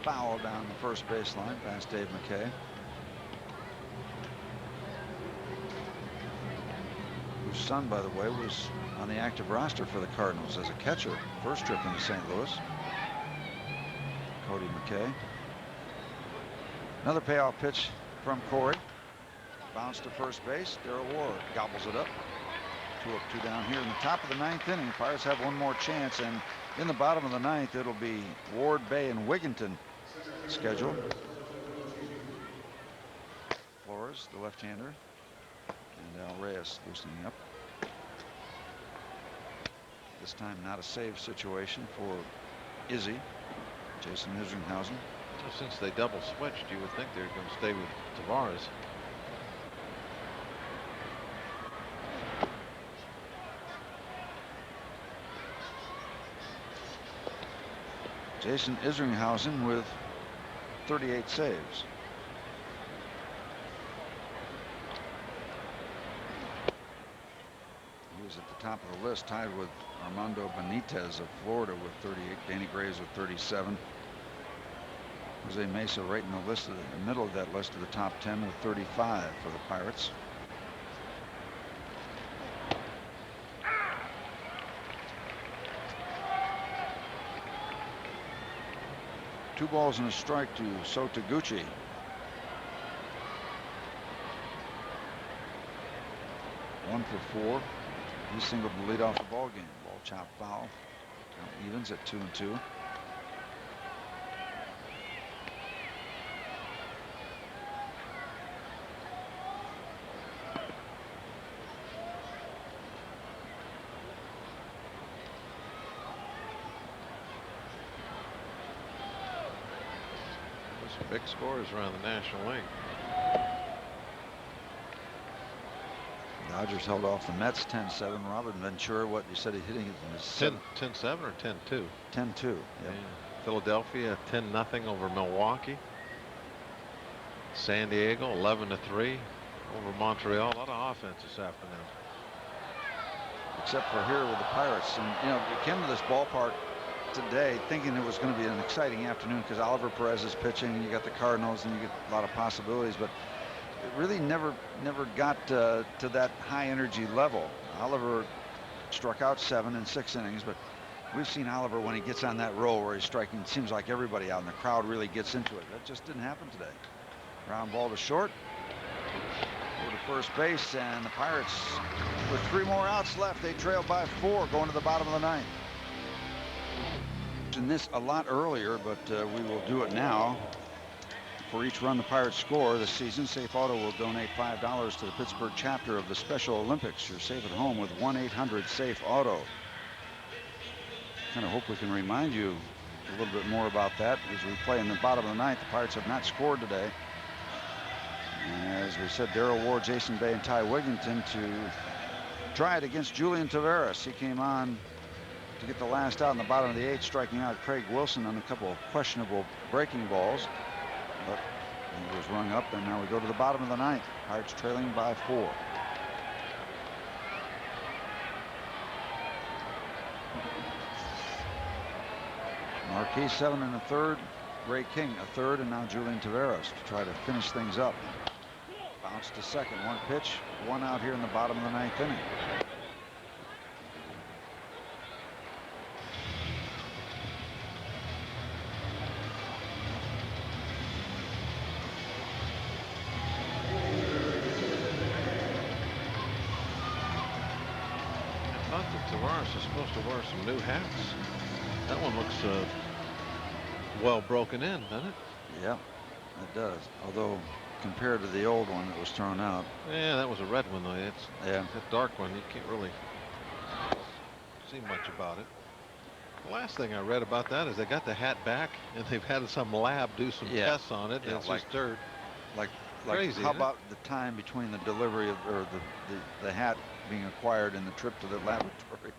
foul down the first baseline past Dave McKay. Whose son, by the way, was on the active roster for the Cardinals as a catcher. First trip into St. Louis. Cody McKay. Another payoff pitch from Corey. Bounce to first base. Darrell Ward gobbles it up. 2 up, 2 down here in the top of the 9th inning. Pirates have one more chance, and in the bottom of the 9th, it'll be Ward, Bay, and Wigginton scheduled. Flores, the left-hander, and Al Reyes loosening up. This time, not a save situation for Izzy. Jason Isringhausen. Since they double switched, you would think they're going to stay with Tavares. Jason Isringhausen with 38 saves. He was at the top of the list, tied with Armando Benitez of Florida with 38. Danny Graves with 37. Jose Mesa right in the list, the middle of that list of the top 10 with 35 for the Pirates. Two balls and a strike to Sotaguchi. One for 4. He singled the lead off the ball game. Ball chopped foul. Count evens at 2-2. Big scores around the National League. Dodgers held off the Mets 10-7. Robin Ventura, what you said, he hitting it in his 10-7 or 10-2? 10-2. Yep. Yeah. Philadelphia 10-0 over Milwaukee. San Diego 11-3 over Montreal. A lot of offense this afternoon. except for here with the Pirates. And, you know, we came to this ballpark today thinking it was going to be an exciting afternoon because Oliver Perez is pitching. You got the Cardinals, and you get a lot of possibilities. But it really never got to that high energy level. Oliver struck out 7 in 6 innings, but we've seen Oliver when he gets on that roll where he's striking. It seems like everybody out in the crowd really gets into it. That just didn't happen today. Ground ball to short. Over to first base, and the Pirates, with 3 more outs left, they trail by 4 going to the bottom of the 9th. And this a lot earlier, but we will do it now. For each run the Pirates score this season, Safe Auto will donate $5 to the Pittsburgh chapter of the Special Olympics. You're safe at home with 1-800-SAFE-AUTO. Kind of hope we can remind you a little bit more about that as we play in the bottom of the 9th. The Pirates have not scored today. As we said, Darrell Ward, Jason Bay, and Ty Wigginton to try it against Julian Taveras. He came on to get the last out in the bottom of the 8th, striking out Craig Wilson on a couple of questionable breaking balls. But he was rung up, and now we go to the bottom of the 9th. Pirates trailing by 4. Marquis 7 1/3. Ray King 1/3, and now Julian Taveras to try to finish things up. Bounce to second. 1 pitch, 1 out here in the bottom of the 9th inning. I thought that Taveras is supposed to wear some new hats. That one looks well broken in, doesn't it? Yeah, it does. Although compared to the old one that was thrown out. Yeah, that was a red one though. It's Yeah. that dark one. You can't really see much about it. The last thing I read about that is they got the hat back and they've had some lab do some tests on it. Yeah, And it's like- just dirt. Like Crazy, how isn't it? about the time between the delivery of or the hat being acquired and the trip to the laboratory?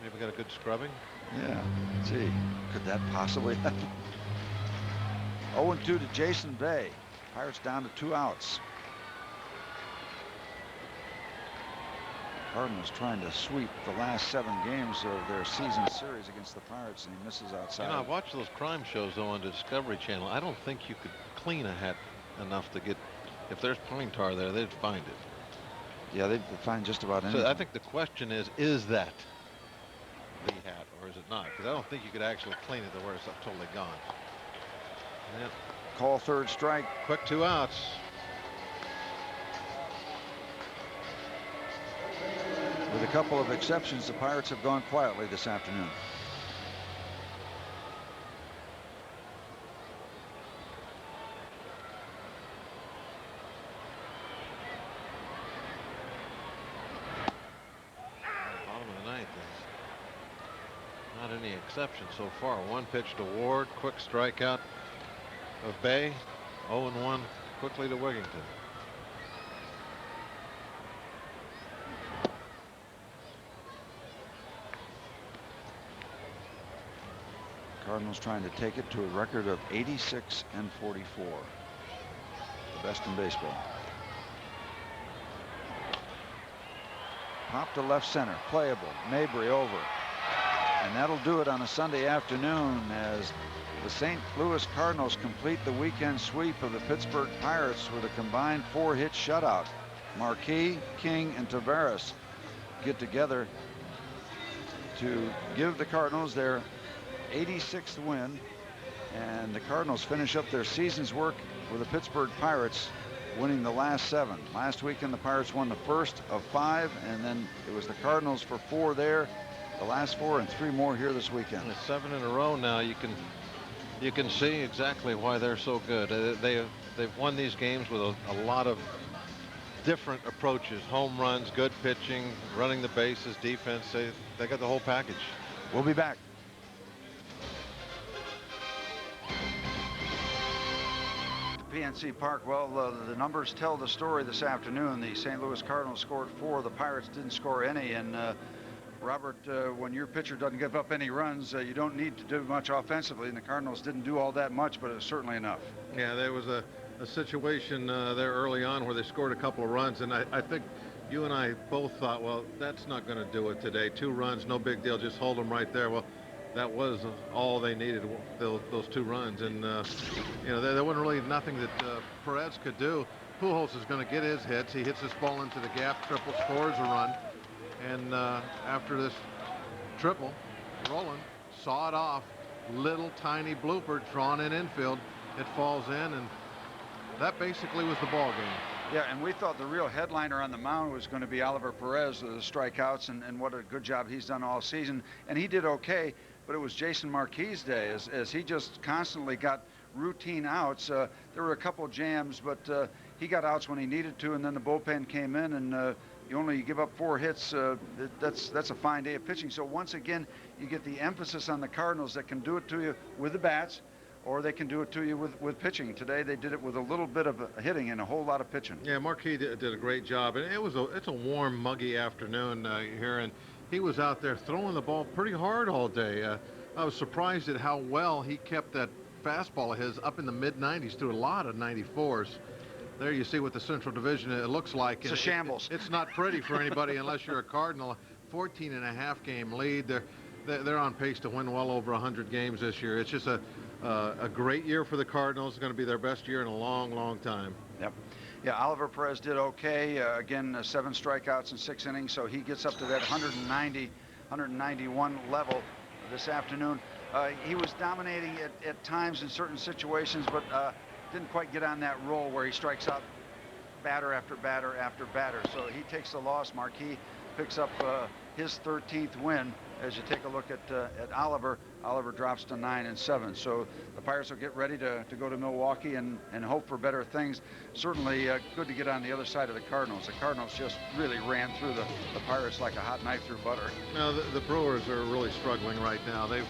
Maybe got a good scrubbing. Yeah. Gee, could that possibly happen? 0-2 to Jason Bay. Pirates down to 2 outs. Cardinals trying to sweep the last 7 games of their season series against the Pirates, and he misses outside. You know, I've watched those crime shows though on the Discovery Channel. I don't think you could clean a hat enough to get. If there's pine tar there, they'd find it. Yeah, they find just about anything. So I think the question is that the hat or is it not? Because I don't think you could actually clean it to where it's totally gone. Yep. Call third strike. Quick 2 outs. With a couple of exceptions, the Pirates have gone quietly this afternoon. Bottom of the 9th is not any exception so far. 1 pitch to Ward, quick strikeout of Bay. 0-1 quickly to Wigginton. Cardinals trying to take it to a record of 86 and 44. The best in baseball. Pop to left center. Playable. Mabry over. And that'll do it on a Sunday afternoon as the St. Louis Cardinals complete the weekend sweep of the Pittsburgh Pirates with a combined 4-hit shutout. Marquis, King, and Taveras get together to give the Cardinals their 86th win, and the Cardinals finish up their season's work with the Pittsburgh Pirates, winning the last 7. Last weekend the Pirates won the first of 5, and then it was the Cardinals for 4 there, the last 4, and 3 more here this weekend. And 7 in a row now. You can see exactly why they're so good. They've won these games with a lot of different approaches. Home runs, good pitching, running the bases, defense. They got the whole package. We'll be back. PNC Park. Well, the numbers tell the story this afternoon. The St. Louis Cardinals scored 4. The Pirates didn't score any. And Robert, when your pitcher doesn't give up any runs, you don't need to do much offensively. And the Cardinals didn't do all that much, but it was certainly enough. Yeah, there was a situation there early on where they scored a couple of runs, and I think you and I both thought, well, that's not going to do it today. 2 runs, no big deal, just hold them right there. Well, that was all they needed, those 2 runs. And, you know, there wasn't really nothing that Perez could do. Pujols is going to get his hits. He hits this ball into the gap, triple, scores a run. And after this triple, Roland saw it off. Little tiny blooper drawn in infield. It falls in, and that basically was the ball game. Yeah, and we thought the real headliner on the mound was going to be Oliver Perez, the strikeouts, and what a good job he's done all season. And he did okay, but it was Jason Marquis' day as he just constantly got routine outs. There were a couple jams, but he got outs when he needed to, and then the bullpen came in, and you only give up 4 hits. That's a fine day of pitching. So once again, you get the emphasis on the Cardinals that can do it to you with the bats, or they can do it to you with pitching. Today they did it with a little bit of hitting and a whole lot of pitching. Yeah, Marquis did a great job, and it's a warm, muggy afternoon here, and he was out there throwing the ball pretty hard all day. I was surprised at how well he kept that fastball of his up in the mid-90s through a lot of 94s. There you see what the Central Division it looks like. It's a shambles. It's not pretty for anybody unless you're a Cardinal. 14.5 game lead. They're on pace to win well over 100 games this year. It's just a great year for the Cardinals. It's going to be their best year in a long, long time. Yep. Yeah, Oliver Perez did okay. Again, 7 strikeouts in 6 innings, so he gets up to that 190, 191 level this afternoon. He was dominating at times in certain situations, but didn't quite get on that roll where he strikes out batter after batter after batter. So he takes the loss. Marquis picks up his 13th win. As you take a look at Oliver, Oliver drops to 9-7. So the Pirates will get ready to go to Milwaukee and hope for better things. Certainly good to get on the other side of the Cardinals. The Cardinals just really ran through the Pirates like a hot knife through butter. Now the Brewers are really struggling right now. They've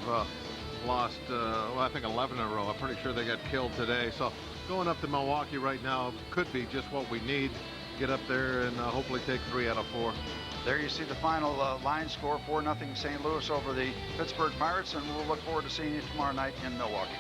lost, well, I think 11 in a row. I'm pretty sure they got killed today. So going up to Milwaukee right now could be just what we need. Get up there and hopefully take 3 out of 4. There you see the final line score, 4-0 St. Louis over the Pittsburgh Pirates, and we'll look forward to seeing you tomorrow night in Milwaukee.